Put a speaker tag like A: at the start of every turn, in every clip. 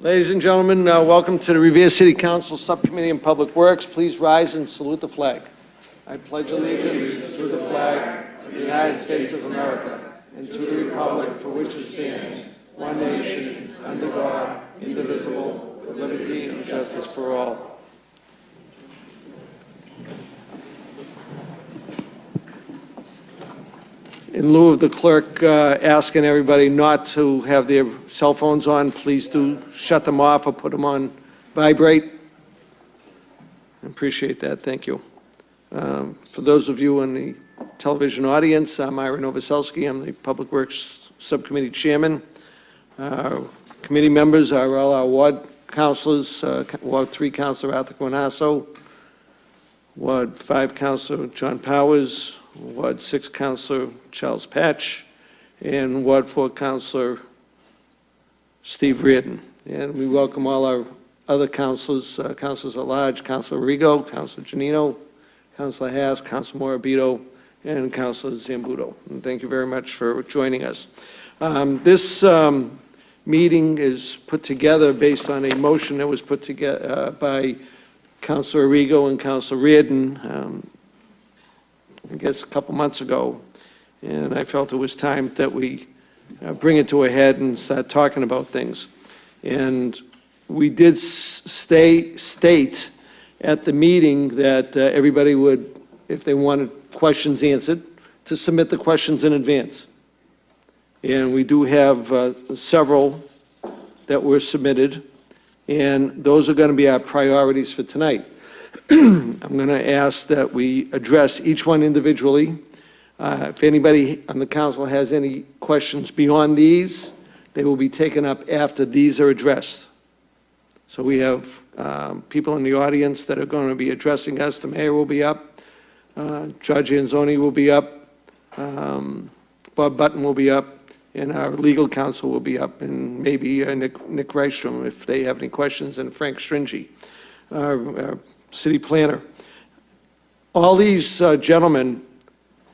A: Ladies and gentlemen, welcome to the Revere City Council Subcommittee on Public Works. Please rise and salute the flag. I pledge allegiance to the flag of the United States of America and to the republic for which it stands, one nation, under God, indivisible, with liberty and justice for all. In lieu of the clerk asking everybody not to have their cell phones on, please do shut them off or put them on vibrate. I appreciate that. Thank you. For those of you in the television audience, I'm Ira Novoselsky. I'm the Public Works Subcommittee Chairman. Committee members are all our ward councilors, Ward 3 Councilor Arthur Guanasso, Ward 5 Councilor John Powers, Ward 6 Councilor Charles Patch, and Ward 4 Councilor Steve Reardon. And we welcome all our other councilors, councilors at large, Councilor Rigo, Councilor Janino, Councilor Haas, Councilor Morabito, and Councilor Zambuto. And thank you very much for joining us. This meeting is put together based on a motion that was put together by Councilor Rigo and Councilor Reardon, I guess a couple months ago, and I felt it was time that we bring it to a head and start talking about things. And we did state at the meeting that everybody would, if they wanted questions answered, to submit the questions in advance. And we do have several that were submitted, and those are going to be our priorities for tonight. I'm going to ask that we address each one individually. If anybody on the council has any questions beyond these, they will be taken up after these are addressed. So we have people in the audience that are going to be addressing us. The mayor will be up. Judge Anzoni will be up. Bob Button will be up. And our legal counsel will be up. And maybe Nick Reichstrom, if they have any questions, and Frank Stringy, our city planner. All these gentlemen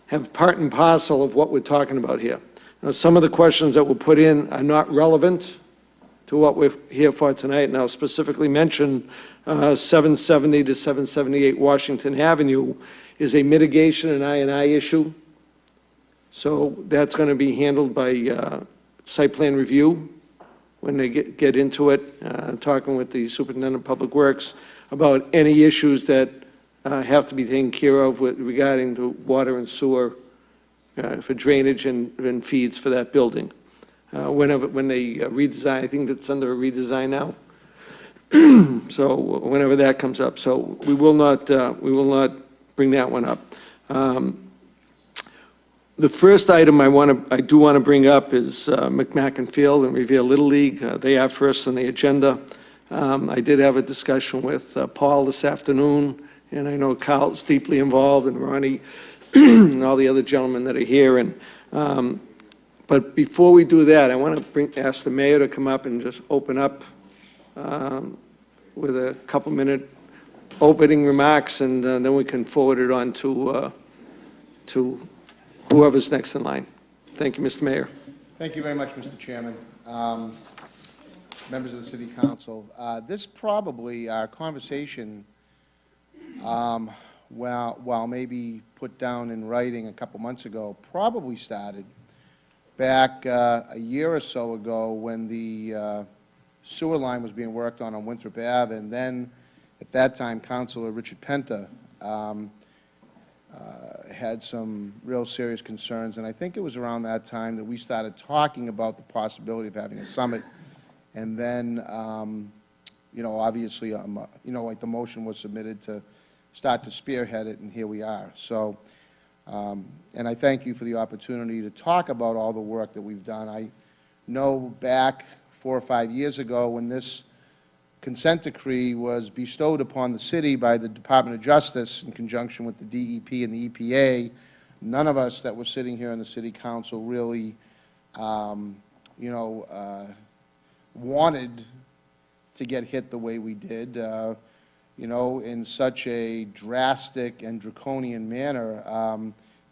A: have part and parcel of what we're talking about here. Now, some of the questions that were put in are not relevant to what we're here for tonight, and I'll specifically mention 770 to 778 Washington Avenue is a mitigation and I&I issue. So that's going to be handled by site plan review when they get into it, talking with the Superintendent of Public Works about any issues that have to be taken care of regarding the water and sewer for drainage and feeds for that building. When they redesign, I think that's under a redesign now. So whenever that comes up, so we will not bring that one up. The first item I do want to bring up is McMacken Field and Revere Little League. They are first on the agenda. I did have a discussion with Paul this afternoon, and I know Carl's deeply involved, and Ronnie, and all the other gentlemen that are here. And but before we do that, I want to ask the mayor to come up and just open up with a couple-minute opening remarks, and then we can forward it on to whoever's next in line. Thank you, Mr. Mayor.
B: Thank you very much, Mr. Chairman. Members of the City Council, this probably, our conversation, while maybe put down in writing a couple months ago, probably started back a year or so ago when the sewer line was being worked on Winthrop Ave, and then at that time, Councilor Richard Penta had some real serious concerns, and I think it was around that time that we started talking about the possibility of having a summit. And then, you know, obviously, you know, like the motion was submitted to start to spearhead it, and here we are. So, and I thank you for the opportunity to talk about all the work that we've done. I know back 4 or 5 years ago when this consent decree was bestowed upon the city by the Department of Justice in conjunction with the DEP and the EPA, none of us that were sitting here in the City Council really, you know, wanted to get hit the way we did, you know, in such a drastic and draconian manner.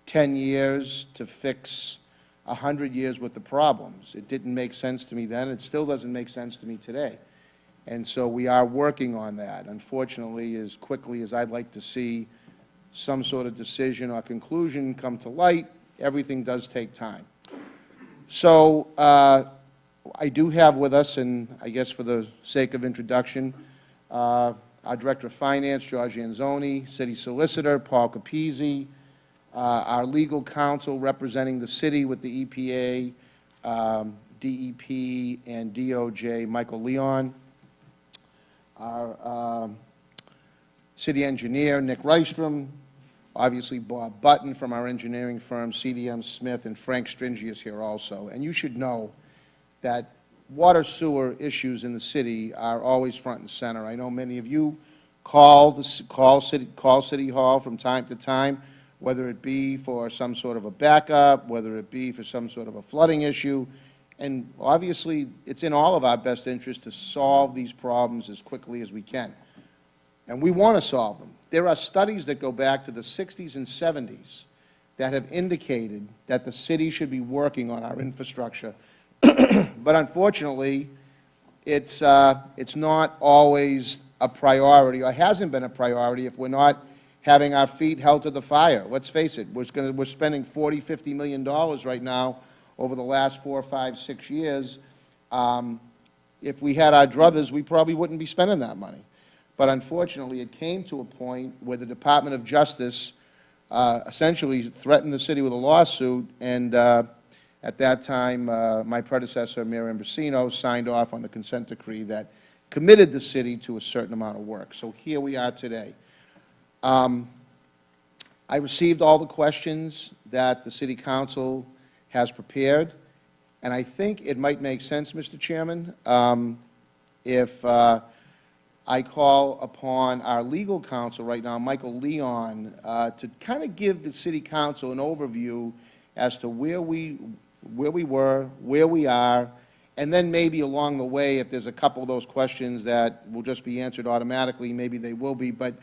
B: 10 years to fix 100 years with the problems. It didn't make sense to me then. It still doesn't make sense to me today. And so we are working on that. Unfortunately, as quickly as I'd like to see some sort of decision or conclusion come to light, everything does take time. So I do have with us, and I guess for the sake of introduction, our Director of Finance, George Anzoni, City Solicitor, Paul Capizzi, our legal counsel representing the city with the EPA, DEP, and DOJ, Michael Leon, our city engineer, Nick Rystrom, obviously Bob Button from our engineering firm, CDM Smith, and Frank Stringy is here also. And you should know that water sewer issues in the city are always front and center. I know many of you call City Hall from time to time, whether it be for some sort of a backup, whether it be for some sort of a flooding issue. And obviously, it's in all of our best interest to solve these problems as quickly as we can. And we want to solve them. There are studies that go back to the 60s and 70s that have indicated that the city should be working on our infrastructure. But unfortunately, it's not always a priority, or hasn't been a priority if we're not having our feet held to the fire. Let's face it, we're spending $40, $50 million right now over the last 4, 5, 6 years. If we had our druthers, we probably wouldn't be spending that money. But unfortunately, it came to a point where the Department of Justice essentially threatened the city with a lawsuit, and at that time, my predecessor, Mayor Ambrosino, signed off on the consent decree that committed the city to a certain amount of work. So here we are today. I received all the questions that the City Council has prepared, and I think it might make sense, Mr. Chairman, if I call upon our legal counsel right now, Michael Leon, to kind of give the City Council an overview as to where we were, where we are, and then maybe along the way, if there's a couple of those questions that will just be answered automatically, maybe they will be. But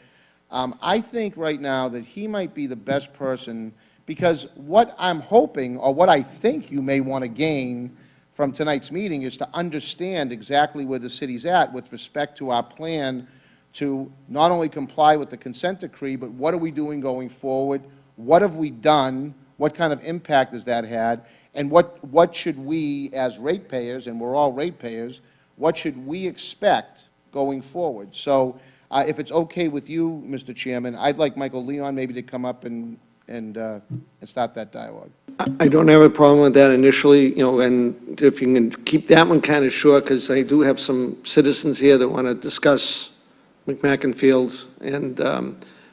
B: I think right now that he might be the best person, because what I'm hoping, or what I think you may want to gain from tonight's meeting, is to understand exactly where the city's at with respect to our plan to not only comply with the consent decree, but what are we doing going forward? What have we done? What kind of impact has that had? And what should we, as ratepayers, and we're all ratepayers, what should we expect going forward? So if it's okay with you, Mr. Chairman, I'd like Michael Leon maybe to come up and start that dialogue.
A: I don't have a problem with that initially, and if you can keep that one kind of short, because I do have some citizens here that want to discuss McMacken Fields, and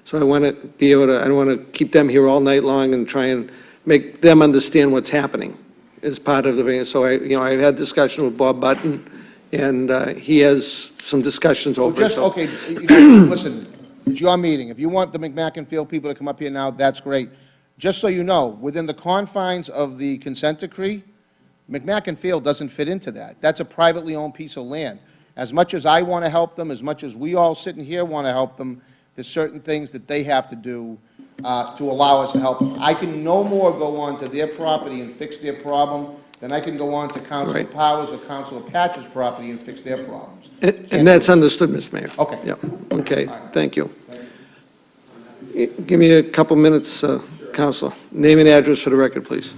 A: so I want to be able to, I don't want to keep them here all night long and try and make them understand what's happening as part of the, so I've had discussion with Bob Button, and he has some discussions over.
B: Just, okay, listen, it's your meeting. If you want the McMacken Field people to come up here now, that's great. Just so you know, within the confines of the consent decree, McMacken Field doesn't fit into that. That's a privately owned piece of land. As much as I want to help them, as much as we all sitting here want to help them, there's certain things that they have to do to allow us to help them. I can no more go on to their property and fix their problem than I can go on to Councilor
A: Right.
B: Powers or Councilor Patch's property and fix their problems.
A: And that's understood, Mr. Mayor.
B: Okay.
A: Yeah, okay, thank you. Give me a couple minutes, Counselor. Name and address for the record, please.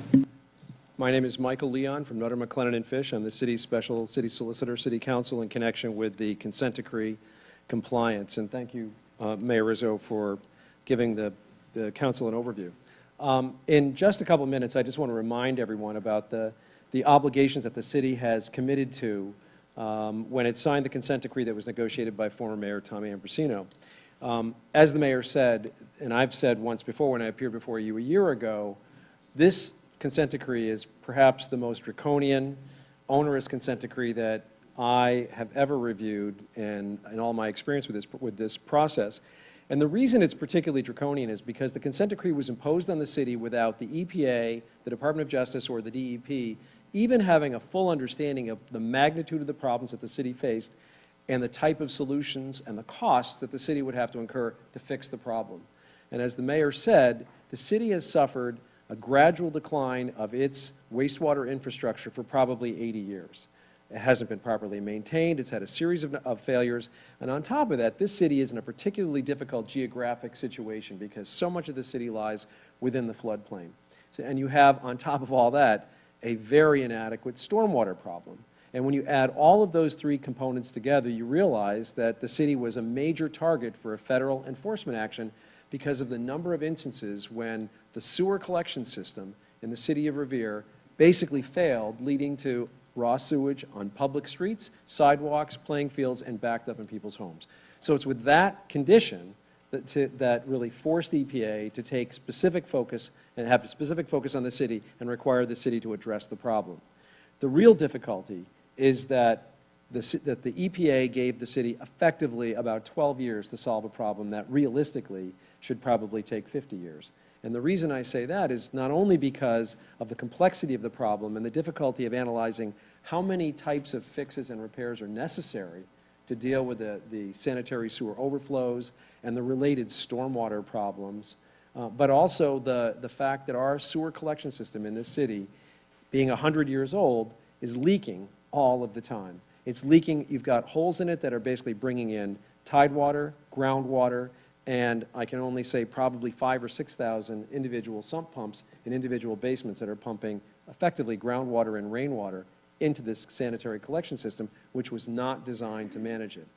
C: My name is Michael Leon from Nutter, McLennan, and Fish. I'm the city's special city solicitor, city council, in connection with the consent decree compliance. And thank you, Mayor Rizzo, for giving the council an overview. In just a couple minutes, I just want to remind everyone about the obligations that the city has committed to when it signed the consent decree that was negotiated by former Mayor Tommy Ambrosino. As the mayor said, and I've said once before when I appeared before you a year ago, this consent decree is perhaps the most draconian, onerous consent decree that I have ever reviewed in all my experience with this process. And the reason it's particularly draconian is because the consent decree was imposed on the city without the EPA, the Department of Justice, or the DEP even having a full understanding of the magnitude of the problems that the city faced and the type of solutions and the costs that the city would have to incur to fix the problem. And as the mayor said, the city has suffered a gradual decline of its wastewater infrastructure for probably 80 years. It hasn't been properly maintained. It's had a series of failures. And on top of that, this city is in a particularly difficult geographic situation because so much of the city lies within the floodplain. So, and you have, on top of all that, a very inadequate stormwater problem. And when you add all of those three components together, you realize that the city was a major target for a federal enforcement action because of the number of instances when the sewer collection system in the city of Revere basically failed, leading to raw sewage on public streets, sidewalks, playing fields, and backed up in people's homes. So it's with that condition that really forced EPA to take specific focus and have a specific focus on the city and require the city to address the problem. The real difficulty is that the EPA gave the city effectively about 12 years to solve a problem that realistically should probably take 50 years. And the reason I say that is not only because of the complexity of the problem and the difficulty of analyzing how many types of fixes and repairs are necessary to deal with the sanitary sewer overflows and the related stormwater problems, but also the fact that our sewer collection system in this city, being 100 years old, is leaking all of the time. It's leaking, you've got holes in it that are basically bringing in tidewater, groundwater, and I can only say probably 5,000 or 6,000 individual sump pumps in individual basements that are pumping effectively groundwater and rainwater into this sanitary collection system, which was not designed to manage it.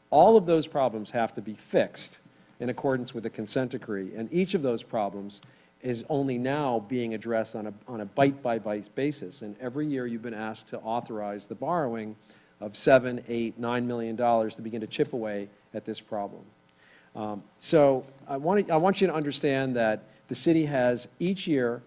C: All of those problems have to be fixed in accordance with the consent decree, and each of those problems is only now being addressed on a bite-by-bite basis. And every year you've been asked to authorize the borrowing of $7, $8, $9 million to begin to chip away at this problem. So I want you to understand that the city has each year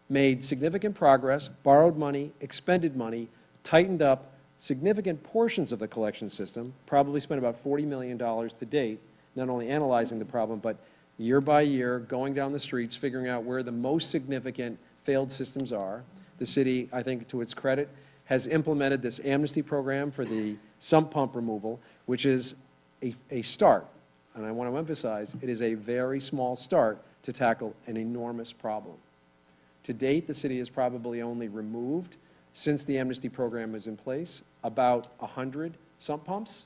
C: made significant progress, borrowed money, expended money, tightened up significant portions of the collection system, probably spent about $40 million to date, not only analyzing the problem, but year by year, going down the streets, figuring out where the most significant failed systems are. The city, I think to its credit, has implemented this amnesty program for the sump pump removal, which is a start. And I want to emphasize, it is a very small start to tackle an enormous problem. To date, the city has probably only removed, since the amnesty program is in place, about 100 sump pumps.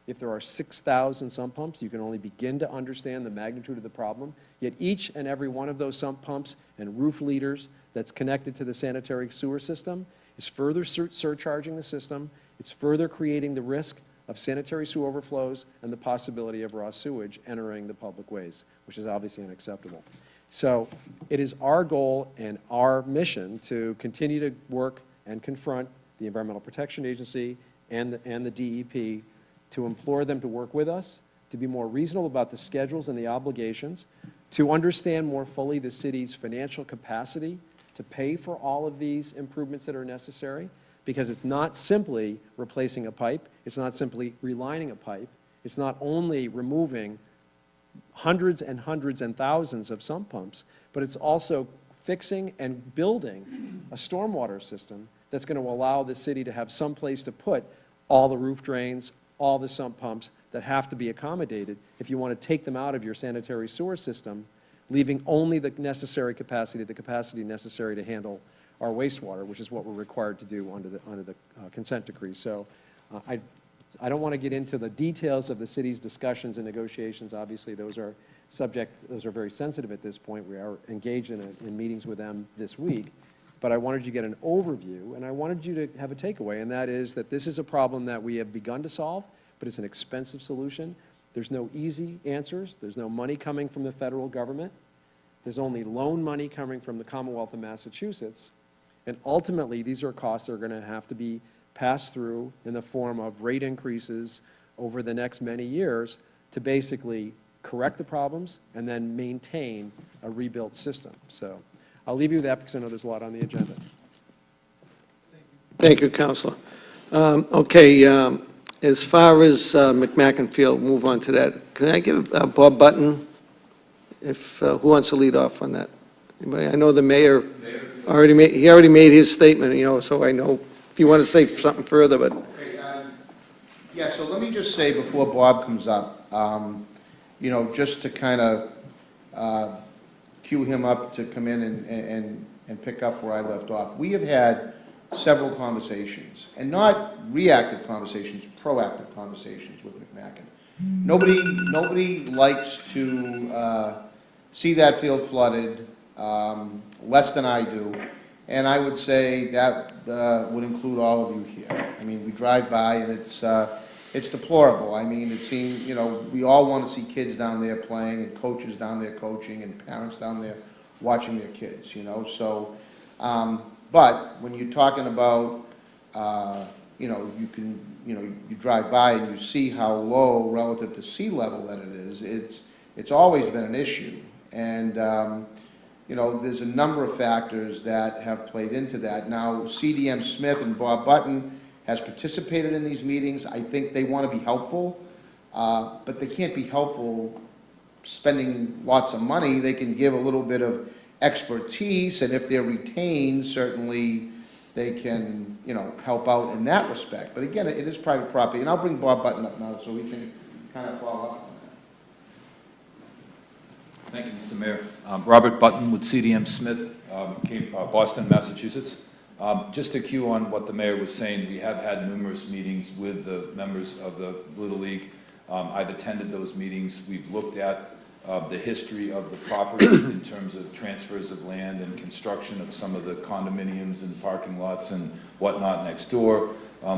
C: If there are 6,000 sump pumps, you can only begin to understand the magnitude of the problem. Yet each and every one of those sump pumps and roof leaders that's connected to the sanitary sewer system is further surcharging the system. It's further creating the risk of sanitary sewer overflows and the possibility of raw sewage entering the public ways, which is obviously unacceptable. So it is our goal and our mission to continue to work and confront the Environmental Protection Agency and the DEP to implore them to work with us, to be more reasonable about the schedules and the obligations, to understand more fully the city's financial capacity to pay for all of these improvements that are necessary, because it's not simply replacing a pipe, it's not simply relining a pipe, it's not only removing hundreds and hundreds and thousands of sump pumps, but it's also fixing and building a stormwater system that's going to allow the city to have some place to put all the roof drains, all the sump pumps that have to be accommodated if you want to take them out of your sanitary sewer system, leaving only the necessary capacity, the capacity necessary to handle our wastewater, which is what we're required to do under the consent decree. So I don't want to get into the details of the city's discussions and negotiations. Obviously, those are very sensitive at this point. We are engaged in meetings with them this week. But I wanted you to get an overview, and I wanted you to have a takeaway, and that is that this is a problem that we have begun to solve, but it's an expensive solution. There's no easy answers. There's no money coming from the federal government. There's only loan money coming from the Commonwealth of Massachusetts. And ultimately, these are costs that are going to have to be passed through in the form of rate increases over the next many years to basically correct the problems and then maintain a rebuilt system. So I'll leave you with that because I know there's a lot on the agenda.
A: Thank you, Councilor. Okay, as far as McMacken Field, move on to that. Can I give Bob Button, who wants to lead off on that? Anybody? I know the mayor already made his statement, so I know if you want to say something further, but.
B: Okay, yeah, so let me just say before Bob comes up, just to kind of cue him up to come in and pick up where I left off. We have had several conversations, and not reactive conversations, proactive conversations with McMacken. Nobody likes to see that field flooded, less than I do, and I would say that would include all of you here. I mean, we drive by and it's deplorable. I mean, it seems, you know, we all want to see kids down there playing and coaches down there coaching and parents down there watching their kids, you know, so, but when you're talking about, you know, you drive by and you see how low relative to sea level that it is, it's always been an issue. And, you know, there's a number of factors that have played into that. Now, CDM Smith and Bob Button has participated in these meetings. I think they want to be helpful, but they can't be helpful spending lots of money. They can give a little bit of expertise, and if they're retained, certainly they can, you know, help out in that respect. But again, it is private property, and I'll bring Bob Button up now so we can kind of follow up on that.
D: Thank you, Mr. Mayor. Robert Button with CDM Smith, Boston, Massachusetts. Just to cue on what the mayor was saying, we have had numerous meetings with the members of the Little League. I've attended those meetings. We've looked at the history of the property in terms of transfers of land and construction of some of the condominiums and parking lots and whatnot next door.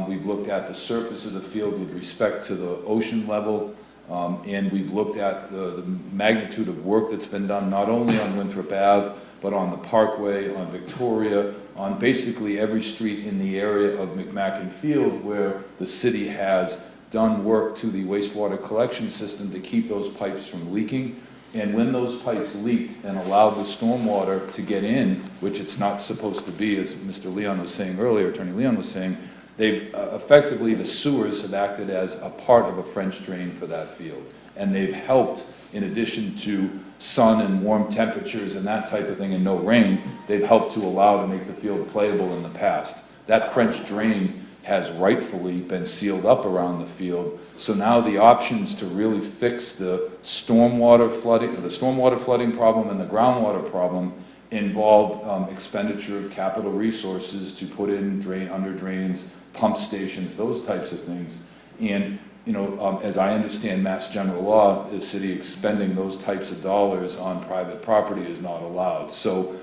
D: We've looked at the surface of the field with respect to the ocean level. And we've looked at the magnitude of work that's been done, not only on Winthrop Ave, but on the Parkway, on Victoria, on basically every street in the area of McMacken Field where the city has done work to the wastewater collection system to keep those pipes from leaking. And when those pipes leaked and allowed the stormwater to get in, which it's not supposed to be, as Mr. Leon was saying earlier, Attorney Leon was saying, they've effectively, the sewers have acted as a part of a French drain for that field. And they've helped, in addition to sun and warm temperatures and that type of thing and no rain, they've helped to allow to make the field playable in the past. That French drain has rightfully been sealed up around the field. So now the options to really fix the stormwater flooding problem and the groundwater problem involve expenditure of capital resources to put in under drains, pump stations, those types of things. And, you know, as I understand Mass General Law, the city expending those types of dollars on private property is not allowed. So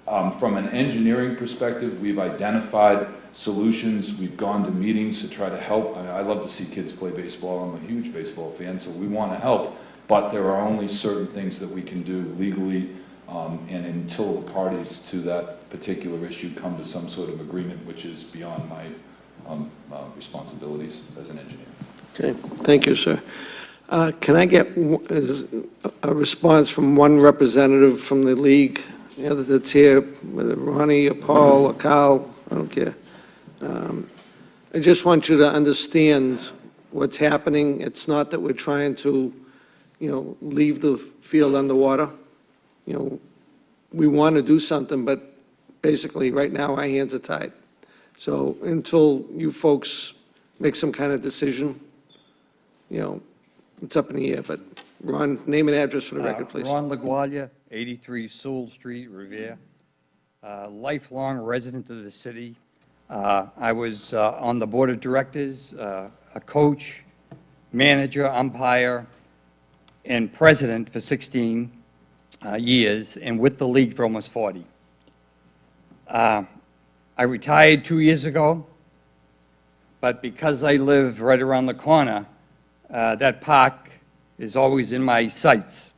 D: from an engineering perspective, we've identified solutions. We've gone to meetings to try to help. I love to see kids play baseball. I'm a huge baseball fan, so we want to help. But there are only certain things that we can do legally, and until the parties to that particular issue come to some sort of agreement, which is beyond my responsibilities as an engineer.
A: Okay, thank you, sir. Can I get a response from one representative from the league, you know, that's here, whether Ronnie or Paul or Carl, I don't care. I just want you to understand what's happening. It's not that we're trying to, you know, leave the field underwater. You know, we want to do something, but basically, right now, our hands are tied. So until you folks make some kind of decision, you know, it's up in the air. But Ron, name and address for the record, please.
E: Ron LaGuardia, 83 Sewell Street, Revere. Lifelong resident of the city. I was on the board of directors, a coach, manager, umpire, and president for 16 years, and with the league for almost 40. I retired 2 years ago, but because I live right around the corner, that park is always in my sights.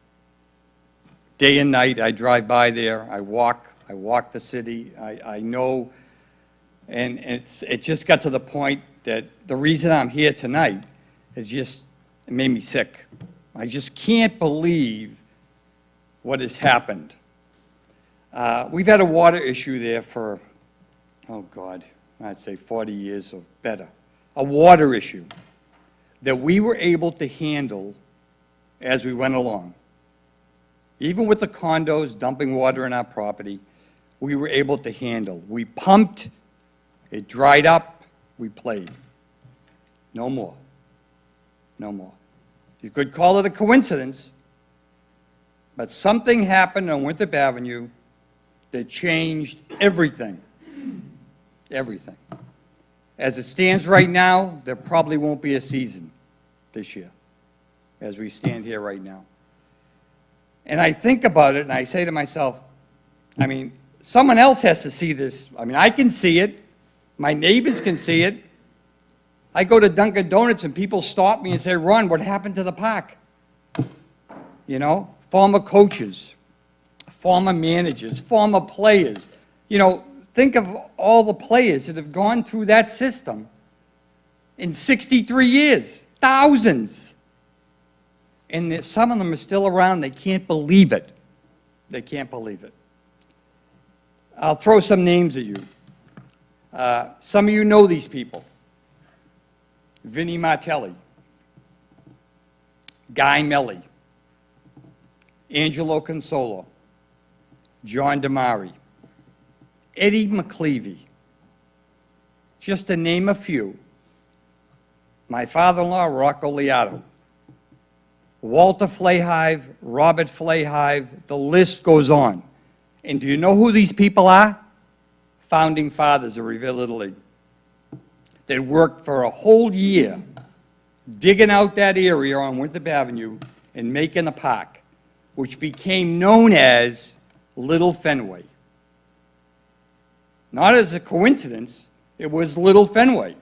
E: Day and night, I drive by there, I walk the city, I know, and it just got to the point that the reason I'm here tonight is just, it made me sick. I just can't believe what has happened. We've had a water issue there for, oh God, I'd say 40 years or better. A water issue that we were able to handle as we went along. Even with the condos dumping water in our property, we were able to handle. We pumped, it dried up, we played. No more. No more. You could call it a coincidence, but something happened on Winthrop Avenue that changed everything. everything. As it stands right now, there probably won't be a season this year, as we stand here right now. And I think about it, and I say to myself, I mean, someone else has to see this. I mean, I can see it. My neighbors can see it. I go to Dunkin' Donuts and people stop me and say, "Ron, what happened to the park?" You know, former coaches, former managers, former players. You know, think of all the players that have gone through that system in 63 years, thousands. And some of them are still around. They can't believe it. They can't believe it. I'll throw some names at you. Some of you know these people. Vinnie Martelli, Guy Melly, Angelo Consolo, John Damari, Eddie McClevey, just to name a few. My father-in-law, Rocco Liato, Walter Flahive, Robert Flahive, the list goes on. And do you know who these people are? Founding fathers of Revere Little League. They worked for a whole year digging out that area on Winthrop Avenue and making a park, which became known as Little Fenway. Not as a coincidence, it was Little Fenway.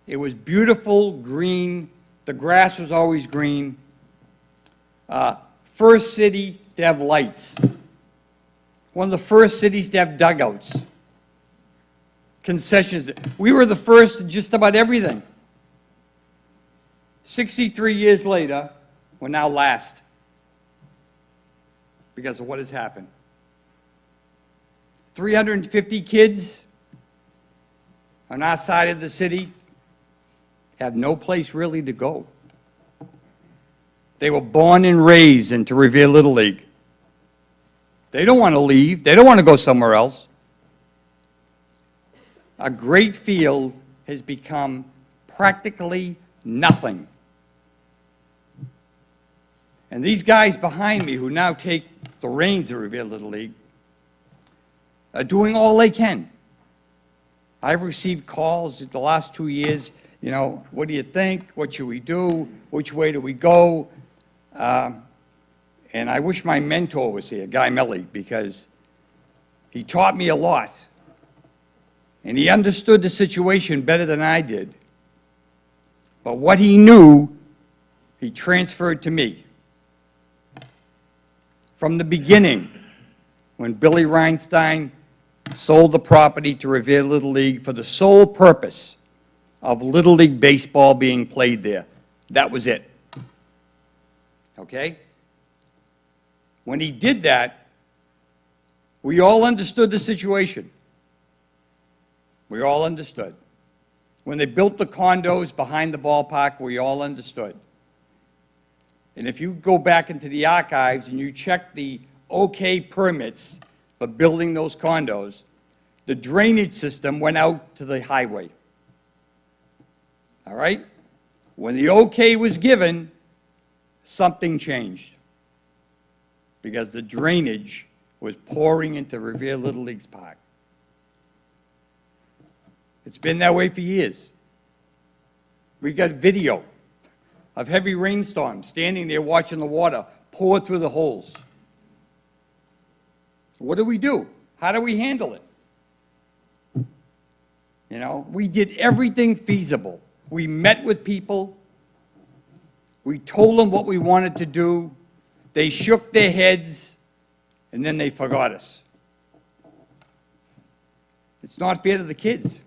E: It was beautiful, green, the grass was always green. First city to have lights. One of the first cities to have dugouts. Concessions. We were the first to just about everything. 63 years later, we're now last because of what has happened. 350 kids on our side of the city have no place really to go. They were born and raised into Revere Little League. They don't want to leave. They don't want to go somewhere else. A great field has become practically nothing. And these guys behind me who now take the reins of Revere Little League are doing all they can. I've received calls the last 2 years, you know, what do you think? What should we do? Which way do we go? And I wish my mentor was here, Guy Melly, because he taught me a lot. And he understood the situation better than I did. But what he knew, he transferred to me. From the beginning, when Billy Reinstein sold the property to Revere Little League for the sole purpose of Little League baseball being played there, that was it. Okay? When he did that, we all understood the situation. We all understood. When they built the condos behind the ballpark, we all understood. And if you go back into the archives and you check the OK permits for building those condos, the drainage system went out to the highway. All right? When the OK was given, something changed. Because the drainage was pouring into Revere Little League's park. It's been that way for years. We got video of heavy rainstorms, standing there watching the water pour through the holes. What do? How do we handle it? You know, we did everything feasible. We met with people. We told them what we wanted to do. They shook their heads, and then they forgot us. It's not fair to the kids.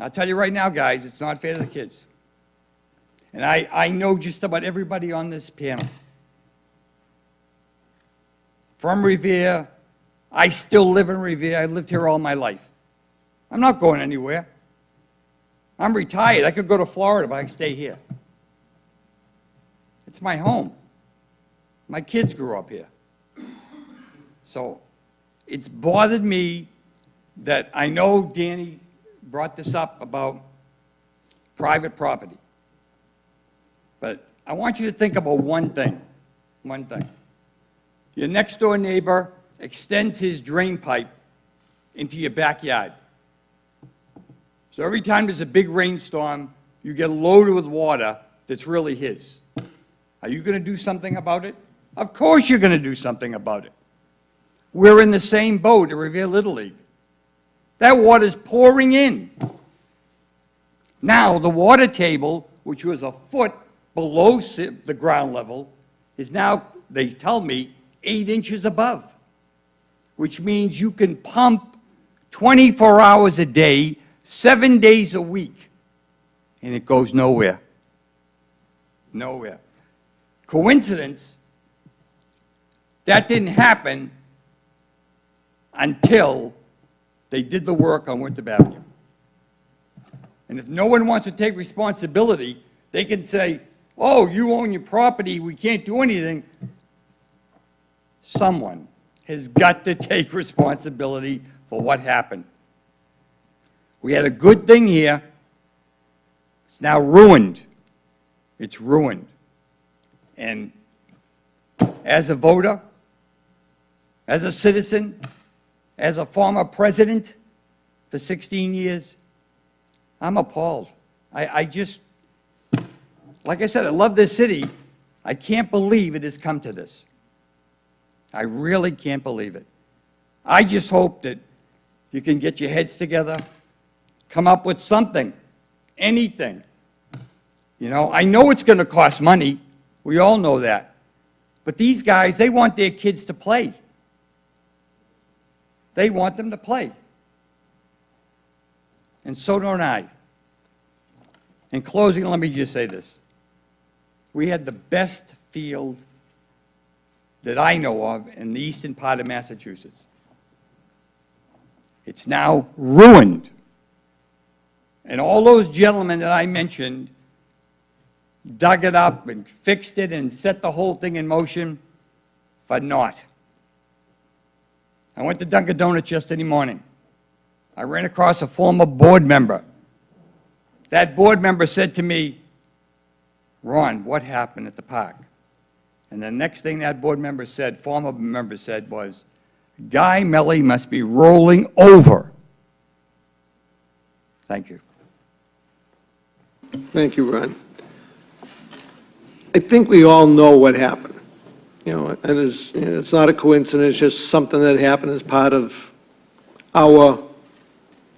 E: I'll tell you right now, guys, it's not fair to the kids. And I know just about everybody on this panel. From Revere, I still live in Revere. I lived here all my life. I'm not going anywhere. I'm retired. I could go to Florida, but I can stay here. It's my home. My kids grew up here. So it's bothered me that I know Danny brought this up about private property. But I want you to think about one thing. Your next door neighbor extends his drain pipe into your backyard. So every time there's a big rainstorm, you get loaded with water that's really his. Are you going to do something about it? Of course you're going to do something about it. We're in the same boat at Revere Little League. That water's pouring in. Now, the water table, which was a foot below the ground level, is now, they tell me, 8 inches above, which means you can pump 24 hours a day, 7 days a week, and it goes nowhere. Nowhere. Coincidence? That didn't happen until they did the work on Winthrop Avenue. And if no one wants to take responsibility, they can say, oh, you own your property, we can't do anything. Someone has got to take responsibility for what happened. We had a good thing here. It's now ruined. It's ruined. And as a voter, as a citizen, as a former president for 16 years, I'm appalled. I just, like I said, I love this city. I can't believe it has come to this. I really can't believe it. I just hope that you can get your heads together, come up with something, anything. You know, I know it's going to cost money. We all know that. But these guys, they want their kids to play. They want them to play. And so don't I. In closing, let me just say this. We had the best field that I know of in the eastern part of Massachusetts. It's now ruined. And all those gentlemen that I mentioned dug it up and fixed it and set the whole thing in motion for naught. I went to Dunkin' Donuts yesterday morning. I ran across a former board member. That board member said to me, Ron, what happened at the park? And the next thing that board member said, former member said, was, Guy Melly must be rolling over. Thank you.
A: Thank you, Ron. I think we all know what happened. You know, and it's not a coincidence, it's just something that happened as part of our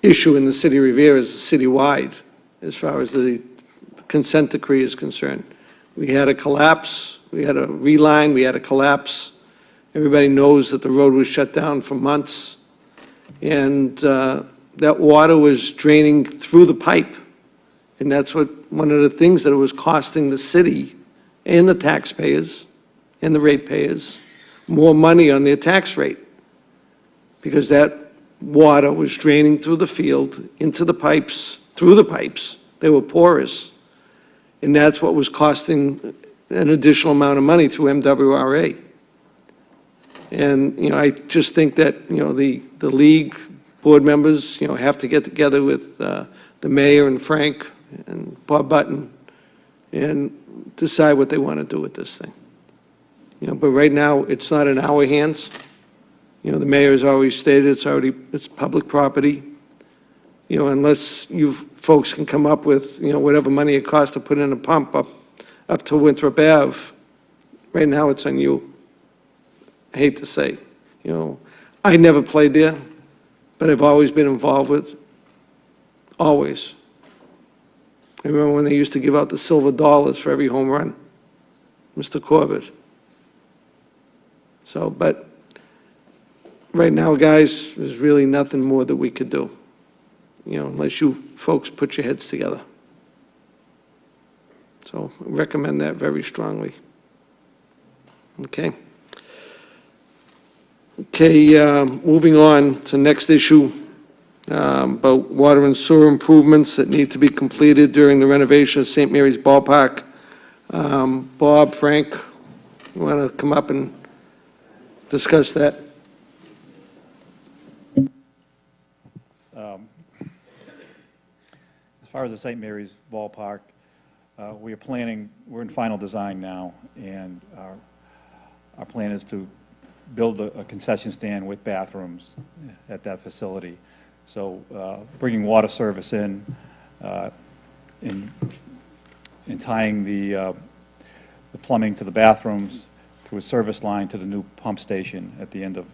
A: issue in the city of Revere is citywide, as far as the consent decree is concerned. We had a collapse, we had a reline, we had a collapse. Everybody knows that the road was shut down for months. And that water was draining through the pipe. And that's one of the things that it was costing the city and the taxpayers and the ratepayers more money on their tax rate. Because that water was draining through the field, into the pipes, through the pipes. They were porous. And that's what was costing an additional amount of money through MWRA. And, you know, I just think that, you know, the league board members, you know, have to get together with the mayor and Frank and Bob Button and decide what they want to do with this thing. You know, but right now, it's not in our hands. You know, the mayor has always stated it's public property. You know, unless you folks can come up with, you know, whatever money it costs to put in a pump up to Winthrop Ave, right now it's on you. I hate to say, you know, I never played there, but I've always been involved with, always. I remember when they used to give out the silver dollars for every home run, Mr. Corbett. So, but right now, guys, there's really nothing more that we could do, you know, unless you folks put your heads together. So I recommend that very strongly. Okay. Okay, moving on to next issue, about water and sewer improvements that need to be completed during the renovation of St. Mary's Ballpark. Bob, Frank, you want to come up and discuss that?
F: As far as the St. Mary's Ballpark, we're in final design now, and our plan is to build a concession stand with bathrooms at that facility. So bringing water service in, and tying the plumbing to the bathrooms through a service line to the new pump station at the end of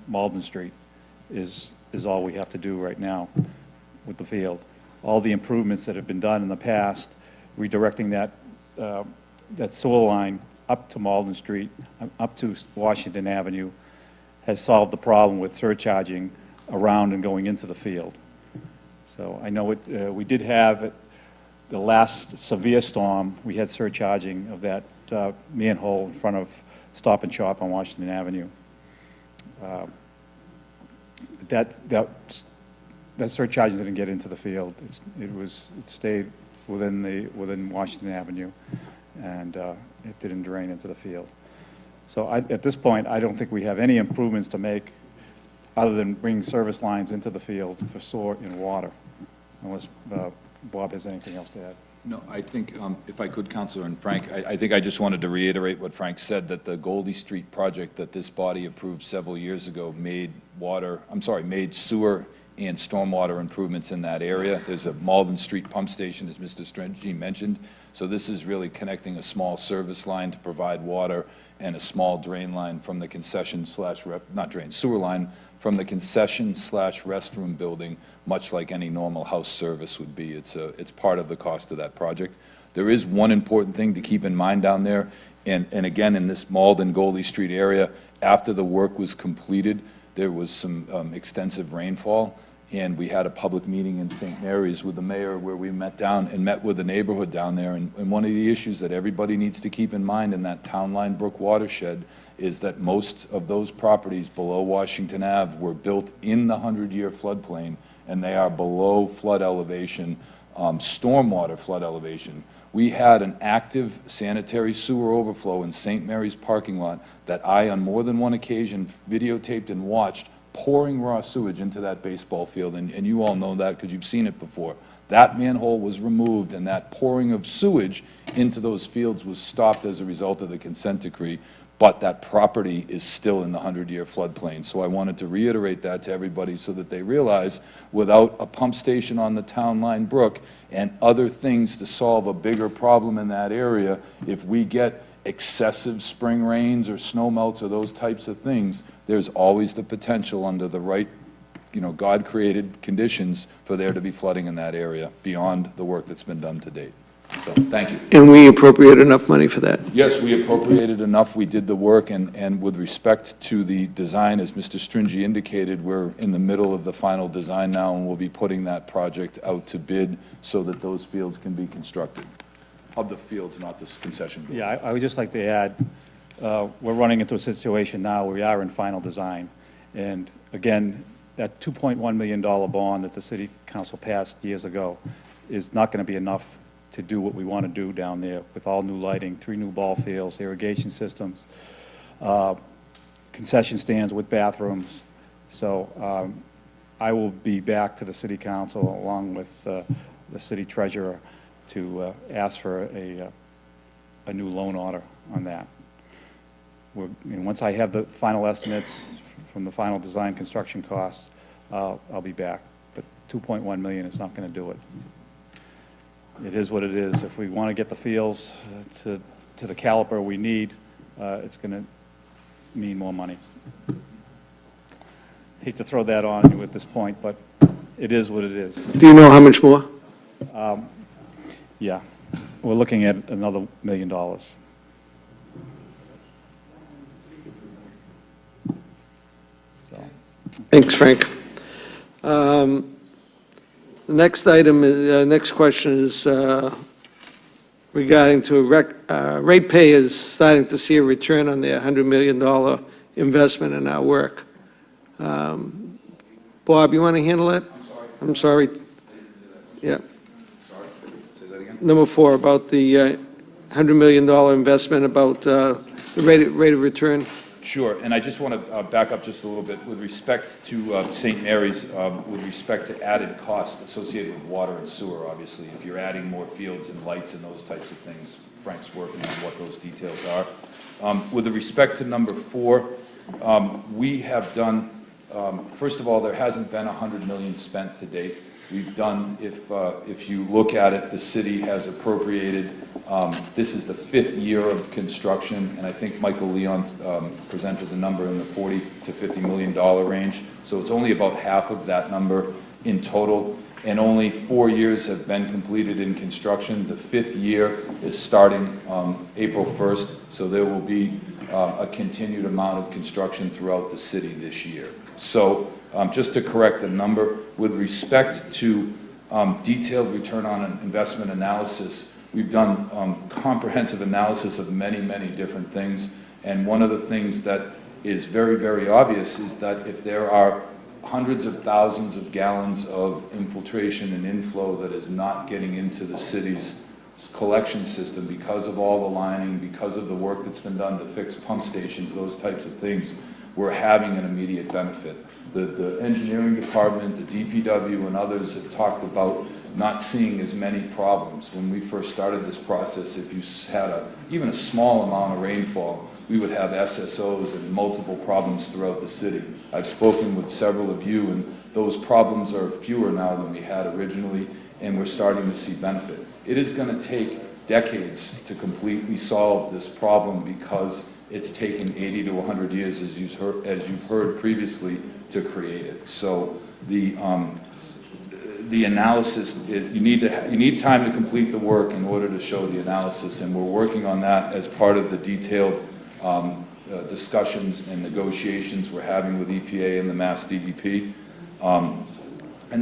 F: Malden Street is all we have to do right now with the field. All the improvements that have been done in the past, redirecting that sewer line up to Malden Street, up to Washington Avenue, has solved the problem with surcharging around and going into the field. So I know we did have, the last severe storm, we had surcharging of that manhole in front of Stop and Shop on Washington Avenue. That surcharging didn't get into the field. It stayed within Washington Avenue, and it didn't drain into the field. So at this point, I don't think we have any improvements to make other than bringing service lines into the field for sewer and water, unless Bob has anything else to add.
D: No, I think, if I could, Councilor, and Frank, I think I just wanted to reiterate what Frank said, that the Goldie Street project that this body approved several years ago made sewer and stormwater improvements in that area. There's a Malden Street pump station, as Mr. Stringy mentioned, so this is really connecting a small service line to provide water and a small drain line from the concession slash, not drain, sewer line from the concession slash restroom building, much like any normal house service would be. It's part of the cost of that project. There is one important thing to keep in mind down there, and again, in this Malden Goldie Street area, after the work was completed, there was some extensive rainfall, and we had a public meeting in St. Mary's with the mayor where we met with the neighborhood down there, and one of the issues that everybody needs to keep in mind in that Town Line Brook watershed is that most of those properties below Washington Ave were built in the 100-year floodplain, and they are below flood elevation, stormwater flood elevation. We had an active sanitary sewer overflow in St. Mary's parking lot that I, on more than one occasion, videotaped and watched, pouring raw sewage into that baseball field, and you all know that because you've seen it before. That manhole was removed, and that pouring of sewage into those fields was stopped as a result of the consent decree, but that property is still in the 100-year floodplain. So I wanted to reiterate that to everybody so that they realize, without a pump station on the Town Line Brook and other things to solve a bigger problem in that area, if we get excessive spring rains or snow melts or those types of things, there's always the potential under the right, God-created conditions for there to be flooding in that area beyond the work that's been done to date. So, thank you.
A: And we appropriate enough money for that?
D: Yes, we appropriated enough, we did the work, and with respect to the design, as Mr. Stringy indicated, we're in the middle of the final design now, and we'll be putting that project out to bid so that those fields can be constructed. Of the fields, not this concession building.
F: Yeah, I would just like to add, we're running into a situation now where we are in final design. And again, that $2.1 million bond that the city council passed years ago is not going to be enough to do what we want to do down there with all new lighting, 3 new ball fields, irrigation systems, concession stands with bathrooms. So I will be back to the city council along with the city treasurer to ask for a new loan order on that. Once I have the final estimates from the final design construction costs, I'll be back. But $2.1 million is not going to do it. It is what it is. If we want to get the fields to the caliber we need, it's going to mean more money. Hate to throw that on you at this point, but it is what it is.
A: Do you know how much more?
F: Yeah, we're looking at another $1 million. So,
A: Thanks, Frank. The next item, next question is regarding to ratepayers starting to see a return on their $100 million investment in our work. Bob, you want to handle it? I'm sorry. Yeah. Number 4, about the $100 million investment, about the rate of return.
D: Sure, and I just want to back up just a little bit with respect to St. Mary's, with respect to added costs associated with water and sewer, obviously. If you're adding more fields and lights and those types of things, Frank's working on what those details are. With respect to number 4, We have done, first of all, there hasn't been 100 million spent to date. We've done, if you look at it, the city has appropriated, this is the 5th year of construction, and I think Michael Leon presented the number in the $40 to $50 million range. So it's only about half of that number in total, and only 4 years have been completed in construction. The 5th year is starting April 1st, so there will be a continued amount of construction throughout the city this year. So just to correct the number, with respect to detailed return on investment analysis, we've done comprehensive analysis of many, many different things. And one of the things that is very, very obvious is that if there are hundreds of thousands of gallons of infiltration and inflow that is not getting into the city's collection system because of all the lining, because of the work that's been done to fix pump stations, those types of things, we're having an immediate benefit. The engineering department, the DPW, and others have talked about not seeing as many problems. When we first started this process, if you had even a small amount of rainfall, we would have SSOs and multiple problems throughout the city. I've spoken with several of you, and those problems are fewer now than we had originally, and we're starting to see benefit. It is going to take decades to completely solve this problem because it's taken 80 to 100 years, as you've heard previously, to create it. So the analysis, you need time to complete the work in order to show the analysis, and we're working on that as part of the detailed discussions and negotiations we're having with EPA and the Mass DEP. And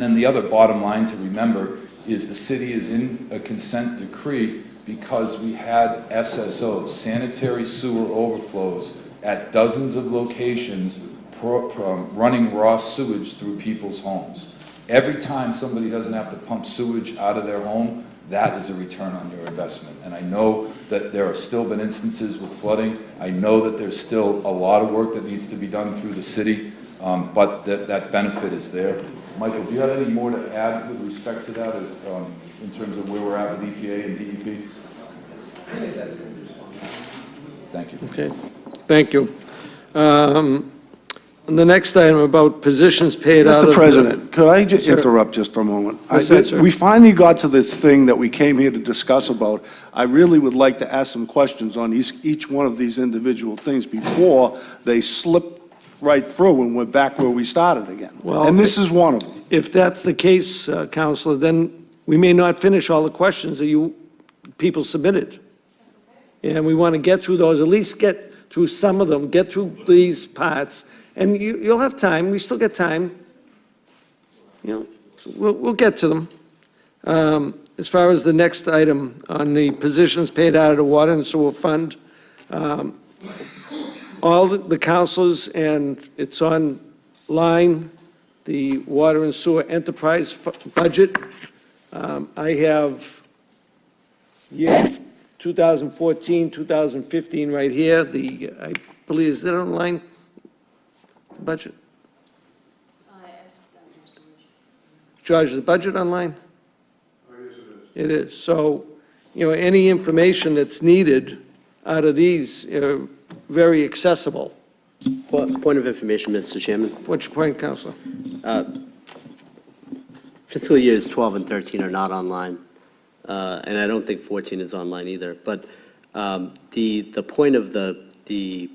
D: then the other bottom line to remember is the city is in a consent decree because we had SSOs, sanitary sewer overflows, at dozens of locations running raw sewage through people's homes. Every time somebody doesn't have to pump sewage out of their home, that is a return on your investment. And I know that there have still been instances with flooding. I know that there's still a lot of work that needs to be done through the city, but that benefit is there. Michael, do you have any more to add with respect to that as, in terms of where we're at with EPA and DEP? Thank you.
A: Okay, thank you. And the next item about positions paid out of...
G: Mr. President, could I just
A: Sir.
G: interrupt just a moment?
A: Yes, sir.
G: We finally got to this thing that we came here to discuss about. I really would like to ask some questions on each one of these individual things before they slip right through and we're back where we started again.
A: Well,
G: And this is one of them.
A: If that's the case, Counselor, then we may not finish all the questions that people submitted. And we want to get through those, at least get through some of them, get through these parts, and you'll have time, we still get time. You know, so we'll get to them. As far as the next item on the positions paid out of the Water and Sewer Fund, all the councilors, and it's online, the Water and Sewer Enterprise Budget. I have year 2014, 2015 right here, I believe, is that online budget? George, is the budget online? It is. So, any information that's needed out of these are very accessible.
H: Point of information, Mr. Chairman.
A: What's your point, Counselor?
H: Fiscal years 12 and 13 are not online, and I don't think 14 is online either. But the point of the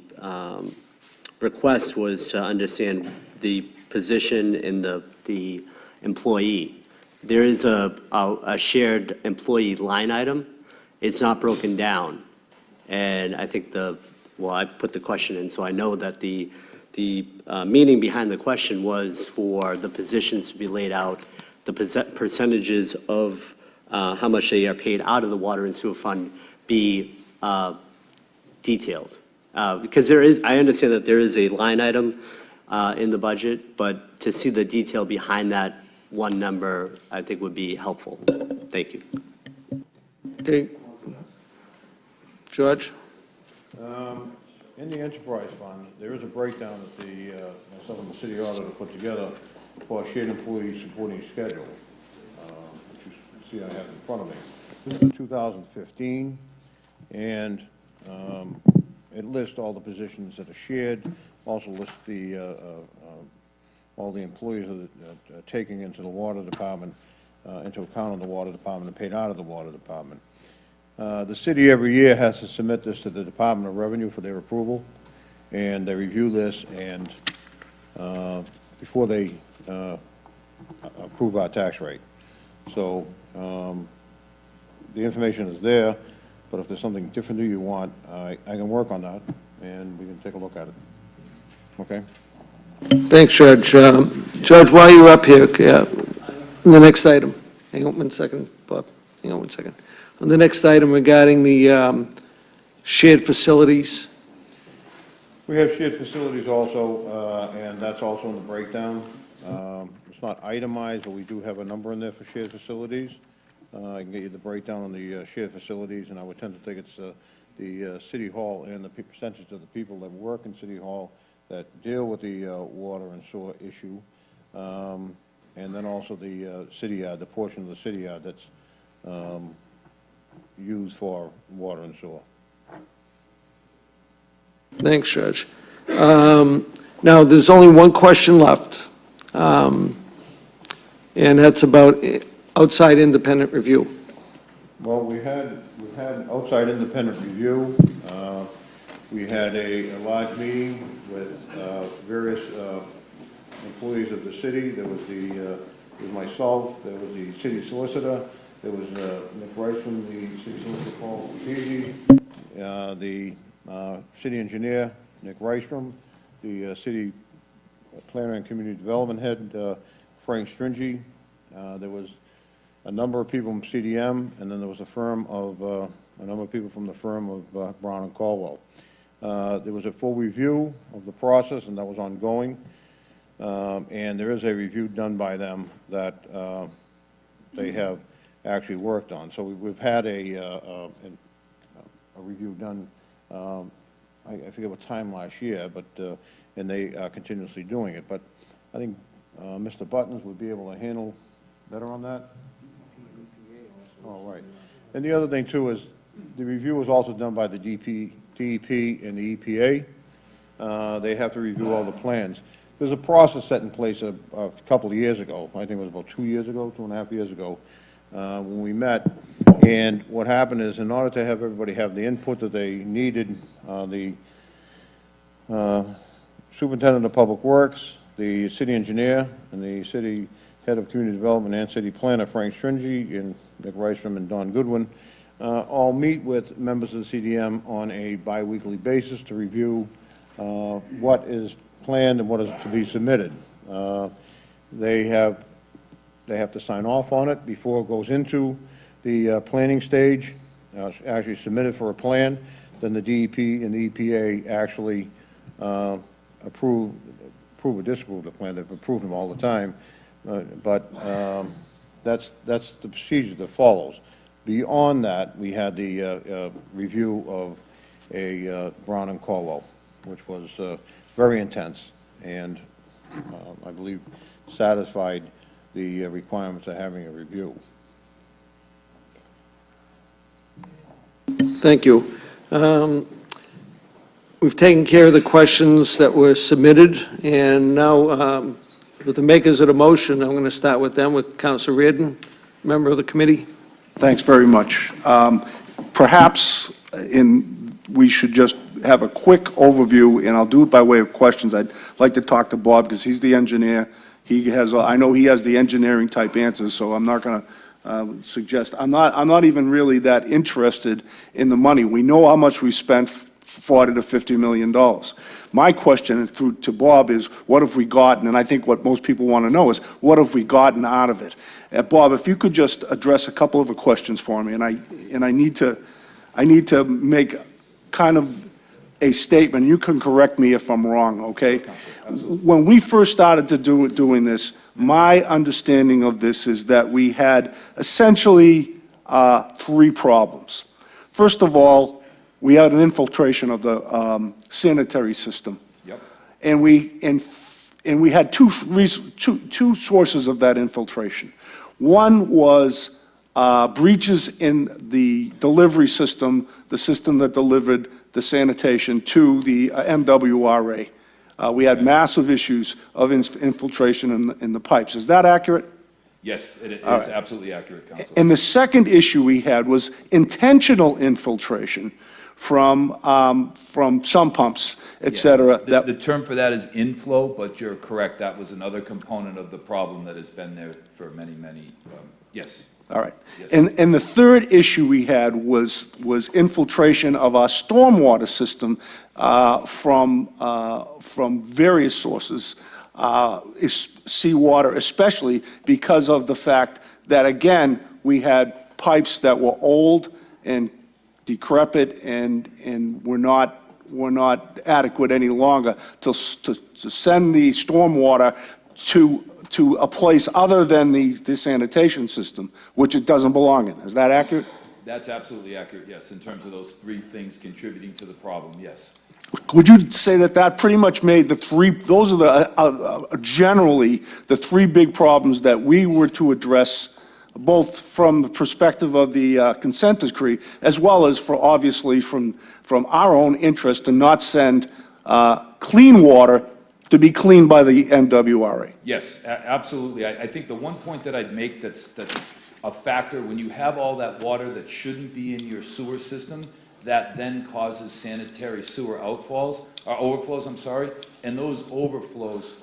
H: request was to understand the position in the employee. There is a shared employee line item. It's not broken down. And I think I put the question in, so I know that the meaning behind the question was for the positions to be laid out, the percentages of how much they are paid out of the Water and Sewer Fund be detailed. Because I understand that there is a line item in the budget, but to see the detail behind that one number, I think would be helpful. Thank you.
A: Okay. George?
I: In the enterprise fund, there is a breakdown that myself and the city auditor put together for shared employee supporting schedule, which you see I have in front of me. This is 2015, and it lists all the positions that are shared. also lists all the employees that are taking into the water department, into account in the water department and paid out of the water department. The city every year has to submit this to the Department of Revenue for their approval, and they review this and, before they approve our tax rate. So, the information is there, but if there's something different that you want, I can work on that, and we can take a look at it. Okay?
A: Thanks, Judge. Judge, while you're up here, the next item, hang on one second, Bob, hang on one second. On the next item regarding the shared facilities,
I: We have shared facilities also, and that's also in the breakdown. It's not itemized, but we do have a number in there for shared facilities. I can get you the breakdown on the shared facilities, and I would tend to think it's the City Hall and the percentage of the people that work in City Hall that deal with the water and sewer issue, and then also the city yard, the portion of the city yard that's used for water and sewer.
A: thanks, Judge. Now, there's only one question left, and that's about outside independent review.
I: Well, we've had outside independent review. We had a large meeting with various employees of the city. There was myself, there was the city solicitor, there was Nick Reisman, the city solicitor, Paul Peasy, the city engineer, Nick Reisman, the city planner and community development head, Frank Stringy. There was a number of people from CDM, and then there was a number of people from the firm of Brown and Caldwell. There was a full review of the process, and that was ongoing. And there is a review done by them that they have actually worked on. So we've had a review done, I forget what time last year, but, and they are continuously doing it. But I think Mr. Buttons would be able to handle better on that. Oh, right. And the other thing, too, is the review was also done by the DEP and the EPA. They have to review all the plans. There's a process set in place a couple of years ago, I think it was about 2 years ago, 2.5 years ago, when we met. And what happened is, in order to have everybody have the input that they needed, the superintendent of public works, the city engineer, and the city head of community development and city planner, Frank Stringy, and Nick Reisman and Don Goodwin, all meet with members of the CDM on a biweekly basis to review what is planned and what is to be submitted. They have to sign off on it before it goes into the planning stage, actually submitted for a plan. Then the DEP and the EPA actually approve or disapprove the plan. They've approved them all the time. But that's the procedure that follows. Beyond that, we had the review of a Brown and Caldwell, which was very intense, and I believe satisfied the requirements of having a review.
A: Thank you. We've taken care of the questions that were submitted, and now, with the makers of the motion, I'm going to start with them, with Councilor Reardon, member of the committee.
G: Thanks very much. Perhaps we should just have a quick overview, and I'll do it by way of questions. I'd like to talk to Bob, because he's the engineer. I know he has the engineering type answers, so I'm not going to suggest. I'm not even really that interested in the money. We know how much we spent, $40 to $50 million. My question to Bob is, what have we gotten? And I think what most people want to know is, what have we gotten out of it? Bob, if you could just address a couple of the questions for me, and I need to make kind of a statement. You can correct me if I'm wrong, okay? When we first started to doing this, my understanding of this is that we had essentially 3 problems. First of all, we had an infiltration of the sanitary system.
D: Yep.
G: And we had two sources of that infiltration. One was breaches in the delivery system, the system that delivered the sanitation to the MWRA. we had massive issues of infiltration in the pipes. Is that accurate?
D: Yes, it is
G: All right.
D: absolutely accurate, Counselor.
G: And the second issue we had was intentional infiltration from sump pumps, et cetera.
D: The term for that is inflow, but you're correct, that was another component of the problem that has been there for many, yes.
G: All right.
D: Yes.
G: And the third issue we had was infiltration of our stormwater system from various sources, seawater especially, because of the fact that, again, we had pipes that were old and decrepit and were not adequate any longer to send the stormwater to a place other than the sanitation system, which it doesn't belong in. Is that accurate?
D: That's absolutely accurate, yes, in terms of those three things contributing to the problem, yes.
G: Would you say that pretty much made those are generally the three big problems that we were to address, both from the perspective of the consent decree, as well as obviously from our own interest to not send clean water to be cleaned by the MWRA?
D: Yes, absolutely. I think the one point that I'd make that's a factor, when you have all that water that shouldn't be in your sewer system, that then causes sanitary sewer overflows, and those overflows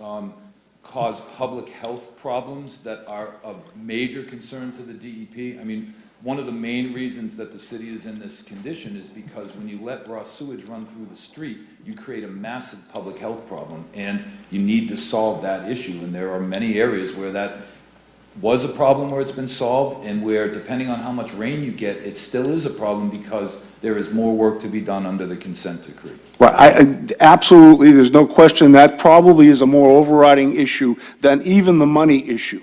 D: cause public health problems that are of major concern to the DEP. I mean, one of the main reasons that the city is in this condition is because when you let raw sewage run through the street, you create a massive public health problem, and you need to solve that issue. And there are many areas where that was a problem where it's been solved, and where, depending on how much rain you get, it still is a problem because there is more work to be done under the consent decree.
G: Right, absolutely, there's no question that probably is a more overriding issue than even the money issue.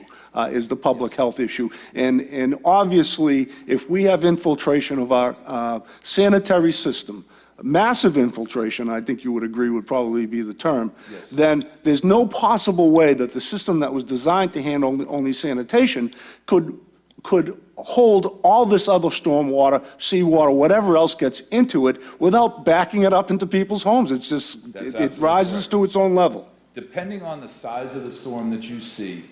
G: Is the public health issue. And obviously, if we have infiltration of our sanitary system, massive infiltration, I think you would agree would probably be the term,
D: Yes.
G: then there's no possible way that the system that was designed to handle only sanitation could hold all this other stormwater, seawater, whatever else gets into it, without backing it up into people's homes. It's just,
D: That's
G: it
D: absolutely
G: rises
D: correct.
G: to its own level.
D: Depending on the size of the storm that you see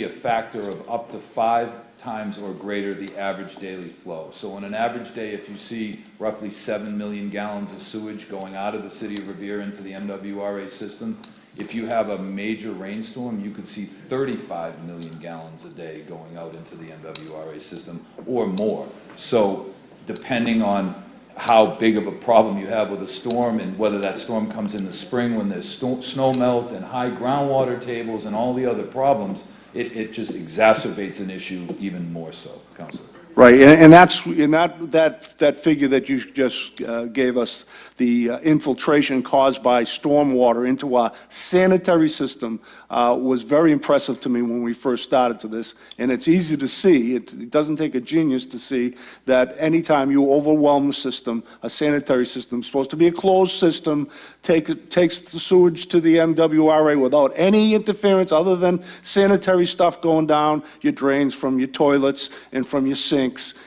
D: a factor of up to 5 times or greater the average daily flow. So on an average day, if you see roughly 7 million gallons of sewage going out of the city of Revere into the MWRA system, if you have a major rainstorm, you could see 35 million gallons a day going out into the MWRA system or more. So depending on how big of a problem you have with a storm, and whether that storm comes in the spring when there's snow melt and high groundwater tables and all the other problems, it just exacerbates an issue even more so, Councilor.
G: Right, and that figure that you just gave us, the infiltration caused by stormwater into our sanitary system, was very impressive to me when we first started to this. And it's easy to see, it doesn't take a genius to see that anytime you overwhelm the system, a sanitary system, supposed to be a closed system, takes the sewage to the MWRA without any interference other than sanitary stuff going down your drains from your toilets and from your sinks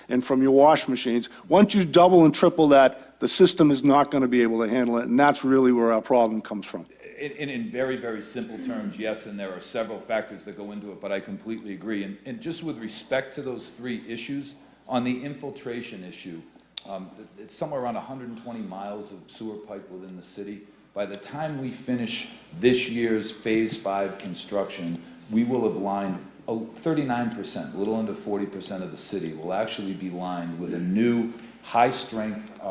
G: and from your wash machines. Once you double and triple that, the system is not going to be able to handle it, and that's really where our problem comes from.
D: In very, very simple terms, yes, and there are several factors that go into it, but I completely agree. And just with respect to those three issues, on the infiltration issue, it's somewhere around 120 miles of sewer pipe within the city. By the time we finish this year's Phase 5 construction, we will have lined 39%, a little under 40% of the city will actually be lined with a new high-strength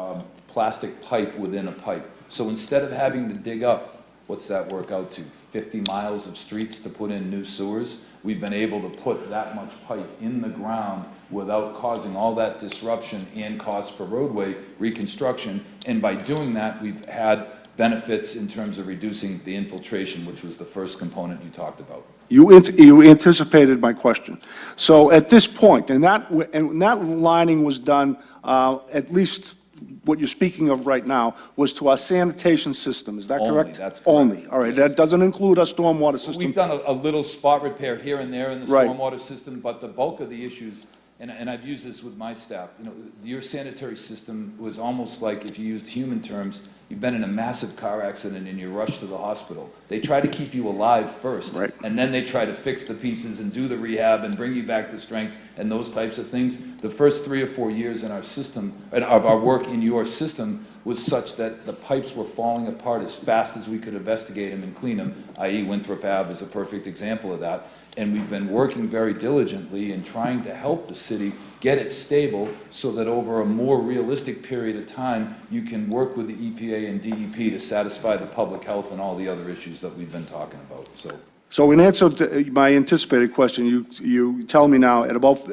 D: plastic pipe within a pipe. So instead of having to dig up, what's that work out to, 50 miles of streets to put in new sewers, we've been able to put that much pipe in the ground without causing all that disruption and cost for roadway reconstruction. And by doing that, we've had benefits in terms of reducing the infiltration, which was the first component you talked about.
G: You anticipated my question. So at this point, and that lining was done, at least what you're speaking of right now, was to our sanitation system, is that
D: Only,
G: correct?
D: that's correct.
G: Only, all right,
D: Yes.
G: that doesn't include our stormwater system?
D: We've done a little spot repair here and there in the
G: Right.
D: stormwater system, but the bulk of the issues, and I've used this with my staff, your sanitary system was almost like, if you used human terms, You've been in a massive car accident and you rush to the hospital. They try to keep you alive first.
G: Right.
D: And then they try to fix the pieces and do the rehab and bring you back to strength and those types of things. The first 3 or 4 years in our system, of our work in your system, was such that the pipes were falling apart as fast as we could investigate them and clean them, i.e. Winthrop Ave is a perfect example of that. And we've been working very diligently in trying to help the city get it stable so that over a more realistic period of time, you can work with the EPA and DEP to satisfy the public health and all the other issues that we've been talking about, so.
G: So in answer to my anticipated question, you tell me now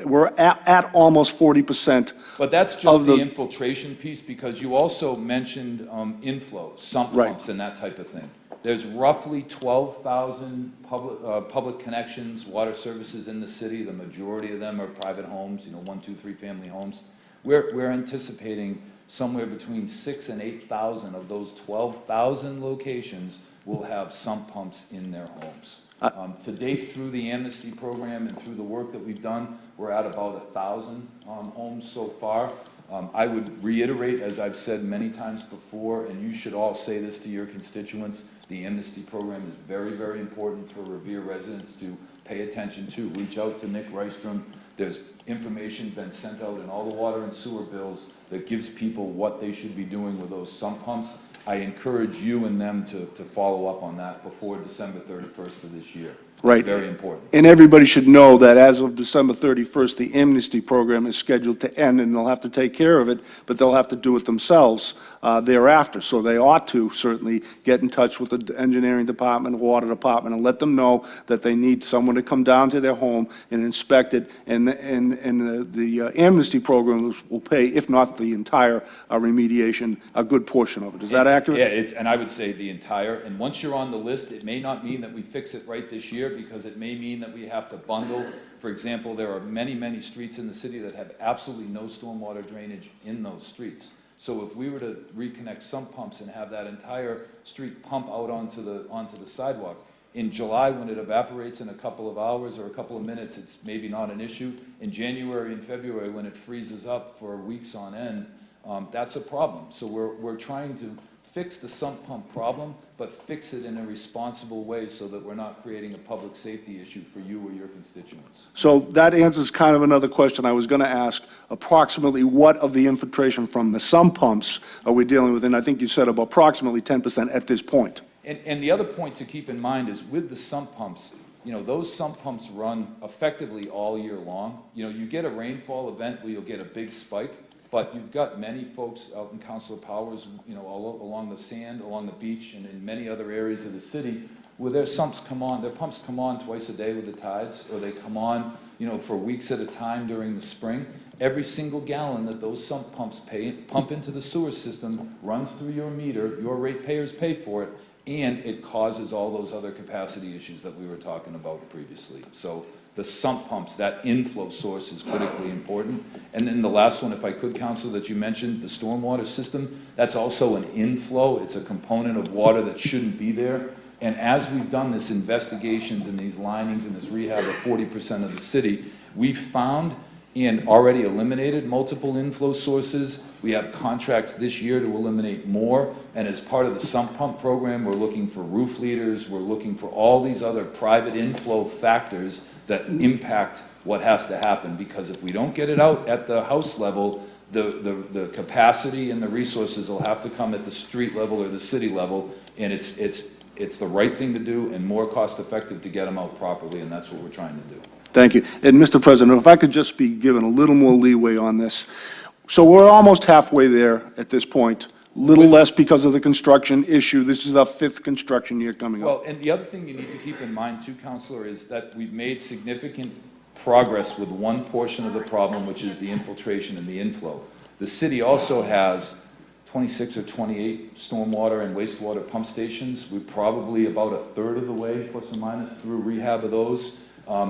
G: we're at almost 40%.
D: But that's
G: Of
D: just the
G: the-
D: infiltration piece, because you also mentioned inflow, sump
G: Right.
D: pumps and that type of thing. There's roughly 12,000 public connections, water services in the city. The majority of them are private homes, 1, 2, 3 family homes. We're anticipating somewhere between 6,000 and 8,000 of those 12,000 locations will have sump pumps in their homes. To date, through the Amnesty program and through the work that we've done, we're at about 1,000 homes so far. I would reiterate, as I've said many times before, and you should all say this to your constituents, the Amnesty program is very, very important for Revere residents to pay attention to. Reach out to Nick Rystrom. There's information been sent out in all the water and sewer bills that gives people what they should be doing with those sump pumps. I encourage you and them to follow up on that before December 31st of this year.
G: Right.
D: It's very important.
G: And everybody should know that as of December 31st, the amnesty program is scheduled to end, and they'll have to take care of it, but they'll have to do it themselves thereafter. So they ought to certainly get in touch with the engineering department, water department, and let them know that they need someone to come down to their home and inspect it, and the amnesty program will pay, if not the entire remediation, a good portion of it. Is that accurate?
D: Yeah, and I would say the entire, and once you're on the list, it may not mean that we fix it right this year, because it may mean that we have to bundle. For example, there are many, many streets in the city that have absolutely no stormwater drainage in those streets. So if we were to reconnect sump pumps and have that entire street pump out onto the sidewalk, in July, when it evaporates in a couple of hours or a couple of minutes, it's maybe not an issue. In January and February, when it freezes up for weeks on end, that's a problem. So we're trying to fix the sump pump problem, but fix it in a responsible way so that we're not creating a public safety issue for you or your constituents.
G: So that answers kind of another question I was going to ask. Approximately what of the infiltration from the sump pumps are we dealing with? And I think you said about approximately 10% at this point.
D: And the other point to keep in mind is with the sump pumps, those sump pumps run effectively all year long. You get a rainfall event where you'll get a big spike, but you've got many folks out in Councilor Powers, all along the sand, along the beach, and in many other areas of the city, where their pumps come on twice a day with the tides, or they come on, for weeks at a time during the spring. Every single gallon that those sump pumps pump into the sewer system runs through your meter, your ratepayers pay for it, and it causes all those other capacity issues that we were talking about previously. So the sump pumps, that inflow source is critically important. And then the last one, if I could, Councilor, that you mentioned, the stormwater system, that's also an inflow. It's a component of water that shouldn't be there. And as we've done this investigations and these linings and this rehab of 40% of the city, we've found and already eliminated multiple inflow sources. We have contracts this year to eliminate more, and as part of the sump pump program, we're looking for roof leaders, we're looking for all these other private inflow factors that impact what has to happen, because if we don't get it out at the house level, the capacity and the resources will have to come at the street level or the city level, and it's the right thing to do and more cost-effective to get them out properly, and that's what we're trying to do.
G: Thank you. And Mr. President, if I could just be given a little more leeway on this. So we're almost halfway there at this point, little less because of the construction issue. This is our 5th construction year coming up.
D: Well, and the other thing you need to keep in mind too, Councilor, is that we've made significant progress with one portion of the problem, which is the infiltration and the inflow. The city also has 26 or 28 stormwater and wastewater pump stations. We're probably about a third of the way, plus or minus, through rehab of those.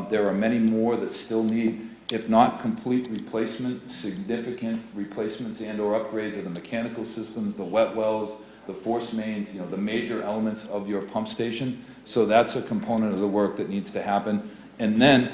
D: There are many more that still need, if not complete replacement, significant replacements and or upgrades of the mechanical systems, the wet wells, the force mains, the major elements of your pump station. So that's a component of the work that needs to happen. And then,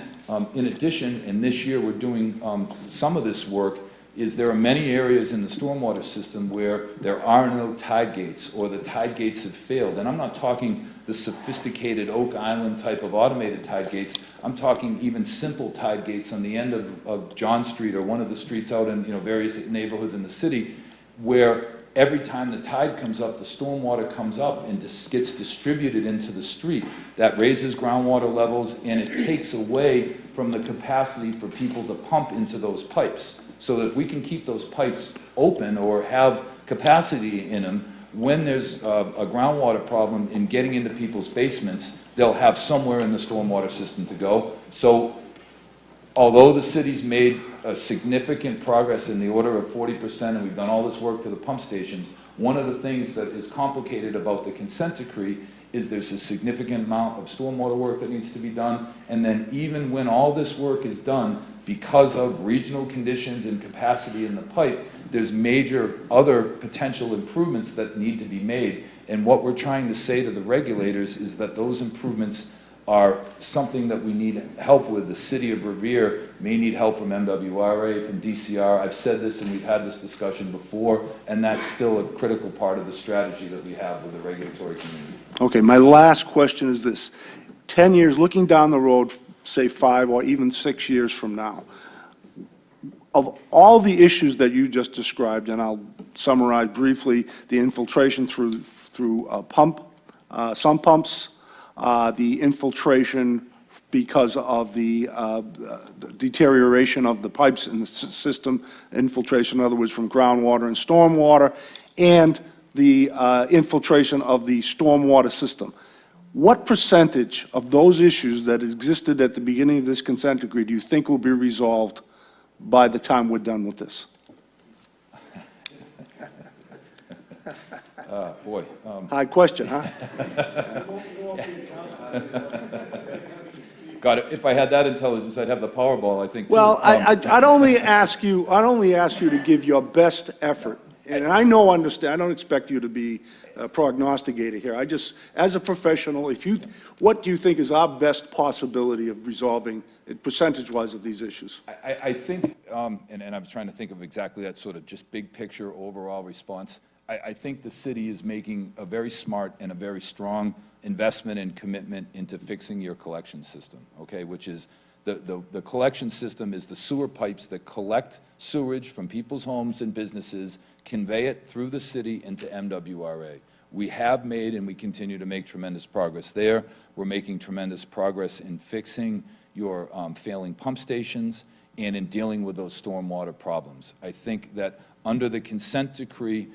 D: in addition, and this year we're doing some of this work, is there are many areas in the stormwater system where there are no tide gates, or the tide gates have failed. And I'm not talking the sophisticated Oak Island type of automated tide gates. I'm talking even simple tide gates on the end of John Street, or one of the streets out in, various neighborhoods in the city, where every time the tide comes up, the stormwater comes up and gets distributed into the street. That raises groundwater levels, and it takes away from the capacity for people to pump into those pipes. So that if we can keep those pipes open or have capacity in them, when there's a groundwater problem in getting into people's basements, they'll have somewhere in the stormwater system to go. So although the city's made a significant progress in the order of 40%, and we've done all this work to the pump stations, one of the things that is complicated about the consent decree is there's a significant amount of stormwater work that needs to be done, and then even when all this work is done, because of regional conditions and capacity in the pipe, there's major other potential improvements that need to be made. And what we're trying to say to the regulators is that those improvements are something that we need help with. The city of Revere may need help from MWRA, from DCR. I've said this and we've had this discussion before, and that's still a critical part of the strategy that we have with the regulatory community.
G: Okay, my last question is this. 10 years, looking down the road, say 5 or even 6 years from now, of all the issues that you just described, and I'll summarize briefly, the infiltration through sump pumps, the infiltration because of the deterioration of the pipes in the system, infiltration, in other words, from groundwater and stormwater, and the infiltration of the stormwater system. What percentage of those issues that existed at the beginning of this consent decree do you think will be resolved by the time we're done with this?
D: Boy.
G: High question, huh?
D: God, if I had that intelligence, I'd have the Powerball, I think, too.
G: Well, I'd only ask you to give your best effort. And I don't expect you to be a prognosticator here. I just, as a professional, what do you think is our best possibility of resolving, percentage-wise, of these issues?
D: I think, and I was trying to think of exactly that sort of just big picture overall response. I think the city is making a very smart and a very strong investment and commitment into fixing your collection system, okay, which is the collection system is the sewer pipes that collect sewage from people's homes and businesses, convey it through the city into MWRA. We have made and we continue to make tremendous progress there. We're making tremendous progress in fixing your failing pump stations and in dealing with those stormwater problems. I think that under the consent decree,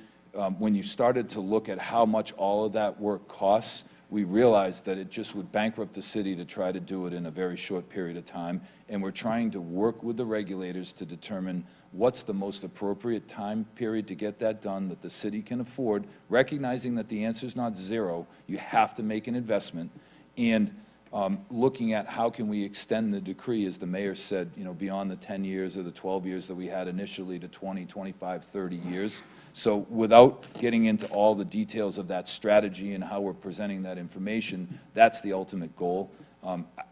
D: when you started to look at how much all of that work costs, we realized that it just would bankrupt the city to try to do it in a very short period of time. And we're trying to work with the regulators to determine what's the most appropriate time period to get that done that the city can afford, recognizing that the answer is not zero. You have to make an investment. And looking at how can we extend the decree, as the mayor said, beyond the 10 years or the 12 years that we had initially to 20, 25, 30 years. So without getting into all the details of that strategy and how we're presenting that information, that's the ultimate goal.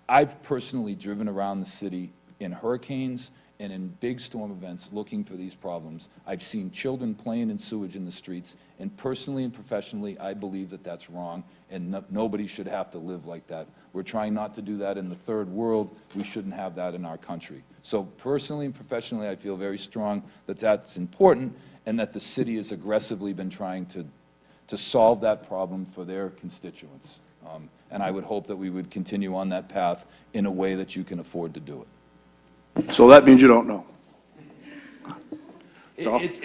D: I've personally driven around the city in hurricanes and in big storm events looking for these problems. I've seen children playing in sewage in the streets, and personally and professionally, I believe that that's wrong, and nobody should have to live like that. We're trying not to do that in the third world. We shouldn't have that in our country. So personally and professionally, I feel very strong that that's important, and that the city has aggressively been trying to solve that problem for their constituents. And I would hope that we would continue on that path in a way that you can afford to do it.
G: So that means you don't know. So-
D: It's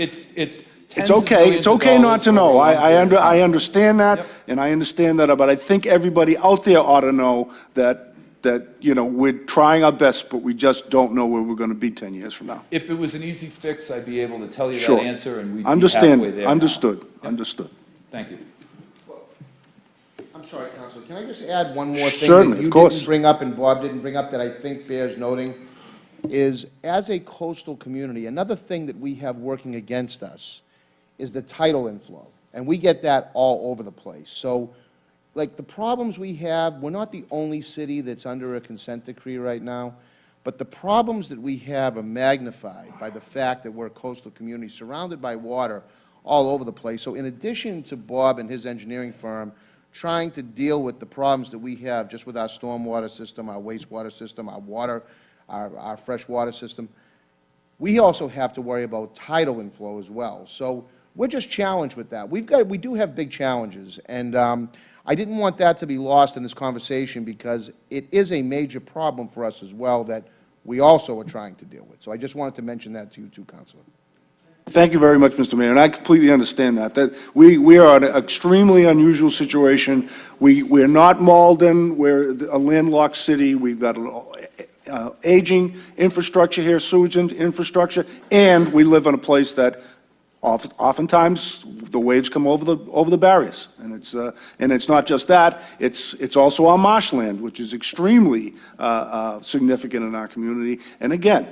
G: It's okay not to know. I understand that,
D: Yep.
G: and I understand that, but I think everybody out there ought to know that, we're trying our best, but we just don't know where we're going to be 10 years from now.
D: If it was an easy fix, I'd be able to tell you that
G: Sure.
D: answer, and we'd be halfway there now.
G: Understood.
D: Thank you.
B: I'm sorry, Counselor, can I just add one more thing?
G: Certainly,
B: that you
G: of course.
B: didn't bring up and Bob didn't bring up that I think bears noting, is as a coastal community, another thing that we have working against us is the tidal inflow. And we get that all over the place. So, like, the problems we have, we're not the only city that's under a consent decree right now, But the problems that we have are magnified by the fact that we're a coastal community surrounded by water all over the place. So in addition to Bob and his engineering firm trying to deal with the problems that we have just with our stormwater system, our wastewater system, our water, our fresh water system, we also have to worry about tidal inflow as well. So we're just challenged with that. We do have big challenges, and I didn't want that to be lost in this conversation because it is a major problem for us as well that we also are trying to deal with. So I just wanted to mention that to you too, Councilor.
G: Thank you very much, Mr. Mayor, and I completely understand that we are in an extremely unusual situation. We're not Malden, we're a landlocked city, we've got aging infrastructure here, sewage infrastructure, and we live in a place that oftentimes the waves come over the barriers. And it's not just that, it's also our marshland, which is extremely significant in our community. And again,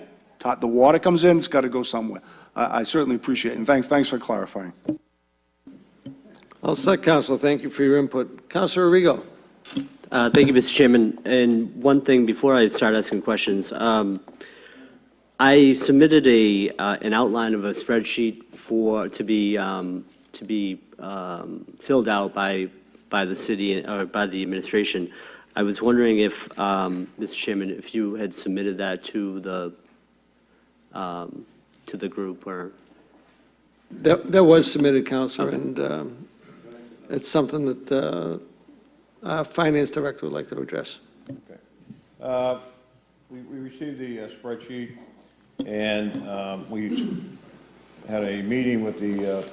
G: the water comes in, it's got to go somewhere. I certainly appreciate it, and thanks for clarifying.
A: All set, Counselor. Thank you for your input. Counselor Arrigo.
H: Thank you, Mr. Chairman. And one thing before I start asking questions, I submitted an outline of a spreadsheet to be filled out by the city or by the administration. I was wondering if, Mr. Chairman, if you had submitted that to the group or.
A: That was submitted, Counselor, and it's something that our Finance Director would like to address.
I: Okay. We received the spreadsheet, and we had a meeting with the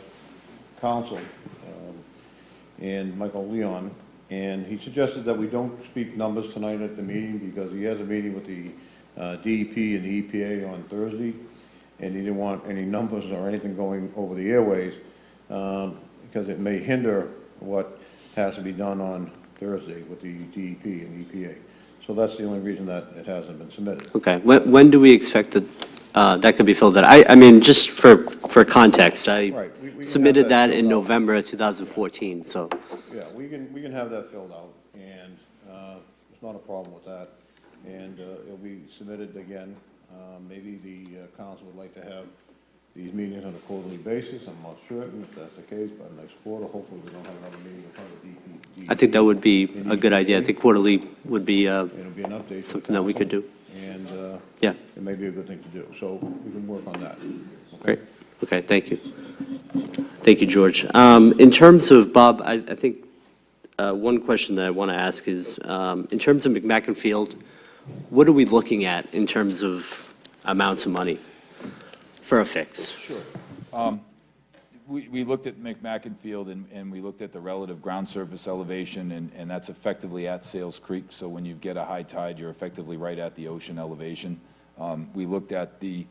I: council and Michael Leon, and he suggested that we don't speak numbers tonight at the meeting because he has a meeting with the DEP and the EPA on Thursday, and he didn't want any numbers or anything going over the airways because it may hinder what has to be done on Thursday with the DEP and EPA. So that's the only reason that it hasn't been submitted.
H: Okay. When do we expect that could be filled out? I mean, just for context, I
I: Right. We can
H: submitted
I: have that
H: that in
I: filled out.
H: November of 2014, so.
I: Yeah, we can have that filled out, and there's not a problem with that. And it'll be submitted again. Maybe the council would like to have these meetings on a quarterly basis. I'm not certain if that's the case, by next quarter, hopefully we don't have another meeting in front of DEP.
H: I think that would be a good idea. I think quarterly would be
I: It'll be an update. for the
H: something that we could do.
I: council, And
H: Yeah,
I: it may be a good thing to do, so we can work on that. Okay?
H: great. Okay, thank you. Thank you, George. In terms of, Bob, I think one question that I want to ask is, in terms of McMacken Field, what are we looking at in terms of amounts of money for a fix?
D: Sure. We looked at McMacken Field, and we looked at the relative ground surface elevation, and that's effectively at Sales Creek. So when you get a high tide, you're effectively right at the ocean elevation. We looked at the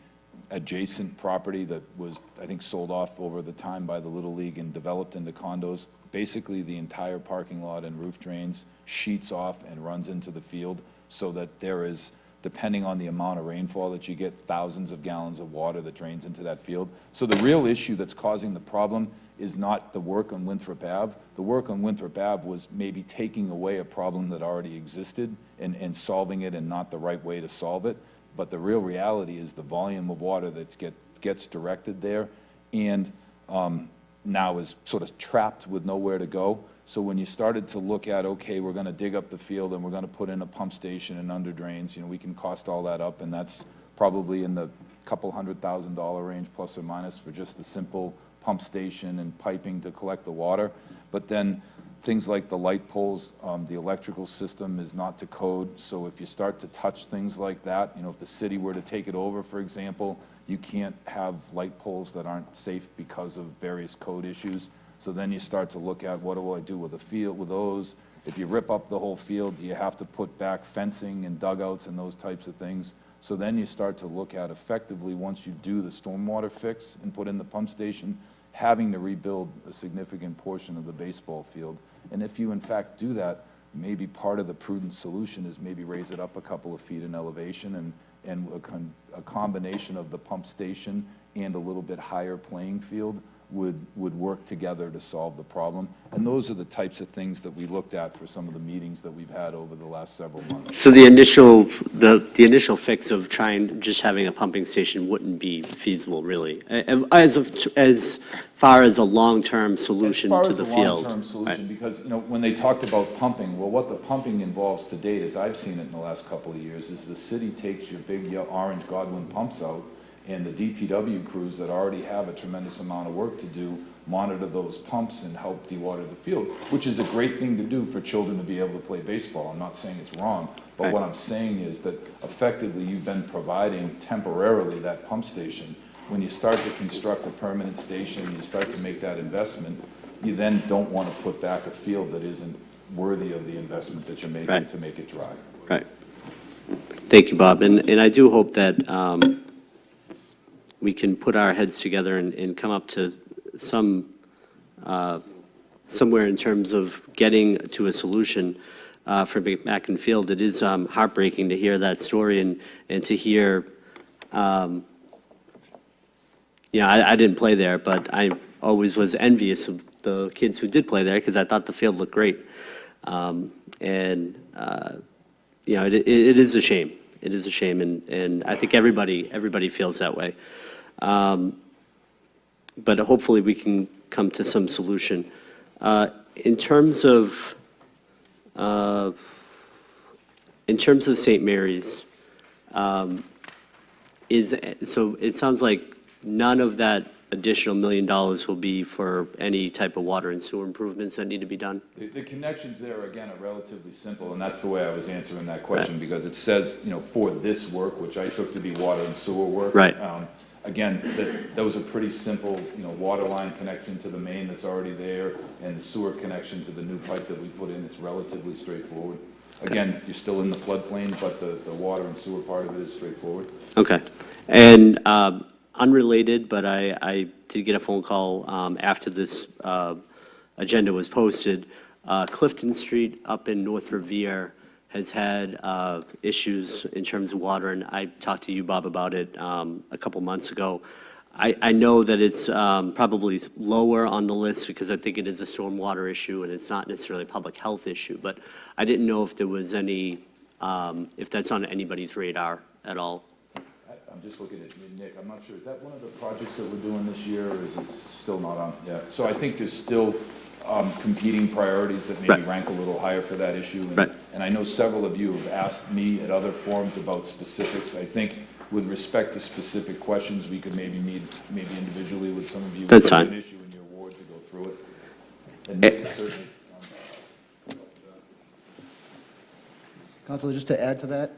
D: adjacent property that was, I think, sold off over the time by the Little League and developed into condos. Basically, the entire parking lot and roof drains sheets off and runs into the field so that there is, depending on the amount of rainfall that you get, thousands of gallons of water that drains into that field. So the real issue that's causing the problem is not the work on Winthrop Ave. The work on Winthrop Ave was maybe taking away a problem that already existed and solving it and not the right way to solve it. But the real reality is the volume of water that gets directed there and now is sort of trapped with nowhere to go. So when you started to look at, okay, we're going to dig up the field and we're going to put in a pump station and under drains, we can cost all that up, and that's probably in the couple $100,000 range plus or minus for just the simple pump station and piping to collect the water. But then things like the light poles, the electrical system is not to code, so if you start to touch things like that, if the city were to take it over, for example, you can't have light poles that aren't safe because of various code issues. So then you start to look at, what do I do with the field with those? If you rip up the whole field, do you have to put back fencing and dugouts and those types of things? So then you start to look at, effectively, once you do the stormwater fix and put in the pump station, having to rebuild a significant portion of the baseball field. And if you in fact do that, maybe part of the prudent solution is maybe raise it up a couple of feet in elevation and a combination of the pump station and a little bit higher playing field would work together to solve the problem. And those are the types of things that we looked at for some of the meetings that we've had over the last several months.
H: So the initial fix of just having a pumping station wouldn't be feasible, really, as far as a long-term solution to the
D: As far as a
H: field.
D: long-term solution, because, when they talked about pumping, well, what the pumping involves to date, as I've seen it in the last couple of years, is the city takes your big orange Godwin pumps out, and the DPW crews that already have a tremendous amount of work to do monitor those pumps and help dewater the field, which is a great thing to do for children to be able to play baseball. I'm not saying it's wrong, but what I'm saying is that effectively you've been providing temporarily that pump station. When you start to construct a permanent station, you start to make that investment, you then don't want to put back a field that isn't worthy of the investment that you're making
H: Right.
D: to make it dry.
H: Right. Thank you, Bob. And I do hope that we can put our heads together and come up to somewhere in terms of getting to a solution for Mackin Field. It is heartbreaking to hear that story and to hear, I didn't play there, but I always was envious of the kids who did play there because I thought the field looked great. It is a shame. It is a shame, and I think everybody feels that way. But hopefully we can come to some solution. In terms of St. Mary's, so it sounds like none of that additional $1 million will be for any type of water and sewer improvements that need to be done?
D: The connections there, again, are relatively simple, and that's the way I was answering that question, because it says, for this work, which I took to be water and sewer work.
H: Right.
D: Again, those are pretty simple, water line connection to the main that's already there, and the sewer connection to the new pipe that we put in. It's relatively straightforward. Again, you're still in the floodplain, but the water and sewer part of it is straightforward.
H: Okay. And unrelated, but I did get a phone call after this agenda was posted. Clifton Street up in North Revere has had issues in terms of water, and I talked to you, Bob, about it a couple months ago. I know that it's probably lower on the list because I think it is a stormwater issue and it's not necessarily a public health issue, but I didn't know if there was any, if that's on anybody's radar at all.
D: I'm just looking at you, Nick. I'm not sure. Is that one of the projects that we're doing this year, or is it still not on? Yeah. So I think there's still competing priorities that maybe
H: Right.
D: rank a little higher for that issue. And,
H: Right.
D: and I know several of you have asked me at other forums about specifics. I think with respect to specific questions, we could maybe meet individually with some of you.
H: That's
D: if there's
H: fine.
D: an issue in your ward to go through it. And Nick is certainly.
J: Counselor, just to add to that,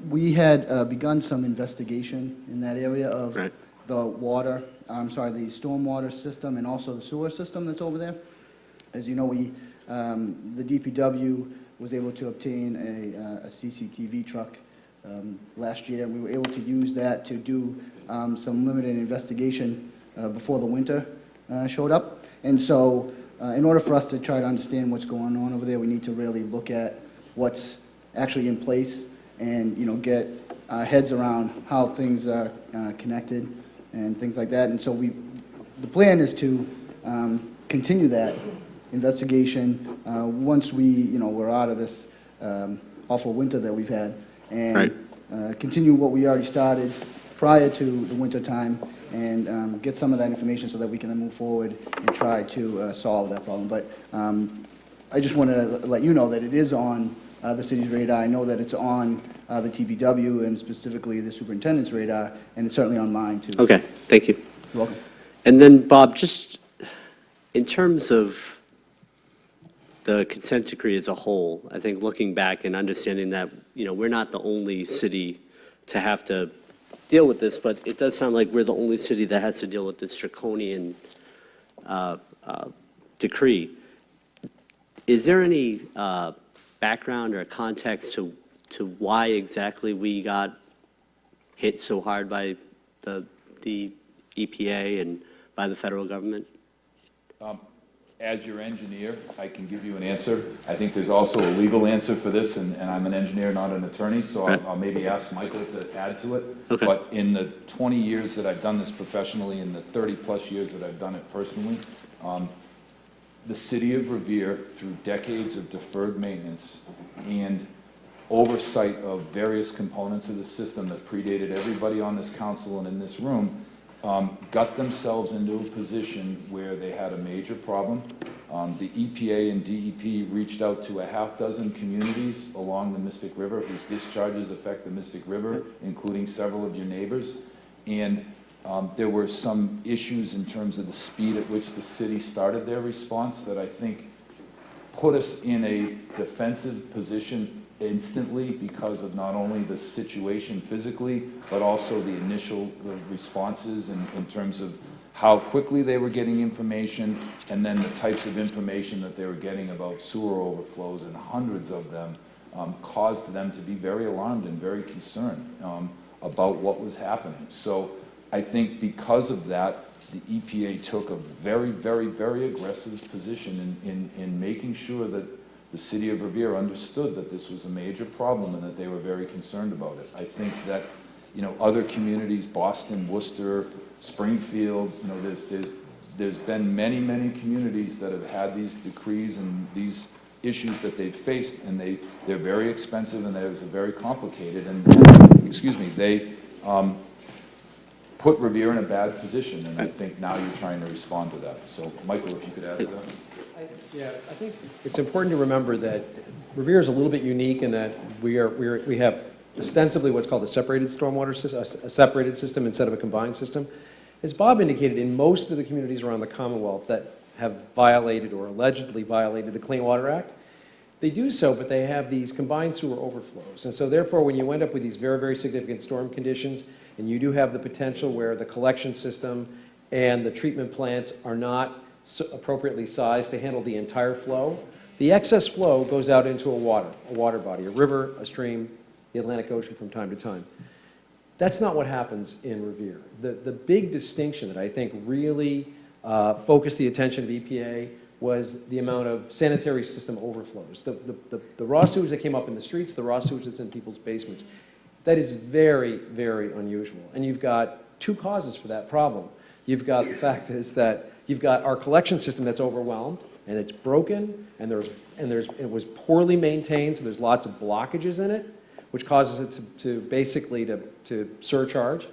J: we had begun some investigation in that area of
H: Right.
J: the the stormwater system and also the sewer system that's over there. As you know, the DPW was able to obtain a CCTV truck last year, and we were able to use that to do some limited investigation before the winter showed up. And so, in order for us to try to understand what's going on over there, we need to really look at what's actually in place and, get our heads around how things are connected and things like that. And so the plan is to continue that investigation once we're out of this awful winter that we've had, and
H: Right.
J: Continue what we already started prior to the winter time, and get some of that information so that we can then move forward and try to solve that problem. But I just want to let you know that it is on the city's radar. I know that it's on the TPW and specifically the superintendent's radar, and it's certainly on mine too.
H: Okay, thank you.
J: You're welcome.
H: And then, Bob, just in terms of the consent decree as a whole, I think looking back and understanding that, we're not the only city to have to deal with this, but it does sound like we're the only city that has to deal with this draconian decree. Is there any background or context to why exactly we got hit so hard by the EPA and by the federal government?
D: as your engineer, I can give you an answer. I think there's also a legal answer for this, and I'm an engineer, not an attorney, so
H: Right.
D: I'll maybe ask Michael to add to it.
H: Okay.
D: But in the 20 years that I've done this professionally, in the 30-plus years that I've done it personally, the city of Revere, through decades of deferred maintenance and oversight of various components of the system that predated everybody on this council and in this room, got themselves into a position where they had a major problem. The EPA and DEP reached out to a half dozen communities along the Mystic River whose discharges affect the Mystic River, including several of your neighbors. And there were some issues in terms of the speed at which the city started their response that I think put us in a defensive position instantly because of not only the situation physically, but also the initial responses in terms of how quickly they were getting information, and then the types of information that they were getting about sewer overflows, and hundreds of them, caused them to be very alarmed and very concerned about what was happening. So I think because of that, the EPA took a very, very, very aggressive position in making sure that the city of Revere understood that this was a major problem and that they were very concerned about it. I think that, other communities, Boston, Worcester, Springfield, there's been many, many communities that have had these decrees and these issues that they've faced, and they're very expensive and they're very complicated, and they put Revere in a bad position, and I think now you're trying to respond to that. So, Michael, if you could add to that.
C: Yeah, I think it's important to remember that Revere is a little bit unique in that we have ostensibly what's called a separated stormwater system, a separated system instead of a combined system. As Bob indicated, in most of the communities around the Commonwealth that have violated or allegedly violated the Clean Water Act, they do so, but they have these combined sewer overflows. And so therefore, when you end up with these very, very significant storm conditions, and you do have the potential where the collection system and the treatment plants are not appropriately sized to handle the entire flow, the excess flow goes out into a water body, a river, a stream, the Atlantic Ocean from time to time. That's not what happens in Revere. The big distinction that I think really focused the attention of EPA was the amount of sanitary system overflows. The raw sewage that came up in the streets, the raw sewage that's in people's basements. That is very, very unusual. And you've got two causes for that problem. You've got the fact is that you've got our collection system that's overwhelmed, and it's broken, and it was poorly maintained, so there's lots of blockages in it, which causes it to basically to surcharge.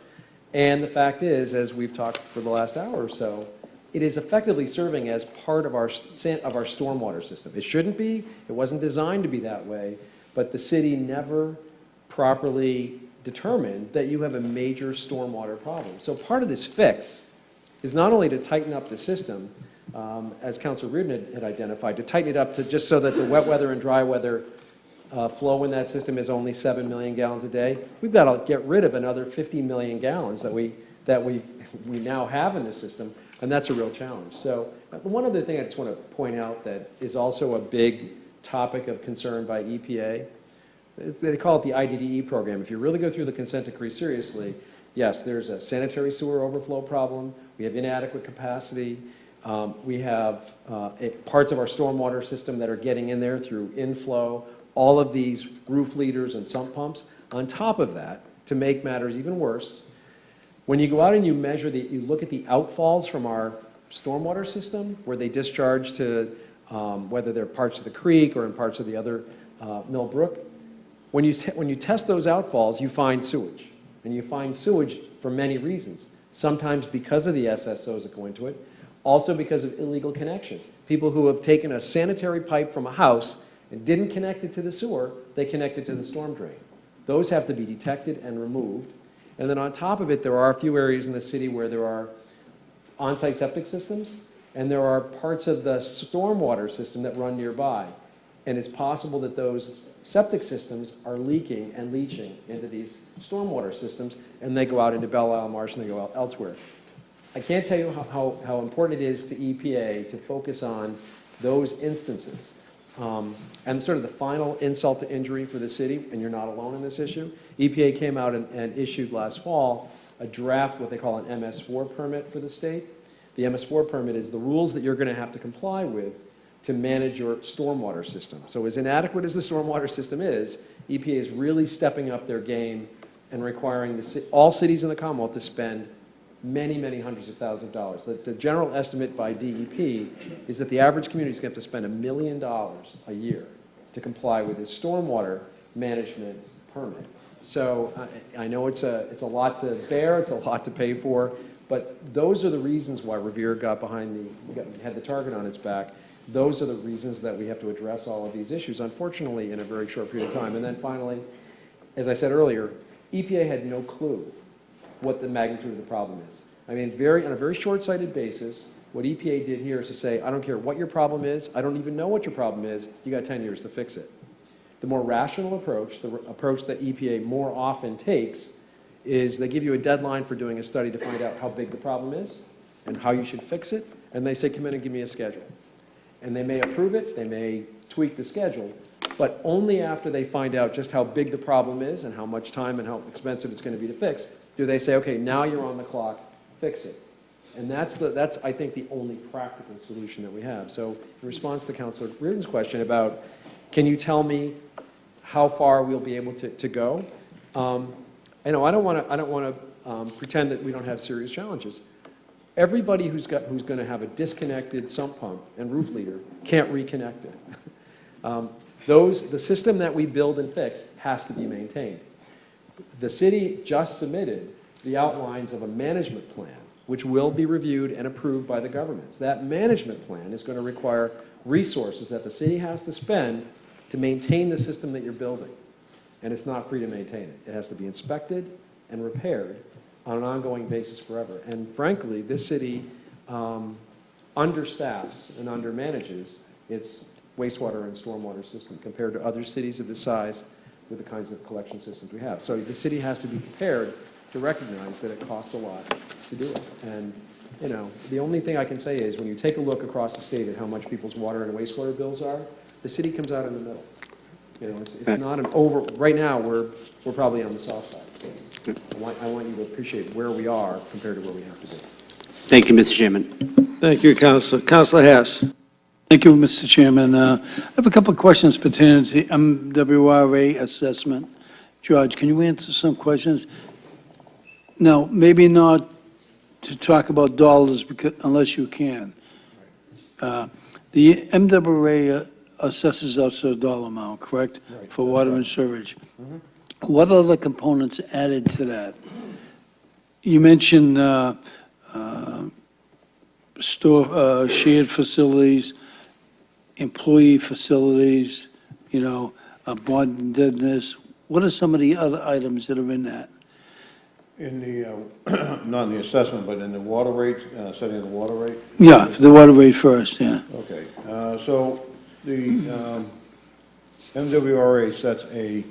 C: And the fact is, as we've talked for the last hour or so, it is effectively serving as part of our stormwater system. It shouldn't be, it wasn't designed to be that way, but the city never properly determined that you have a major stormwater problem. So part of this fix is not only to tighten up the system, as Councilor Reardon had identified, to tighten it up to just so that the wet weather and dry weather flow in that system is only 7 million gallons a day. We've got to get rid of another 50 million gallons that we now have in the system, and that's a real challenge. So one other thing I just want to point out that is also a big topic of concern by EPA, they call it the IDDE program. If you really go through the consent decree seriously, yes, there's a sanitary sewer overflow problem. We have inadequate capacity. We have parts of our stormwater system that are getting in there through inflow, all of these roof leaders and sump pumps. On top of that, to make matters even worse, when you go out and you measure you look at the outfalls from our stormwater system, where they discharge to, whether they're parts of the creek or in parts of the other Mill Brook, when you test those outfalls, you find sewage. And you find sewage for many reasons. Sometimes because of the SSOs that go into it, also because of illegal connections. People who have taken a sanitary pipe from a house and didn't connect it to the sewer, they connect it to the storm drain. Those have to be detected and removed. And then on top of it, there are a few areas in the city where there are on-site septic systems, and there are parts of the stormwater system that run nearby. And it's possible that those septic systems are leaking and leaching into these stormwater systems, and they go out into Belle Isle Marsh and they go out elsewhere. I can't tell you how important it is to EPA to focus on those instances. And sort of the final insult to injury for the city, and you're not alone in this issue, EPA came out and issued last fall a draft, what they call an MS4 permit for the state. The MS4 permit is the rules that you're going to have to comply with to manage your stormwater system. So as inadequate as the stormwater system is, EPA is really stepping up their game and requiring all cities in the Commonwealth to spend many, many hundreds of thousands of dollars. The general estimate by DEP is that the average community is going to have to spend $1 million a year to comply with this stormwater management permit. So I know it's a lot to bear, it's a lot to pay for, but those are the reasons why Revere got had the target on its back. Those are the reasons that we have to address all of these issues, unfortunately, in a very short period of time. And then finally, as I said earlier, EPA had no clue what the magnitude of the problem is. I mean, on a very short-sighted basis, what EPA did here is to say, I don't care what your problem is, I don't even know what your problem is, you got 10 years to fix it. The more rational approach, the approach that EPA more often takes, is they give you a deadline for doing a study to find out how big the problem is and how you should fix it, and they say, come in and give me a schedule. And they may approve it, they may tweak the schedule, but only after they find out just how big the problem is and how much time and how expensive it's going to be to fix, do they say, okay, now you're on the clock, fix it. And that's, I think, the only practical solution that we have. So in response to Councilor Reardon's question about, can you tell me how far we'll be able to go? I don't want to pretend that we don't have serious challenges. Everybody who's going to have a disconnected sump pump and roof leader can't reconnect it. The system that we build and fix has to be maintained. The city just submitted the outlines of a management plan, which will be reviewed and approved by the governments. That management plan is going to require resources that the city has to spend to maintain the system that you're building. And it's not free to maintain it. It has to be inspected and repaired on an ongoing basis forever. And frankly, this city understaffs and undermanages its wastewater and stormwater system compared to other cities of this size with the kinds of collection systems we have. So the city has to be prepared to recognize that it costs a lot to do it. And, you know, the only thing I can say is when you take a look across the state at how much people's water and wastewater bills are, the city comes out in the middle. You know, it's not right now, we're probably on the soft side. So I want you to appreciate where we are compared to where we have to be.
H: Thank you, Mr. Chairman.
A: Thank you, Councilor. Councilor Hess.
K: Thank you, Mr. Chairman. I have a couple of questions pertaining to MWRA assessment. George, can you answer some questions? Now, maybe not to talk about dollars unless you can. The MWRA assesses us a dollar amount, correct?
C: Right.
K: For water and sewage. What other components added to that? You mentioned shared facilities, employee facilities, you know, bond indebtedness. What are some of the other items that are in that?
I: In the, not in the assessment, but in the water rate, setting of the water rate?
K: Yeah, for the water rate first, yeah.
I: Okay, so the MWRA sets a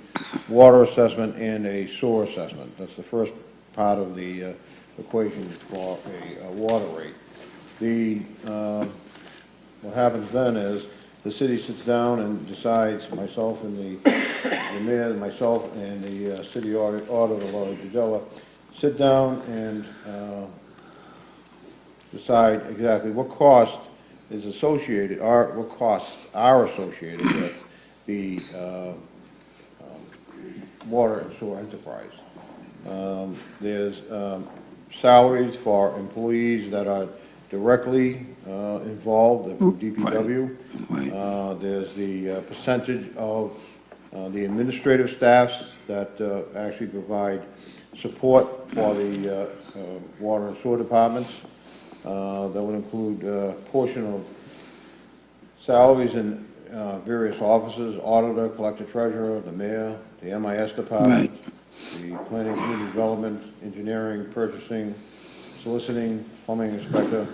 I: water assessment and a sewer assessment. That's the first part of the equation for a water rate. What happens then is the city sits down and decides, myself and the mayor, and myself and the city auditor, Laurie Padilla, sit down and decide exactly what cost is associated, what costs are associated with the water and sewer enterprise. There's salaries for employees that are directly involved from DPW.
K: Right.
I: There's the percentage of the administrative staffs that actually provide support for the water and sewer departments. That would include a portion of salaries in various offices, auditor, collector treasurer, the mayor, the MIS department, the planning, community development, engineering, purchasing, soliciting, plumbing inspector,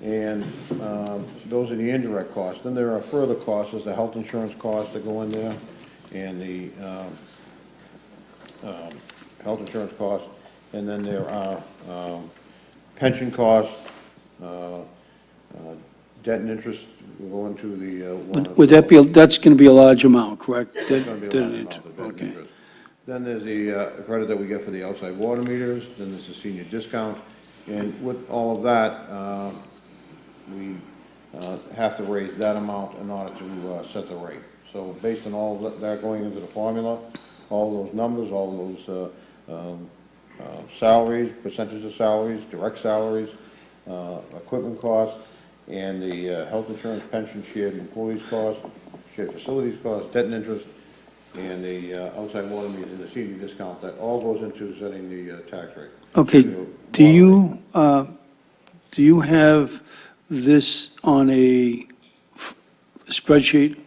I: and those are the indirect costs. Then there are further costs, as the health insurance costs that go in there, and the health insurance costs, and then there are pension costs, debt and interest will go into the.
K: Would that be, that's going to be a large amount, correct?
I: It's gonna be a large amount of debt and
K: Okay.
I: interest. Then there's the credit that we get for the outside water meters, then there's the senior discount, And with all of that, we have to raise that amount in order to set the rate. So based on all of that going into the formula, all those numbers, all those salaries, percentages of salaries, direct salaries, equipment costs, and the health insurance, pension, shared employees costs, shared facilities costs, debt and interest, and the outside water meters and the senior discount, that all goes into setting the tax rate.
K: Okay,
I: The
K: do
I: water rate.
K: you have this on a spreadsheet,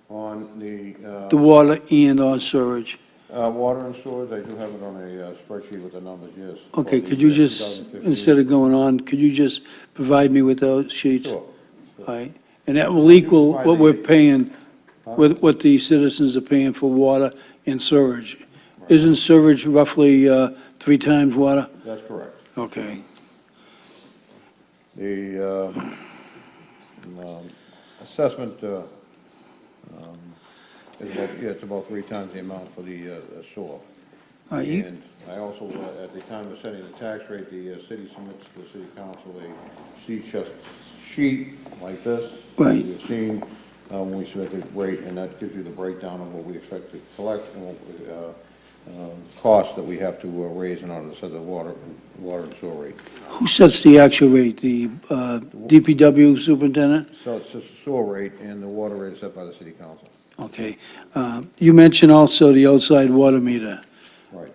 I: On the
K: the water and/or sewage?
I: water and sewage, I do have it on a spreadsheet with the numbers, yes.
K: Okay,
I: For
K: could
I: the,
K: you just,
I: 2015.
K: instead of going on, could you just provide me with those sheets?
I: Sure.
K: All right, and that will equal
I: Provide
K: what
I: the-
K: we're paying, what the citizens are paying for water and sewage. Isn't sewage roughly 3 times water?
I: That's correct.
K: Okay,
I: The assessment is about, yeah, it's about 3 times the amount for the sewer.
K: all right, you,
I: And I also, at the time of setting the tax rate, the city submits to the city council a sheet like this.
K: Right.
I: You've seen when we submit the rate, and that gives you the breakdown of what we expect to collect and what costs that we have to raise in order to set the water and sewer rate.
K: who sets the actual rate, the DPW superintendent?
I: So it's just the sewer rate, and the water rate is set by the city council.
K: Okay, you mentioned also the outside water meter.
I: Right.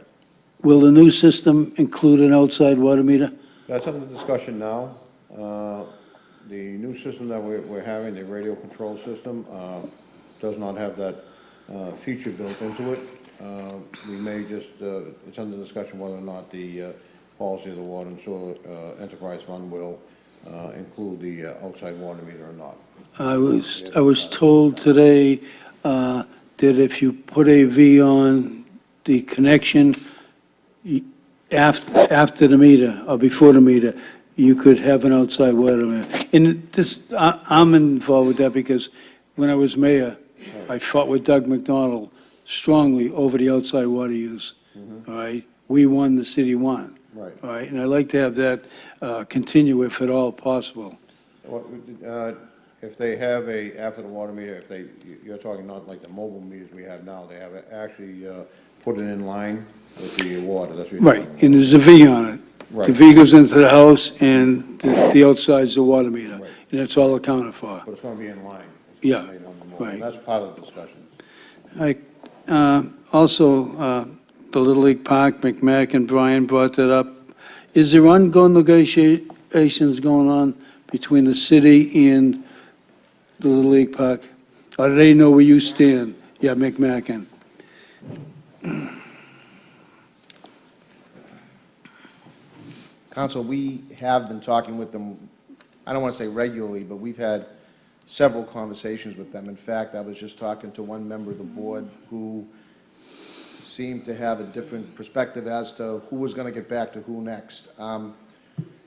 K: Will the new system include an outside water meter?
I: That's under discussion now. The new system that we're having, the radio control system, does not have that feature built into it. We may just, it's under discussion whether or not the policy of the Water and Sewer Enterprise Fund will include the outside water meter or not.
K: I was told today that if you put a V on the connection after the meter or before the meter, you could have an outside water meter. And this, I'm involved with that because when I was mayor, I fought with Doug McDonald strongly over the outside water use. All right? We won, the city won.
I: Right.
K: All right? And I'd like to have that continue if at all possible.
I: If they have after the water meter, you're talking not like the mobile meters we have now, they have actually put it in line with the water, that's what you're
K: Right,
I: talking
K: and
I: about.
K: there's a V on it. The
I: Right.
K: V goes into the house, and the outside's the water meter,
I: Right.
K: and it's all accounted for.
I: But it's gonna be in line.
K: Yeah,
I: Made on the mobile,
K: right.
I: and that's part of the discussion.
K: Also, the Little League Park, McMack and Brian brought that up. Is there ongoing negotiations going on between the city and the Little League Park? Or do they know where you stand? Yeah, McMacken.
B: Council, we have been talking with them, I don't want to say regularly, but we've had several conversations with them. In fact, I was just talking to one member of the board who seemed to have a different perspective as to who was going to get back to who next.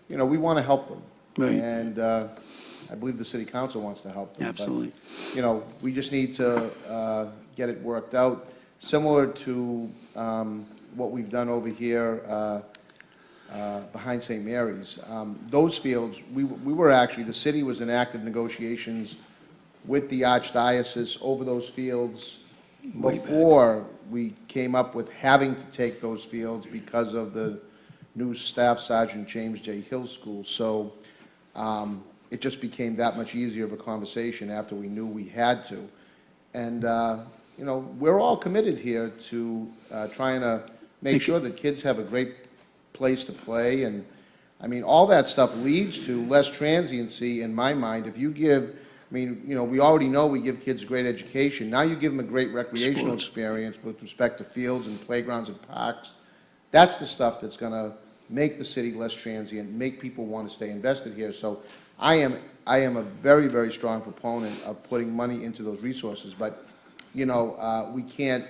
B: You know, we want to help them.
K: Right.
B: And I believe the city council wants to help them. but,
K: Absolutely.
B: You know, we just need to get it worked out, similar to what we've done over here behind St. Mary's. Those fields, we were actually, the city was in active negotiations with the archdiocese over those fields
K: Way back.
B: before we came up with having to take those fields because of the new Staff Sergeant James J. Hill School. So it just became that much easier of a conversation after we knew we had to. And, you know, we're all committed here to trying to make sure that kids have a great place to play. And, I mean, all that stuff leads to less transiency in my mind. If you give, I mean, you know, we already know we give kids a great education. Now you give them a great recreational
K: Sports.
B: experience with respect to fields and playgrounds and parks. That's the stuff that's going to make the city less transient, make people want to stay invested here. So I am a very, very strong proponent of putting money into those resources. But, you know, we can't,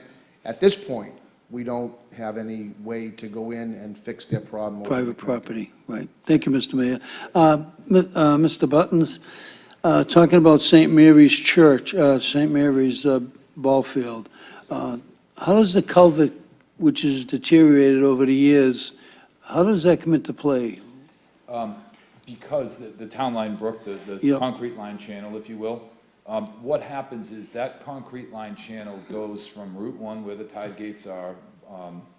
B: at this point, we don't have any way to go in and fix their problem. over
K: Private
B: the-
K: property, right. Thank you, Mr. Mayor. Mr. Buttons, talking about St. Mary's Church, St. Mary's ball field, how does the culvert, which has deteriorated over the years, How does that come into play?
D: Because the town line brook, the
K: Yeah.
D: concrete line channel, if you will, what happens is that concrete line channel goes from Route 1, where the tide gates are,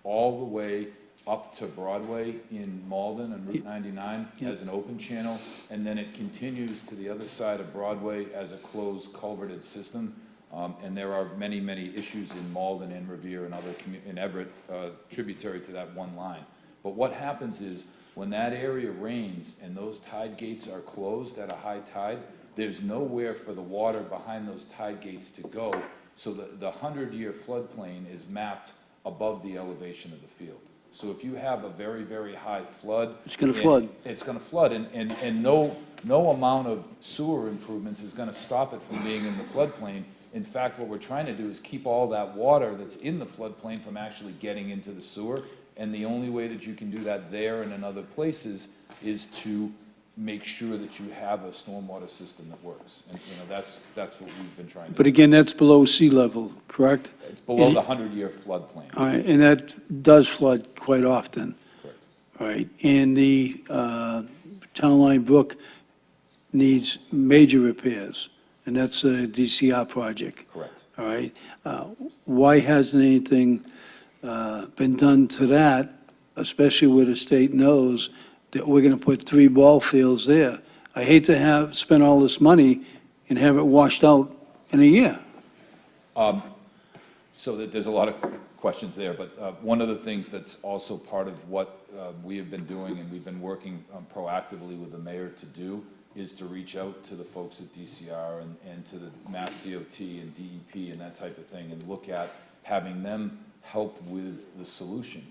D: all the way up to Broadway in Malden and Route 99 as an open channel, and then it continues to the other side of Broadway as a closed culverted system. And there are many, many issues in Malden and Revere and in Everett, tributary to that one line. But what happens is, when that area rains and those tide gates are closed at a high tide, there's nowhere for the water behind those tide gates to go. So the 100-year floodplain is mapped above the elevation of the field. So if you have a very, very high flood.
K: It's gonna flood.
D: It's gonna flood, and no amount of sewer improvements is gonna stop it from being in the floodplain. In fact, what we're trying to do is keep all that water that's in the floodplain from actually getting into the sewer. And the only way that you can do that there and in other places is to make sure that you have a stormwater system that works. And, that's what we've been trying to
K: But
D: do.
K: again, that's below sea level, correct?
D: It's below the 100-year floodplain.
K: All right, and that does flood quite often.
D: Correct.
K: All right, and the Town Line Brook needs major repairs, and that's a DCR project.
D: Correct.
K: All right, why hasn't anything been done to that, especially where the state knows that we're going to put 3 ball fields there? I hate to spend all this money and have it washed out in a year.
D: So there's a lot of questions there, but one of the things that's also part of what we have been doing, and we've been working proactively with the mayor to do, is to reach out to the folks at DCR and to the Mass DOT and DEP and that type of thing, and look at having them help with the solution.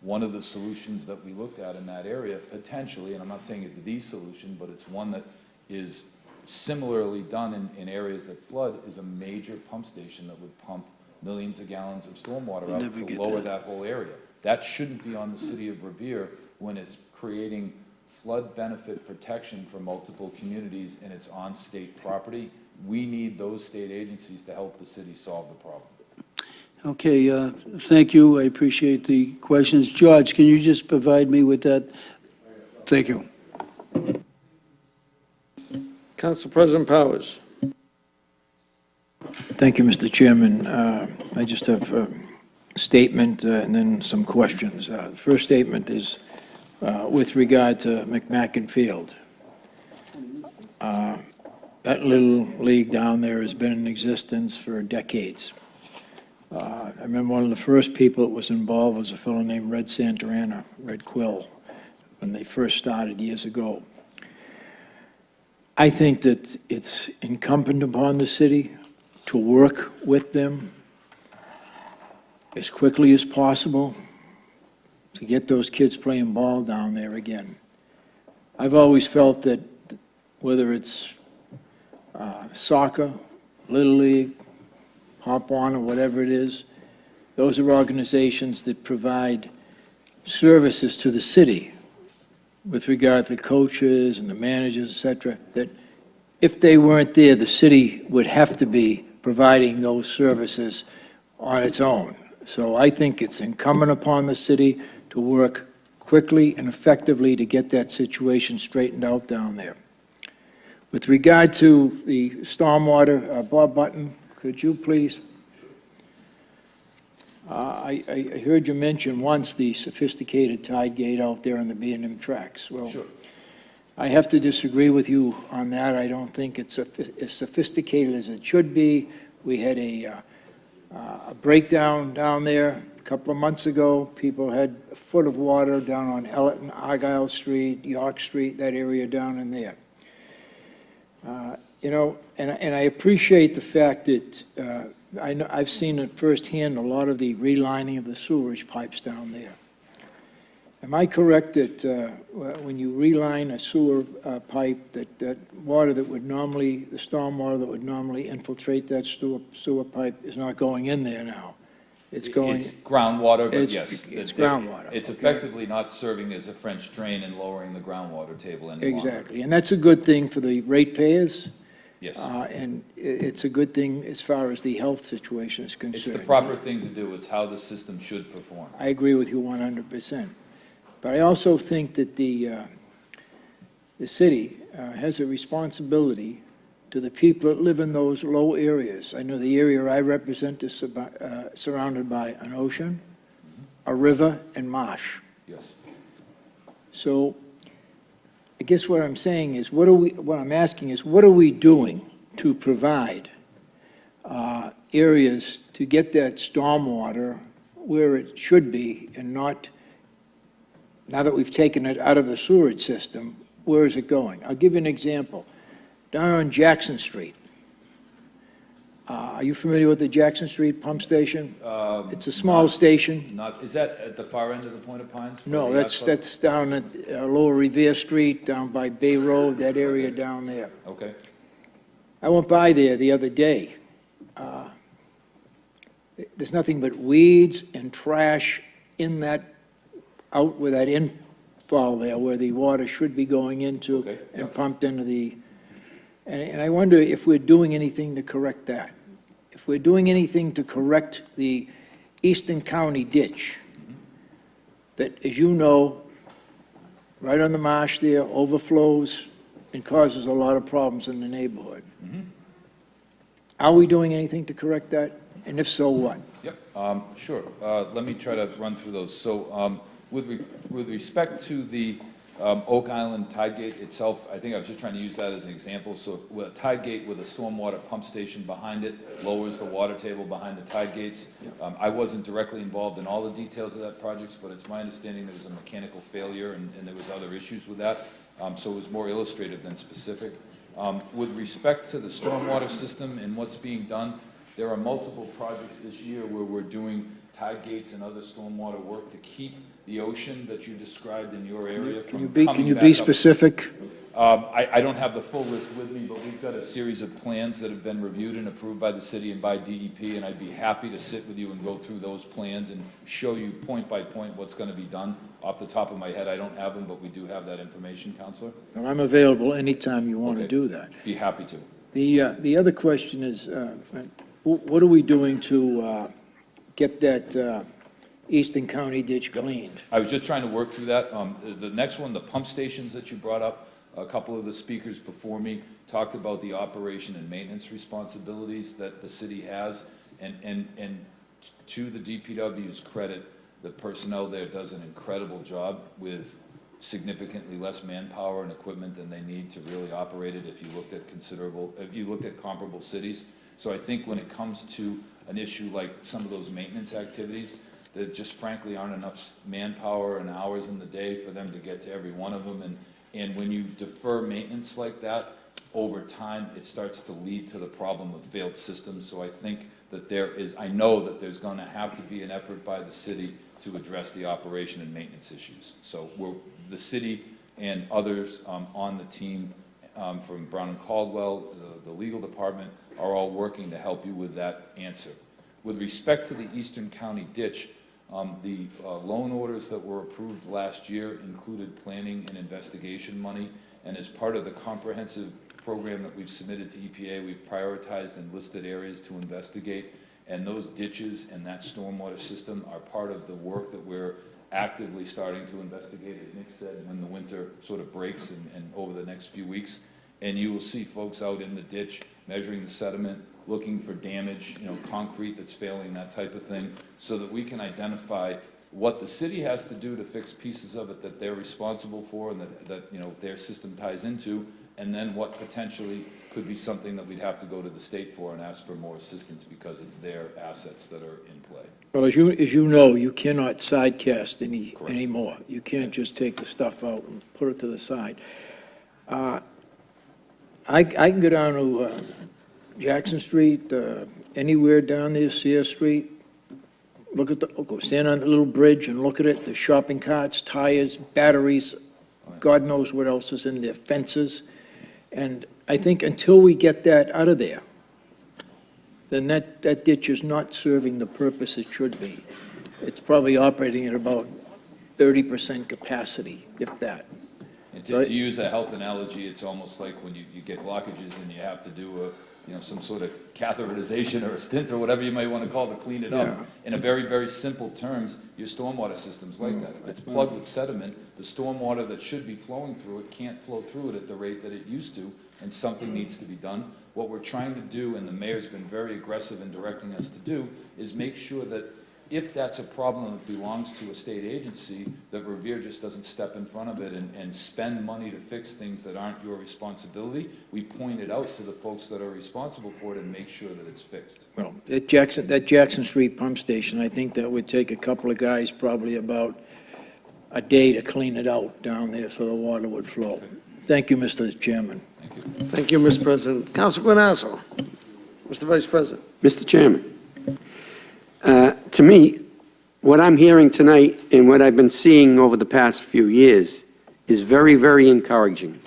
D: One of the solutions that we looked at in that area, potentially, and I'm not saying it's the solution, but it's one that is similarly done in areas that flood, is a major pump station that would pump millions of gallons of stormwater
K: We'll
D: out
K: never
D: to
K: get
D: lower
K: that.
D: that whole area. That shouldn't be on the city of Revere when it's creating flood benefit protection for multiple communities and it's on state property. We need those state agencies to help the city solve the problem.
K: Okay, thank you, I appreciate the questions. George, can you just provide me with that? Thank you.
A: Council President Powers.
L: Thank you, Mr. Chairman. I just have a statement and then some questions. The first statement is with regard to McMacken Field. That little league down there has been in existence for decades. I remember one of the first people that was involved was a fellow named Red Santarana, Red Quill, when they first started years ago. I think that it's incumbent upon the city to work with them as quickly as possible to get those kids playing ball down there again. I've always felt that whether it's soccer, Little League, Hop On, or whatever it is, those are organizations that provide services to the city with regard to the coaches and the managers, et cetera, that if they weren't there, the city would have to be providing those services on its own. So I think it's incumbent upon the city to work quickly and effectively to get that situation straightened out down there. With regard to the stormwater, Bob Button, could you please? I heard you mention once the sophisticated tide gate out there on the B&M tracks. Well,
D: Sure.
L: I have to disagree with you on that. I don't think it's as sophisticated as it should be. We had a breakdown down there a couple of months ago. People had a foot of water down on Elton, Argyle Street, York Street, that area down in there. And I appreciate the fact that I've seen it firsthand, a lot of the relining of the sewerage pipes down there. Am I correct that when you reline a sewer pipe, that water that would normally, the stormwater that would normally infiltrate that sewer pipe is not going in there now? It's going,
D: It's groundwater, but
L: It's-
D: yes.
L: it's groundwater,
D: It's
L: okay.
D: effectively not serving as a French drain and lowering the groundwater table any longer.
L: exactly. And that's a good thing for the ratepayers.
D: Yes.
L: And it's a good thing as far as the health situation is concerned.
D: It's the proper thing to do. It's how the system should perform.
L: I agree with you 100%. But I also think that the city has a responsibility to the people that live in those low areas. I know the area I represent is surrounded by an ocean, a river, and marsh.
D: Yes.
L: So I guess what I'm saying is, what I'm asking is, what are we doing to provide areas to get that stormwater where it should be and not, now that we've taken it out of the sewerage system, where is it going? I'll give you an example. Down on Jackson Street. Are you familiar with the Jackson Street pump station? It's a small station.
D: Not, is that at the far end of the Point of Pines?
L: No,
D: Where the
L: that's,
D: asphalt-
L: that's down at Lower Revere Street, down by Bay Road, that area down there.
D: Okay,
L: I went by there the other day. There's nothing but weeds and trash in that, out where that infall there, where the water should be going into
D: Okay, yeah.
L: and pumped into the, and I wonder if we're doing anything to correct that. If we're doing anything to correct the Eastern County ditch, that, as you know, right on the marsh there, overflows and causes a lot of problems in the neighborhood. Are we doing anything to correct that? And if so, what?
D: yep, sure. Let me try to run through those. So with respect to the Oak Island tide gate itself, I think I was just trying to use that as an example. So with a tide gate with a stormwater pump station behind it, lowers the water table behind the tide gates. I wasn't directly involved in all the details of that project, but it's my understanding there was a mechanical failure and there was other issues with that. So it was more illustrative than specific. With respect to the stormwater system and what's being done, there are multiple projects this year where we're doing tide gates and other stormwater work to keep the ocean that you described in your area
L: Can
D: from
L: you be,
D: coming
L: can you
D: back
L: be
D: up.
L: specific?
D: I don't have the full list with me, but we've got a series of plans that have been reviewed and approved by the city and by DEP, and I'd be happy to sit with you and go through those plans and show you point by point what's gonna be done. Off the top of my head, I don't have them, but we do have that information, Counselor.
L: Well, I'm available anytime you want to
D: Okay.
L: do that.
D: Be happy to.
L: The other question is, what are we doing to get that Eastern County ditch cleaned?
D: I was just trying to work through that. The next one, the pump stations that you brought up, a couple of the speakers before me talked about the operation and maintenance responsibilities that the city has. And to the DPW's credit, the personnel there does an incredible job with significantly less manpower and equipment than they need to really operate it if you looked at comparable cities. So I think when it comes to an issue like some of those maintenance activities, there just frankly aren't enough manpower and hours in the day for them to get to every one of them. And when you defer maintenance like that, over time, it starts to lead to the problem of failed systems. So I think that I know that there's gonna have to be an effort by the city to address the operation and maintenance issues. So the city and others on the team from Brown and Caldwell, the legal department, are all working to help you with that answer. With respect to the Eastern County ditch, the loan orders that were approved last year included planning and investigation money, and as part of the comprehensive program that we've submitted to EPA, we've prioritized and listed areas to investigate, and those ditches and that stormwater system are part of the work that we're actively starting to investigate, as Nick said, when the winter sort of breaks and over the next few weeks. And you will see folks out in the ditch measuring the sediment, looking for damage, concrete that's failing, that type of thing, so that we can identify what the city has to do to fix pieces of it that they're responsible for and that their system ties into, and then what potentially could be something that we'd have to go to the state for and ask for more assistance because it's their assets that are in play.
L: Well, as you know, you cannot sidecast
D: Correct.
L: anymore. You can't just take the stuff out and put it to the side. I can go down to Jackson Street, anywhere down there, Sears Street, go stand on the little bridge and look at it, the shopping carts, tires, batteries, God knows what else is in there, fences. And I think until we get that out of there, then that ditch is not serving the purpose it should be. It's probably operating at about 30% capacity, if that.
D: And
L: So
D: to use a health analogy, it's almost like when you get blockages and you have to do some sort of catheterization or a stint or whatever you might want to call it to clean it up. In a very, very simple terms, your stormwater system's like that. If it's plugged with sediment, the stormwater that should be flowing through it can't flow through it at the rate that it used to, and something needs to be done. What we're trying to do, and the mayor's been very aggressive in directing us to do, is make sure that if that's a problem that belongs to a state agency, that Revere just doesn't step in front of it and spend money to fix things that aren't your responsibility. We point it out to the folks that are responsible for it and make sure that it's fixed.
L: Well, that Jackson Street pump station, I think that would take a couple of guys probably about a day to clean it out down there so the water would flow. Thank you, Mr. Chairman.
D: Thank you.
A: Thank you, Mr. President. Councilor Guanasso. Mr. Vice President.
M: Mr. Chairman, to me, what I'm hearing tonight and what I've been seeing over the past few years is very, very encouraging.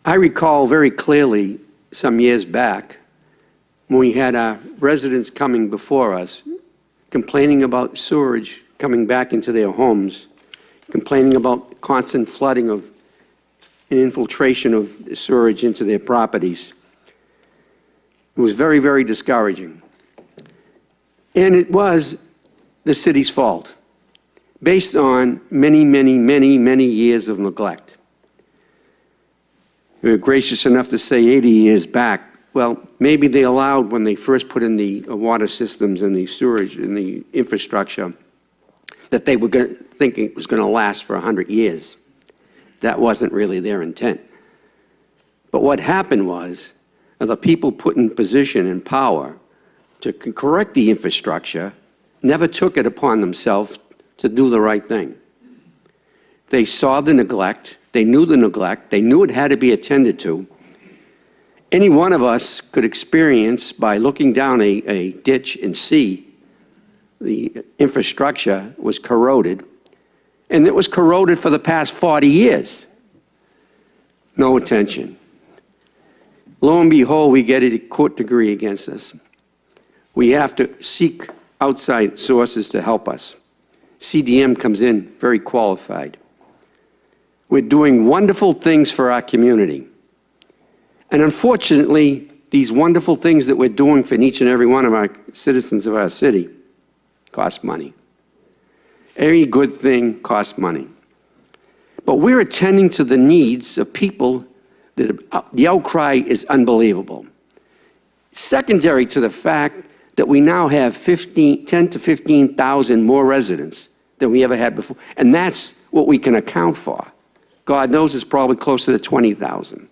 M: I recall very clearly some years back when we had our residents coming before us complaining about sewage coming back into their homes, complaining about constant flooding of and infiltration of sewage into their properties. It was very, very discouraging. And it was the city's fault, based on many, many, many, many years of neglect. We were gracious enough to say 80 years back, well, maybe they allowed when they first put in the water systems and the sewage and the infrastructure that they were thinking it was going to last for 100 years. That wasn't really their intent. But what happened was the people put in position and power to correct the infrastructure never took it upon themselves to do the right thing. They saw the neglect, they knew the neglect, they knew it had to be attended to. Any one of us could experience by looking down a ditch and see the infrastructure was corroded, and it was corroded for the past 40 years. No attention. Lo and behold, we get a court degree against us. We have to seek outside sources to help us. CDM comes in very qualified. We're doing wonderful things for our community. And unfortunately, these wonderful things that we're doing for each and every one of our citizens of our city cost money. Every good thing costs money. But we're attending to the needs of people that the outcry is unbelievable. Secondary to the fact that we now have 10 to 15,000 more residents than we ever had before. And that's what we can account for. God knows it's probably closer to 20,000.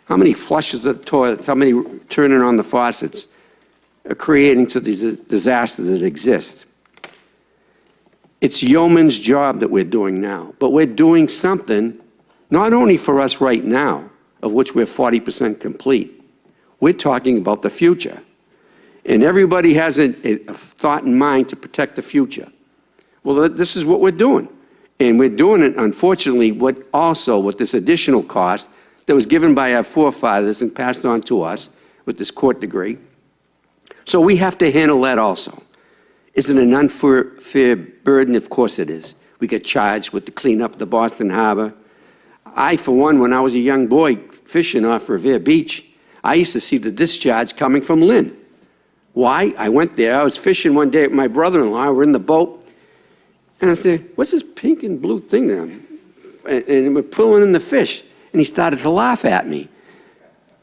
M: How many flushes of the toilets, how many turning on the faucets are creating to the disaster that exists? It's yeoman's job that we're doing now, but we're doing something not only for us right now, of which we're 40% complete, we're talking about the future. And everybody has a thought in mind to protect the future. Well, this is what we're doing. And we're doing it, unfortunately, with this additional cost that was given by our forefathers and passed on to us with this court degree. So we have to handle that also. Is it an unfair burden? Of course it is. We get charged with the cleanup of the Boston Harbor. I, for one, when I was a young boy fishing off Revere Beach, I used to see the discharge coming from Lynn. Why? I went there. I was fishing one day with my brother-in-law. We're in the boat. And I said, what's this pink and blue thing there? And we're pulling in the fish. And he started to laugh at me.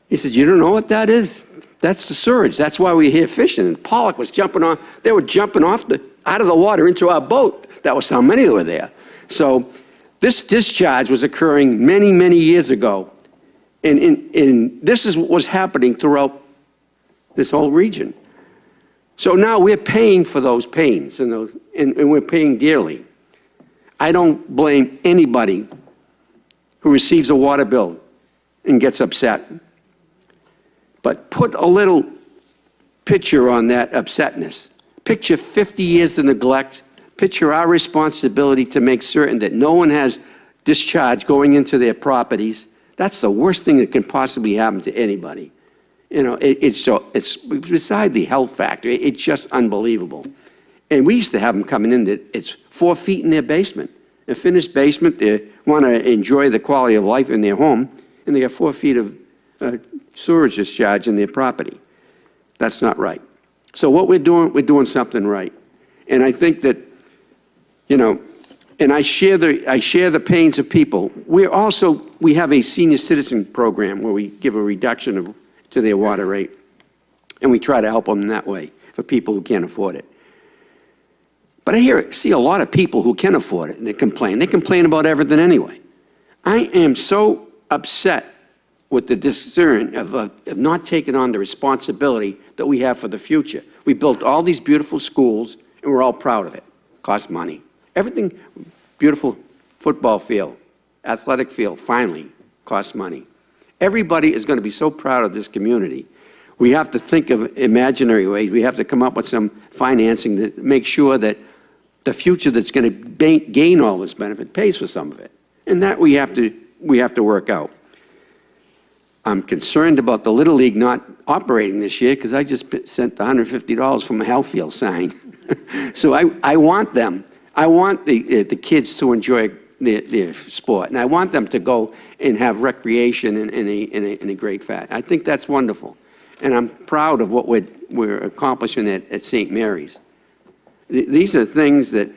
M: He says, you don't know what that is? That's the surge. That's why we're here fishing. And pollock was jumping on. They were jumping off out of the water into our boat. That was how many were there. So this discharge was occurring many, many years ago. And this is what was happening throughout this whole region. So now we're paying for those pains, and we're paying dearly. I don't blame anybody who receives a water bill and gets upset. But put a little picture on that upsetness. Picture 50 years of neglect. Picture our responsibility to make certain that no one has discharge going into their properties. That's the worst thing that can possibly happen to anybody. You know, it's beside the health factor. It's just unbelievable. And we used to have them coming in that it's 4 feet in their basement. A finished basement, they want to enjoy the quality of life in their home, and they got 4 feet of sewage discharge in their property. That's not right. So what we're doing something right. And I think that, you know, and I share the pains of people. We have a senior citizen program where we give a reduction to their water rate, and we try to help them that way for people who can't afford it. But I see a lot of people who can afford it, and they complain. They complain about everything anyway. I am so upset with the concern of not taking on the responsibility that we have for the future. We built all these beautiful schools, and we're all proud of it. Cost money. Everything, beautiful football field, athletic field, finally, costs money. Everybody is going to be so proud of this community. We have to think of imaginary ways. We have to come up with some financing to make sure that the future that's going to gain all this benefit pays for some of it. And that we have to work out. I'm concerned about the Little League not operating this year because I just sent $150 from a Hellfield sign. So I want them. I want the kids to enjoy their sport, and I want them to go and have recreation in a great fashion. I think that's wonderful, and I'm proud of what we're accomplishing at St. Mary's. These are things that,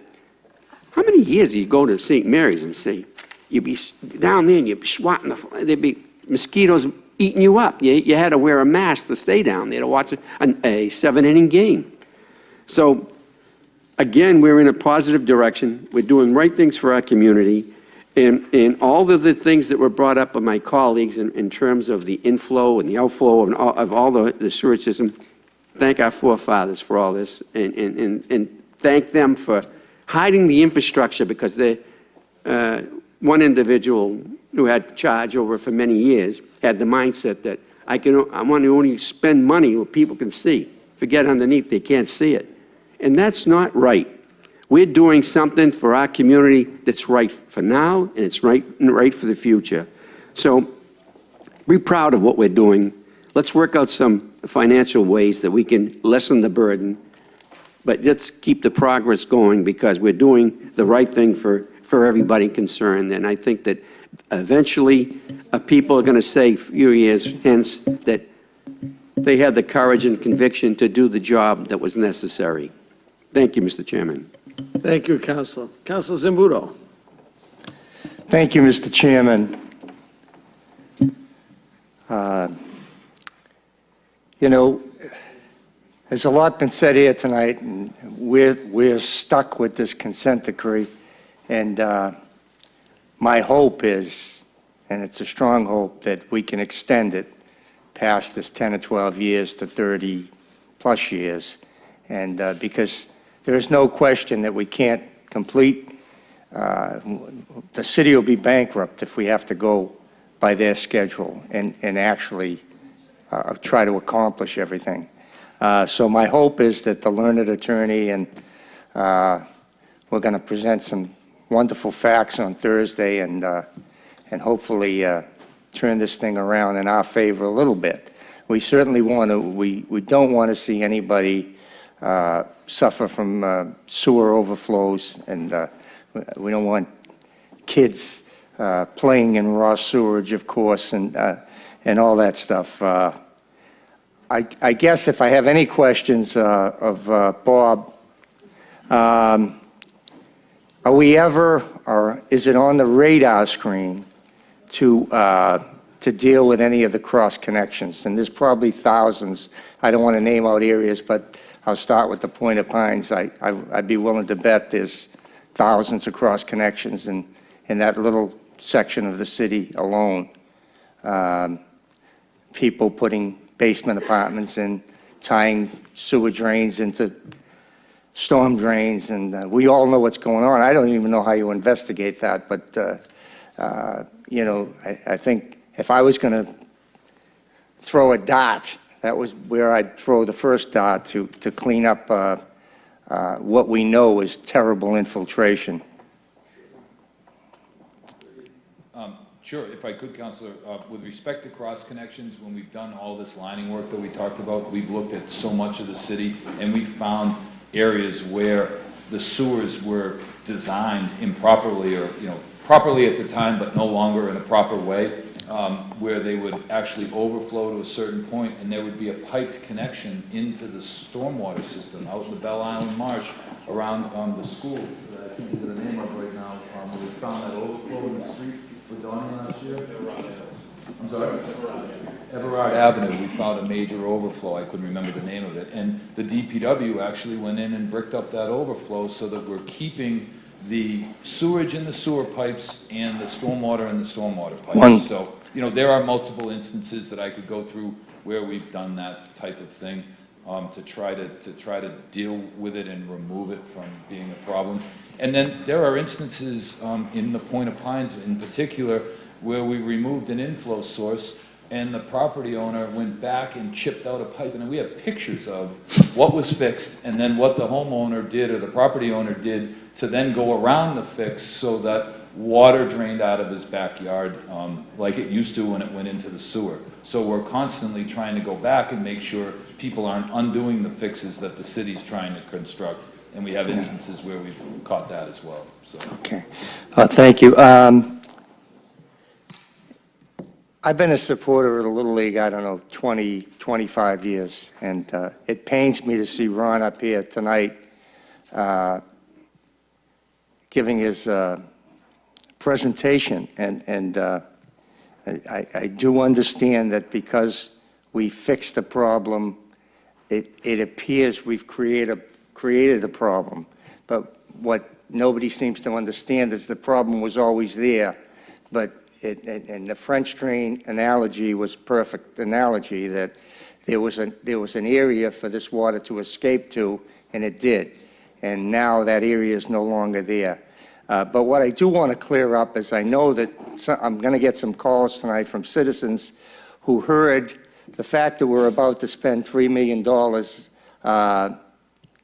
M: how many years do you go to St. Mary's and see, you'd be down there and you'd be swatting, there'd be mosquitoes eating you up. You had to wear a mask to stay down there to watch a 7-inning game. So, again, we're in a positive direction. We're doing right things for our community. And all of the things that were brought up by my colleagues in terms of the inflow and the outflow of all the sewage system, thank our forefathers for all this, and thank them for hiding the infrastructure, because one individual who had charge over for many years had the mindset that I want to only spend money what people can see. Forget underneath, they can't see it. And that's not right. We're doing something for our community that's right for now, and it's right for the future. So be proud of what we're doing. Let's work out some financial ways that we can lessen the burden, but let's keep the progress going, because we're doing the right thing for everybody concerned. And I think that eventually people are going to say a few years hence that they had the courage and conviction to do the job that was necessary. Thank you, Mr. Chairman.
A: Thank you, Councilor. Councilor Zambudo.
N: Thank you, Mr. Chairman. You know, there's a lot been said here tonight, and we're stuck with this consent decree. And my hope is, and it's a strong hope, that we can extend it past this 10 or 12 years to 30-plus years. And because there is no question that we can't complete, the city will be bankrupt if we have to go by their schedule and actually try to accomplish everything. So my hope is that the learned attorney, and we're going to present some wonderful facts on Thursday, and hopefully turn this thing around in our favor a little bit. We certainly want to, we don't want to see anybody suffer from sewer overflows, and we don't want kids playing in raw sewerage, of course, and all that stuff. I guess if I have any questions of Bob, are we ever, or is it on the radar screen to deal with any of the cross connections? And there's probably thousands. I don't want to name out areas, but I'll start with the Point of Pines. I'd be willing to bet there's thousands of cross connections in that little section of the city alone. People putting basement apartments in, tying sewer drains into storm drains, and we all know what's going on. I don't even know how you investigate that, but you know, I think if I was going to throw a dart, that was where I'd throw the first dart to clean up what we know is terrible infiltration.
D: Sure, if I could, Councilor, with respect to cross connections, when we've done all this lining work that we talked about, we've looked at so much of the city, and we found areas where the sewers were designed improperly, or properly at the time, but no longer in a proper way. where they would actually overflow to a certain point, and there would be a piped connection into the stormwater system out in the Belle Island Marsh around the school that I can't think of the name of right now. We found that overflow in the street with Donnie last year. I'm sorry? Everard Avenue, we found a major overflow, I couldn't remember the name of it, and the DPW actually went in and bricked up that overflow so that we're keeping the sewage in the sewer pipes and the stormwater in the stormwater pipes. So, you know, there are multiple instances that I could go through where we've done that type of thing, to try to deal with it and remove it from being a problem. And then there are instances, in the Point of Pines in particular, where we removed an inflow source and the property owner went back and chipped out a pipe, and we have pictures of what was fixed and then what the homeowner did or the property owner did to then go around the fix so that water drained out of his backyard, like it used to when it went into the sewer. So we're constantly trying to go back and make sure people aren't undoing the fixes that the city's trying to construct, and we have instances where we've caught that as well, so.
N: Okay. Thank you. I've been a supporter of the Little League, I don't know, 20, 25 years, and it pains me to see Ron up here tonight giving his presentation, and I do understand that because we fixed the problem, it appears we've created a problem, but what nobody seems to understand is the problem was always there, but and the French drain analogy was perfect analogy, that there was an area for this water to escape to, and it did. And now that area is no longer there. But what I do want to clear up is I know that I'm going to get some calls tonight from citizens who heard the fact that we're about to spend $3 million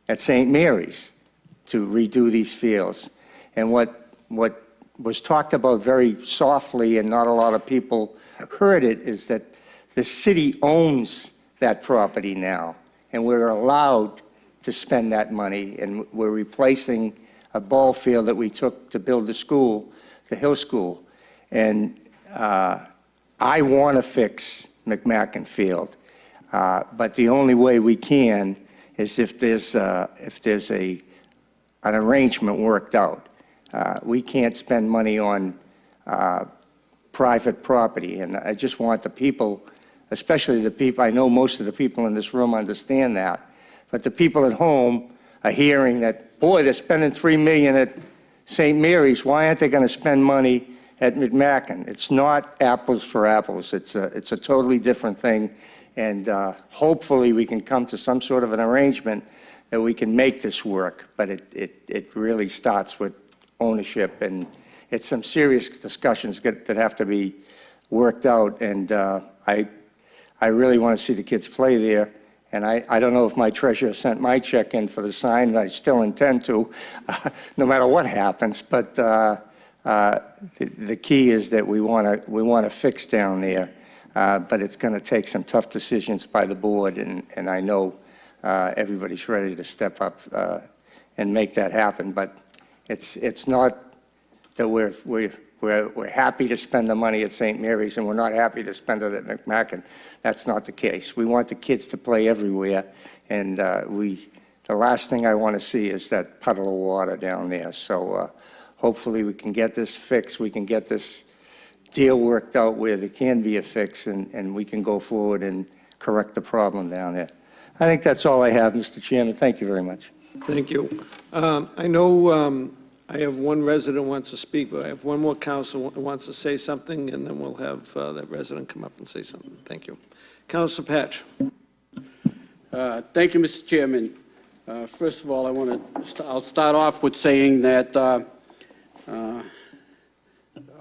N: at St. Mary's to redo these fields. And what was talked about very softly and not a lot of people heard it is that the city owns that property now, and we're allowed to spend that money, and we're replacing a ball field that we took to build the school, the Hill School. And I want to fix McMacken Field, but the only way we can is if there's an arrangement worked out. We can't spend money on private property, and I just want the people, especially the people, I know most of the people in this room understand that, but the people at home are hearing that, boy, they're spending $3 million at St. Mary's, why aren't they going to spend money at McMacken? It's not apples for apples. It's a totally different thing, and hopefully we can come to some sort of an arrangement that we can make this work, but it really starts with ownership, and it's some serious discussions that have to be worked out, and I really want to see the kids play there, and I don't know if my treasurer sent my check in for the sign, I still intend to, no matter what happens, but the key is that we want to fix down there, but it's going to take some tough decisions by the board, and I know everybody's ready to step up and make that happen, but it's not that we're happy to spend the money at St. Mary's and we're not happy to spend it at McMacken. That's not the case. We want the kids to play everywhere, and the last thing I want to see is that puddle of water down there. So hopefully we can get this fixed, we can get this deal worked out where there can be a fix, and we can go forward and correct the problem down there. I think that's all I have, Mr. Chairman. Thank you very much.
A: Thank you. I know I have one resident who wants to speak, but I have one more council who wants to say something, and then we'll have that resident come up and say something. Thank you. Councilor Patch.
O: Thank you, Mr. Chairman. First of all, I'll start off with saying that I'll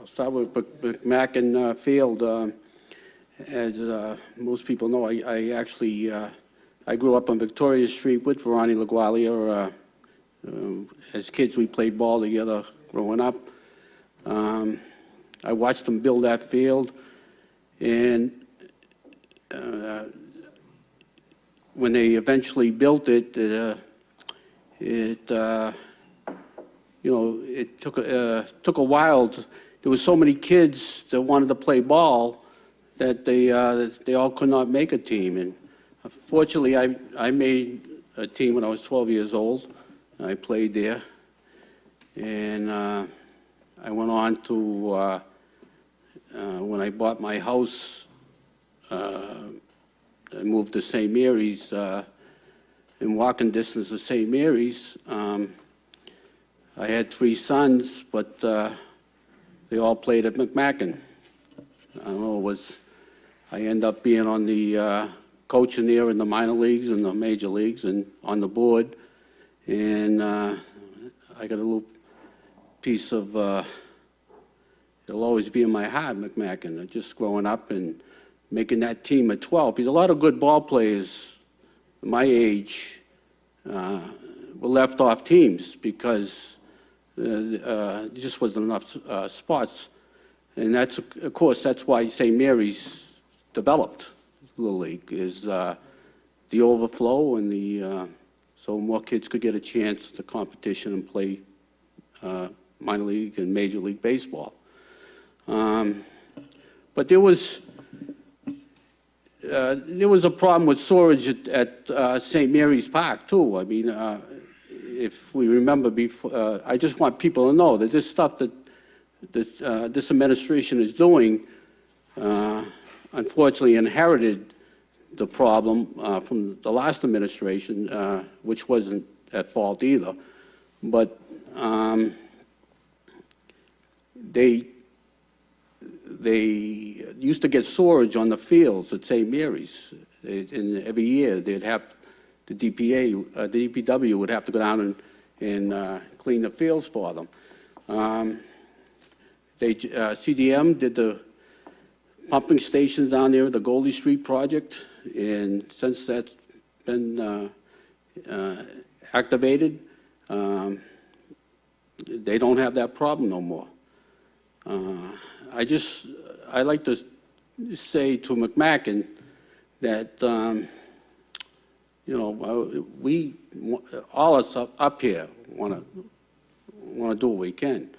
O: start with McMacken Field. As most people know, I grew up on Victoria Street with Ronnie LaGuardia. As kids, we played ball together growing up. I watched them build that field, and when they eventually built it, it took a while. there were so many kids that wanted to play ball that they all could not make a team. And fortunately, I made a team when I was 12 years old. I played there. And I went on to, when I bought my house, I moved to St. Mary's, in walking distance of St. Mary's. I had 3 sons, but they all played at McMacken. I don't know, I ended up being on the coaching there in the minor leagues and the major leagues and on the board. And I got a little piece of, it'll always be in my heart, McMacken, just growing up and making that team at 12. Because a lot of good ball players my age were left off teams because there just wasn't enough spots. And that's, of course, that's why St. Mary's developed Little League, is the overflow and the, so more kids could get a chance at the competition and play minor league and major league baseball. But there was a problem with sewerage at St. Mary's Park, too. I mean, if we remember before, I just want people to know that this stuff that this administration is doing, unfortunately inherited the problem from the last administration, which wasn't at fault either. But they used to get sewerage on the fields at St. Mary's. And every year they'd have the DPW would have to go down and clean the fields for them. CDM did the pumping stations down there at the Goldie Street project, and since that's been activated, they don't have that problem no more. I like to say to McMacken that, you know, we, all us up here want to do what we can,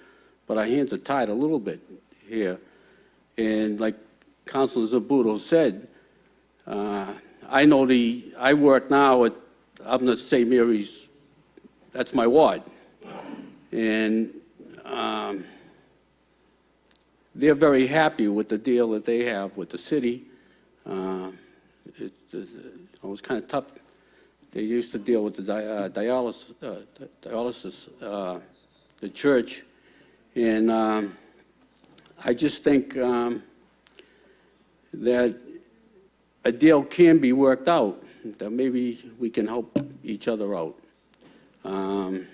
O: but our hands are tied a little bit here. And like Councilor Zabuto said, I work now up in St. Mary's, that's my ward. And they're very happy with the deal that they have with the city. It was kind of tough. They used to deal with the dialysis, the church. And I just think that a deal can be worked out, that maybe we can help each other out. And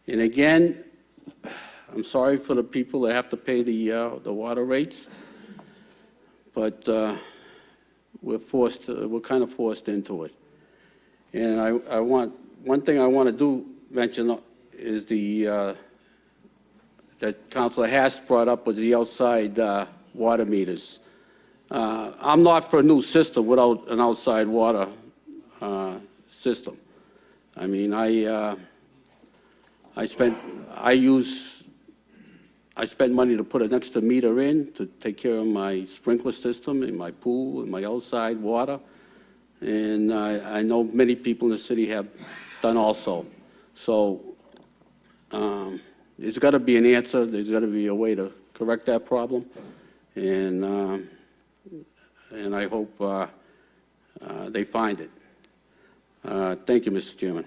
O: again, I'm sorry for the people that have to pay the water rates, but we're kind of forced into it. And one thing I want to mention is that Councilor Haas brought up was the outside water meters. I'm not for a new system without an outside water system. I mean, I spent money to put an extra meter in to take care of my sprinkler system in my pool and my outside water. And I know many people in the city have done also. So there's got to be an answer. There's got to be a way to correct that problem. And I hope they find it. Thank you, Mr. Chairman.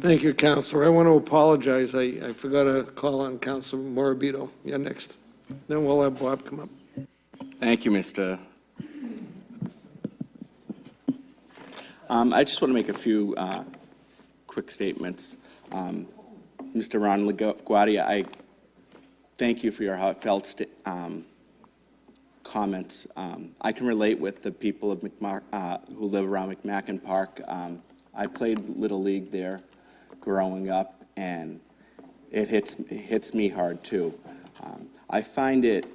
A: Thank you, Counselor. I want to apologize. I forgot to call on Counselor Morabito. You're next. Then we'll have Bob come up.
P: Thank you, Mr. I just want to make a few quick statements. Mr. Ron LaGuardia, I thank you for your heartfelt comments. I can relate with the people of who live around McMacken Park. I played Little League there growing up, and it hits me hard too. I find it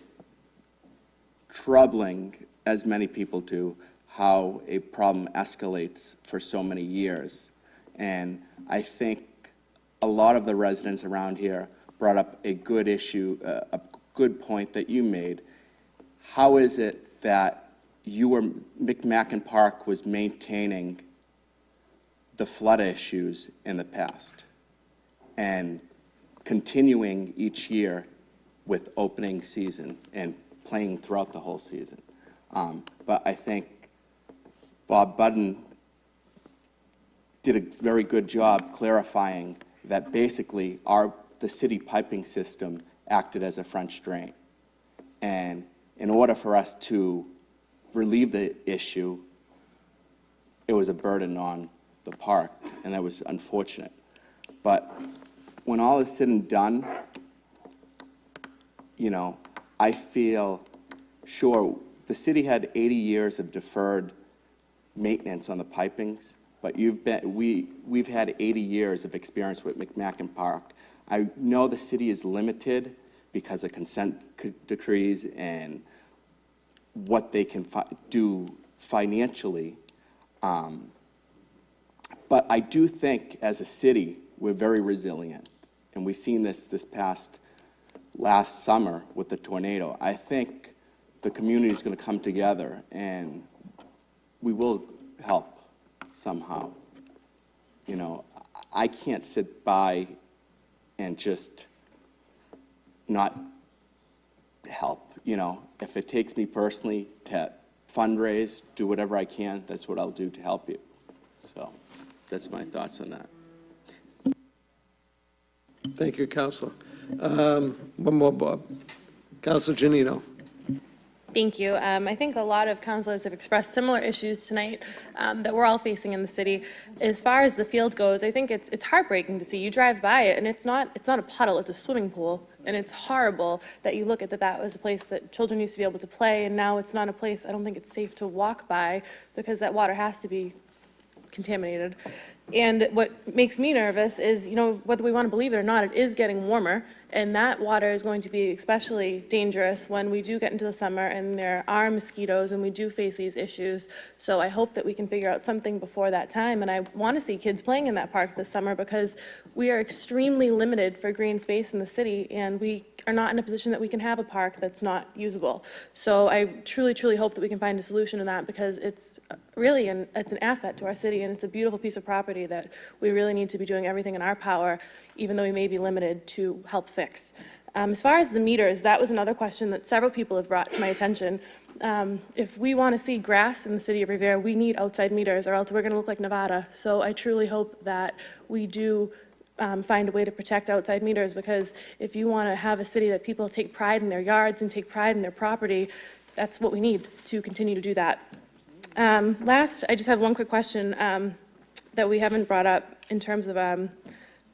P: troubling, as many people do, how a problem escalates for so many years. And I think a lot of the residents around here brought up a good issue, a good point that you made. How is it that McMacken Park was maintaining the flood issues in the past and continuing each year with opening season and playing throughout the whole season? But I think Bob Budden did a very good job clarifying that basically the city piping system acted as a French drain. And in order for us to relieve the issue, it was a burden on the park, and that was unfortunate. But when all is said and done, you know, I feel sure the city had 80 years of deferred maintenance on the pipings, but we've had 80 years of experience with McMacken Park. I know the city is limited because of consent decrees and what they can do financially. But I do think as a city, we're very resilient. And we've seen this last summer with the tornado. I think the community is going to come together and we will help somehow. You know, I can't sit by and just not help. You know, if it takes me personally to fundraise, do whatever I can, that's what I'll do to help you. So that's my thoughts on that.
A: Thank you, Counselor. One more, Bob. Counselor Janino.
Q: Thank you. I think a lot of councilors have expressed similar issues tonight that we're all facing in the city. As far as the field goes, I think it's heartbreaking to see. You drive by it, and it's not a puddle, it's a swimming pool. And it's horrible that you look at that was a place that children used to be able to play, and now it's not a place, I don't think it's safe to walk by because that water has to be contaminated. And what makes me nervous is, you know, whether we want to believe it or not, it is getting warmer, and that water is going to be especially dangerous when we do get into the summer and there are mosquitoes and we do face these issues. So I hope that we can figure out something before that time, and I want to see kids playing in that park this summer because we are extremely limited for green space in the city, and we are not in a position that we can have a park that's not usable. So I truly, truly hope that we can find a solution to that because it's really it's an asset to our city, and it's a beautiful piece of property that we really need to be doing everything in our power, even though we may be limited, to help fix. As far as the meters, that was another question that several people have brought to my attention. If we want to see grass in the city of Revere, we need outside meters, or else we're going to look like Nevada. So I truly hope that we do find a way to protect outside meters, because if you want to have a city that people take pride in their yards and take pride in their property, that's what we need to continue to do that. Last, I just have one quick question that we haven't brought up in terms of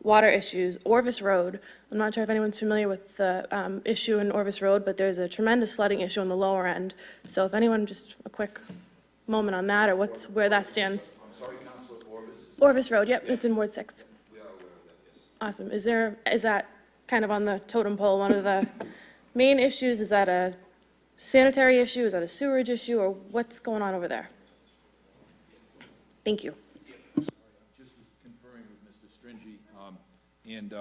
Q: water issues. Orvis Road, I'm not sure if anyone's familiar with the issue in Orvis Road, but there's a tremendous flooding issue on the lower end. So if anyone, just a quick moment on that, or where that stands.
D: I'm sorry, Councilor, Orvis?
Q: Orvis Road, yep, it's in Ward 6.
D: We are aware of that, yes.
Q: Awesome. Is that kind of on the totem pole, one of the main issues? Is that a sanitary issue? Is that a sewerage issue? Or what's going on over there? Thank you.
D: Just was conferring with Mr. Stringy, and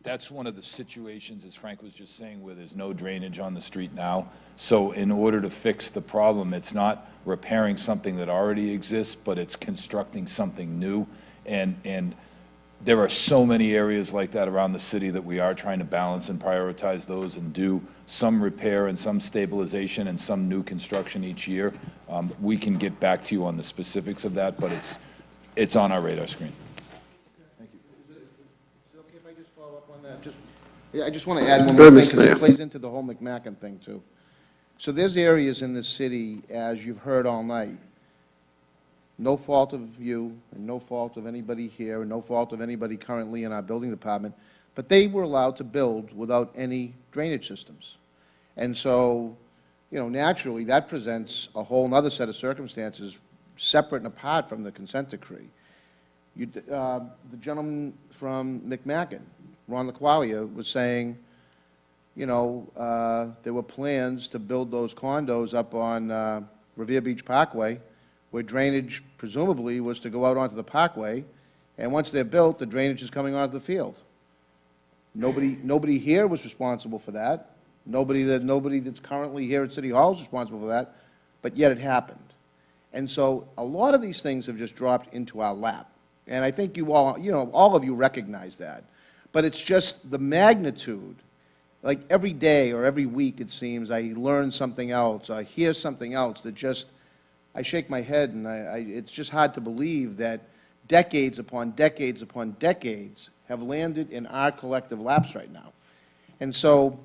D: that's one of the situations, as Frank was just saying, where there's no drainage on the street now. So in order to fix the problem, it's not repairing something that already exists, but it's constructing something new. And there are so many areas like that around the city that we are trying to balance and prioritize those and do some repair and some stabilization and some new construction each year. We can get back to you on the specifics of that, but it's on our radar screen.
B: Thank you. Is it okay if I just follow up on that? I just want to add one
A: Go
B: more
A: ahead,
B: thing,
A: Mr.
B: because
A: Mayor.
B: it plays into the whole McMacken thing, too. So there's areas in this city, as you've heard all night, no fault of you, and no fault of anybody here, and no fault of anybody currently in our building department, but they were allowed to build without any drainage systems. And so, you know, naturally, that presents a whole other set of circumstances separate and apart from the consent decree. The gentleman from McMacken, Ron LaQualia, was saying, you know, there were plans to build those condos up on Revere Beach Parkway, where drainage presumably was to go out onto the parkway, and once they're built, the drainage is coming onto the field. Nobody here was responsible for that. Nobody that's currently here at City Hall is responsible for that, but yet it happened. And so a lot of these things have just dropped into our lap. And I think you all, all of you recognize that. But it's just the magnitude. Like every day or every week, it seems, I learn something else, I hear something else that just, I shake my head, and it's just hard to believe that decades upon decades upon decades have landed in our collective laps right now. And so,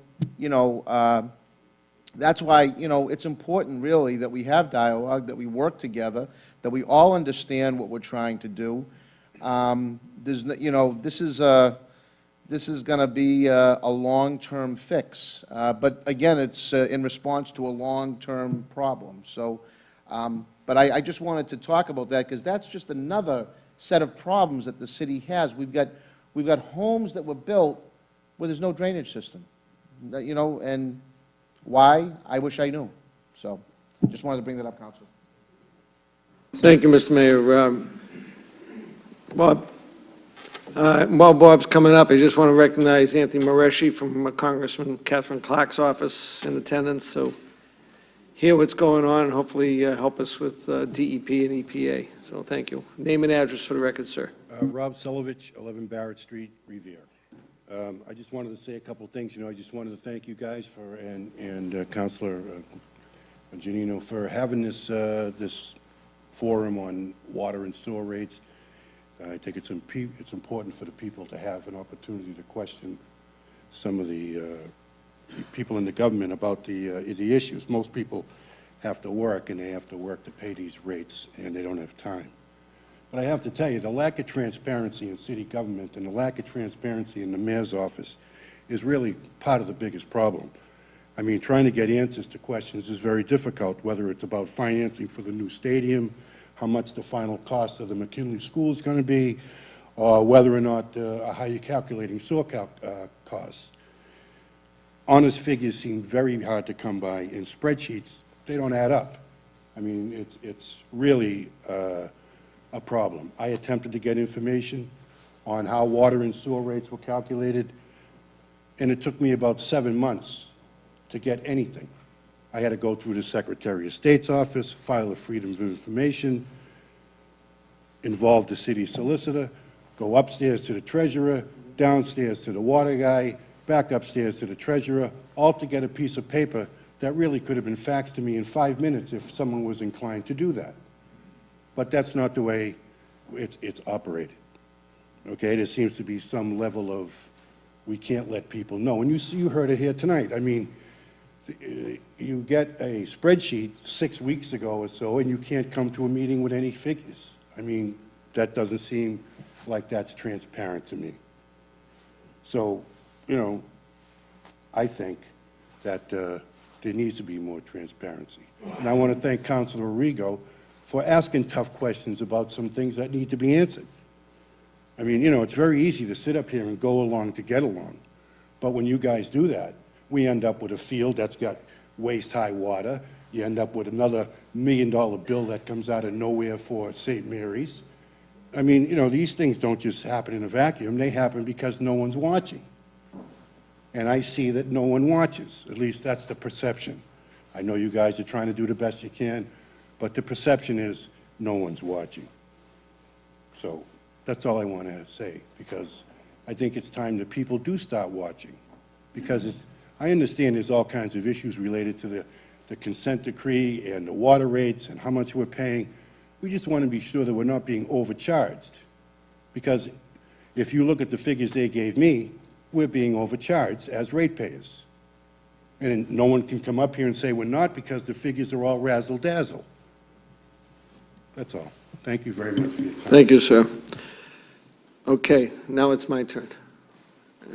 B: that's why, it's important, really, that we have dialogue, that we work together, that we all understand what we're trying to do. This is going to be a long-term fix. But again, it's in response to a long-term problem. So, but I just wanted to talk about that, because that's just another set of problems that the city has. We've got homes that were built where there's no drainage system, and why? I wish I knew. So, just wanted to bring that up, Council.
A: Thank you, Mr. Mayor. Bob? While Bob's coming up, I just want to recognize Anthony Mareshi from Congressman Catherine Clark's office in attendance, so hear what's going on and hopefully help us with DEP and EPA. So thank you. Name and address for the record, sir.
R: Rob Solovich, 11 Barrett Street, Revere. I just wanted to say a couple of things. I just wanted to thank you guys for, and Councilor Janino, for having this forum on water and sewer rates. I think it's important for the people to have an opportunity to question some of the people in the government about the issues. Most people have to work, and they have to work to pay these rates, and they don't have time. But I have to tell you, the lack of transparency in city government and the lack of transparency in the mayor's office is really part of the biggest problem. I mean, trying to get answers to questions is very difficult, whether it's about financing for the new stadium, how much the final cost of the McKinley School is going to be, or whether or not, how you're calculating sewer costs. Honest figures seem very hard to come by. In spreadsheets, they don't add up. I mean, it's really a problem. I attempted to get information on how water and sewer rates were calculated, and it took me about 7 months to get anything. I had to go through the Secretary of State's office, file a Freedom of Information, involve the city solicitor, go upstairs to the treasurer, downstairs to the water guy, back upstairs to the treasurer, all to get a piece of paper that really could have been faxed to me in 5 minutes if someone was inclined to do that. But that's not the way it's operated. Okay, there seems to be some level of, we can't let people know. And you heard it here tonight. I mean, you get a spreadsheet 6 weeks ago or so, and you can't come to a meeting with any figures. I mean, that doesn't seem like that's transparent to me. So, I think that there needs to be more transparency. And I want to thank Councilor Arrigo for asking tough questions about some things that need to be answered. I mean, it's very easy to sit up here and go along to get along. But when you guys do that, we end up with a field that's got waist-high water. You end up with another $1 million bill that comes out of nowhere for St. Mary's. I mean, these things don't just happen in a vacuum. They happen because no one's watching. And I see that no one watches. At least that's the perception. I know you guys are trying to do the best you can, but the perception is no one's watching. So that's all I want to say, because I think it's time that people do start watching. Because I understand there's all kinds of issues related to the consent decree and the water rates and how much we're paying. We just want to be sure that we're not being overcharged. Because if you look at the figures they gave me, we're being overcharged as ratepayers. And no one can come up here and say we're not, because the figures are all razzle-dazzle. That's all. Thank you very much for your time.
A: Thank you, sir. Okay, now it's my turn.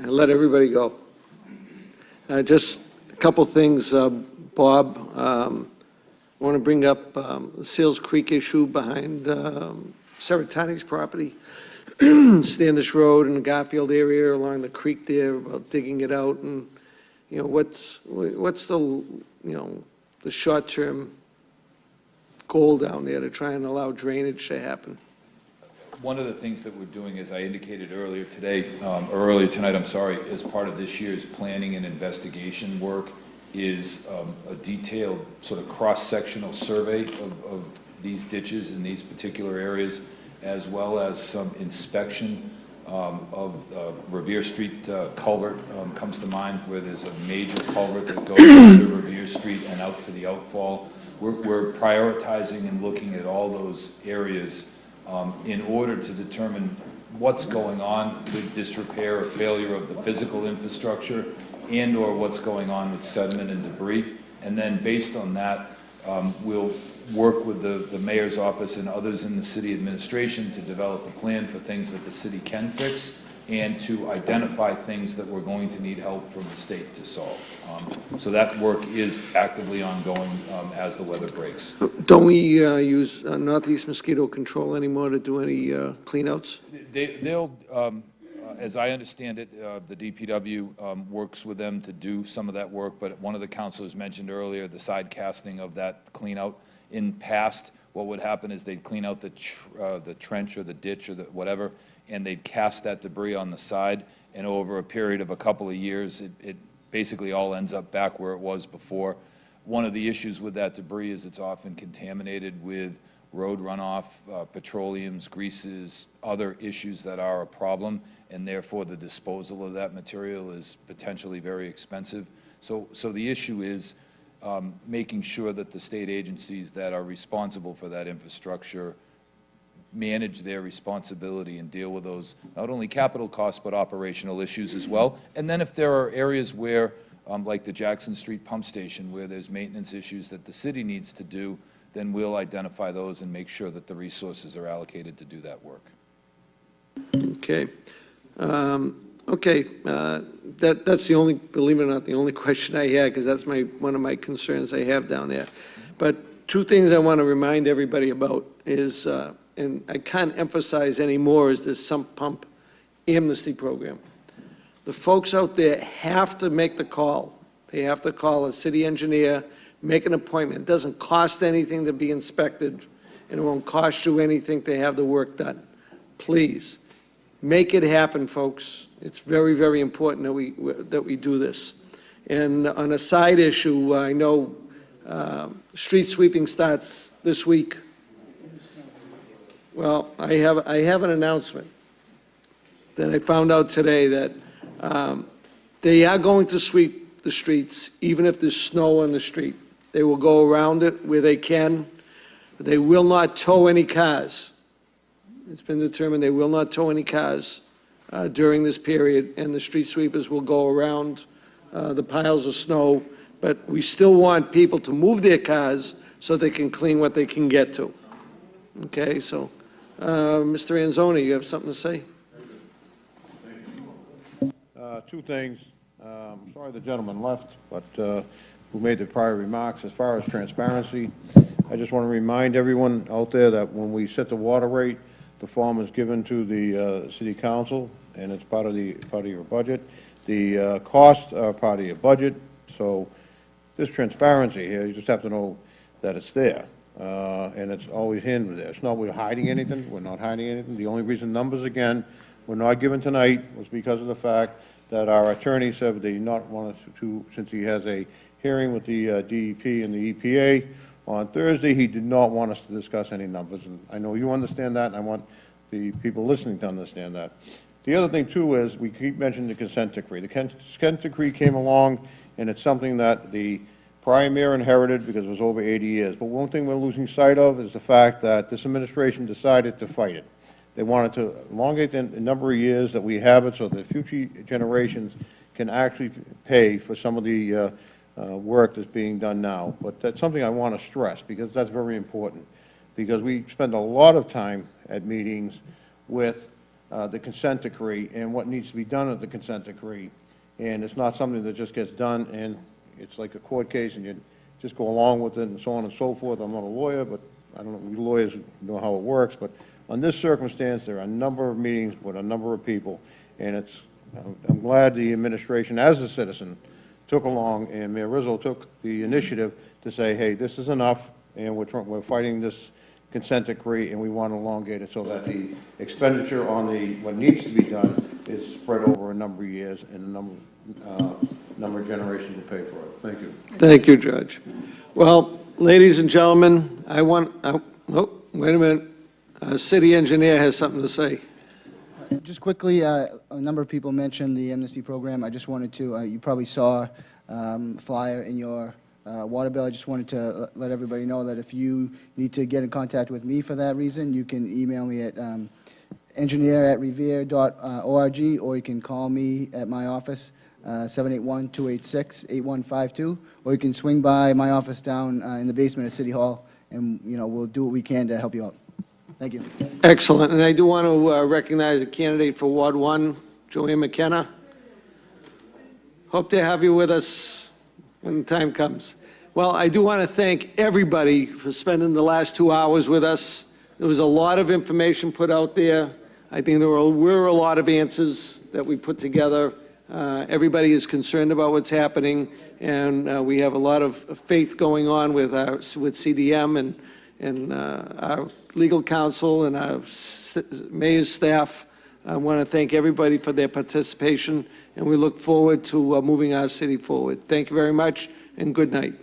A: I'll let everybody go. Just a couple things, Bob. I want to bring up the Seals Creek issue behind Saratani's property. Standish Road in the Garfield area along the creek there, about digging it out, and, what's the, the short-term goal down there to try and allow drainage to happen?
D: One of the things that we're doing, as I indicated earlier today, or earlier tonight, I'm sorry, as part of this year's planning and investigation work, is a detailed sort of cross-sectional survey of these ditches in these particular areas, as well as some inspection of Revere Street culvert comes to mind, where there's a major culvert that goes under Revere Street and out to the outfall. We're prioritizing and looking at all those areas in order to determine what's going on with disrepair or failure of the physical infrastructure, and/or what's going on with sediment and debris. And then based on that, we'll work with the mayor's office and others in the city administration to develop a plan for things that the city can fix, and to identify things that we're going to need help from the state to solve. So that work is actively ongoing as the weather breaks.
A: Don't we use Northeast Mosquito Control anymore to do any cleanouts?
D: They'll, as I understand it, the DPW works with them to do some of that work, but one of the councilors mentioned earlier the side casting of that cleanout. In past, what would happen is they'd clean out the trench or the ditch or whatever, and they'd cast that debris on the side, and over a period of a couple of years, it basically all ends up back where it was before. One of the issues with that debris is it's often contaminated with road runoff, petroleums, greases, other issues that are a problem, and therefore the disposal of that material is potentially very expensive. So the issue is making sure that the state agencies that are responsible for that infrastructure manage their responsibility and deal with those, not only capital costs, but operational issues as well. And then if there are areas where, like the Jackson Street Pump Station, where there's maintenance issues that the city needs to do, then we'll identify those and make sure that the resources are allocated to do that work.
A: Okay. That's the only, believe it or not, the only question I had, because that's one of my concerns I have down there. But two things I want to remind everybody about is, and I can't emphasize anymore, is this sump pump amnesty program. The folks out there have to make the call. They have to call a city engineer, make an appointment. It doesn't cost anything to be inspected, and it won't cost you anything to have the work done. Please, make it happen, folks. It's very, very important that we do this. And on a side issue, I know street sweeping starts this week. Well, I have an announcement that I found out today that they are going to sweep the streets, even if there's snow on the street. They will go around it where they can. They will not tow any cars. It's been determined they will not tow any cars during this period, and the street sweepers will go around the piles of snow. But we still want people to move their cars so they can clean what they can get to. Okay, so, Mr. Anzoni, you have something to say?
I: Two things. Sorry the gentleman left, but who made the prior remarks. As far as transparency, I just want to remind everyone out there that when we set the water rate, the form is given to the city council, and it's part of your budget. The costs are part of your budget, so there's transparency here. You just have to know that it's there, and it's always handled there. It's not we're hiding anything. We're not hiding anything. The only reason numbers, again, were not given tonight was because of the fact that our attorney said they did not want us to, since he has a hearing with the DEP and the EPA on Thursday, he did not want us to discuss any numbers. And I know you understand that, and I want the people listening to understand that. The other thing, too, is we keep mentioning the consent decree. The consent decree came along, and it's something that the prior mayor inherited because it was over 80 years. But one thing we're losing sight of is the fact that this administration decided to fight it. They wanted to elongate the number of years that we have it so that future generations can actually pay for some of the work that's being done now. But that's something I want to stress, because that's very important, because we spend a lot of time at meetings with the consent decree and what needs to be done at the consent decree, and it's not something that just gets done and it's like a court case and you just go along with it and so on and so forth. I'm not a lawyer, but I don't know, you lawyers know how it works, but on this circumstance, there are a number of meetings with a number of people, and I'm glad the administration, as a citizen, took along, and Mayor Rizzo took the initiative to say, hey, this is enough, and we're fighting this consent decree, and we want to elongate it so that the expenditure on what needs to be done is spread over a number of years and a number of generations to pay for it. Thank you.
A: Thank you, Judge. Well, ladies and gentlemen, wait a minute. Our city engineer has something to say.
J: Just quickly, a number of people mentioned the amnesty program. I just wanted to, you probably saw flyer in your water bill. I just wanted to let everybody know that if you need to get in contact with me for that reason, you can email me at engineer@revere.org, or you can call me at my office, 781-286-8152, or you can swing by my office down in the basement at City Hall, and, we'll do what we can to help you out. Thank you.
A: Excellent, and I do want to recognize a candidate for Ward 1, Joanne McKenna. Hope to have you with us when the time comes. Well, I do want to thank everybody for spending the last 2 hours with us. There was a lot of information put out there. I think there were a lot of answers that we put together. Everybody is concerned about what's happening, and we have a lot of faith going on with CDM and our legal counsel and our mayor's staff. I want to thank everybody for their participation, and we look forward to moving our city forward. Thank you very much, and good night.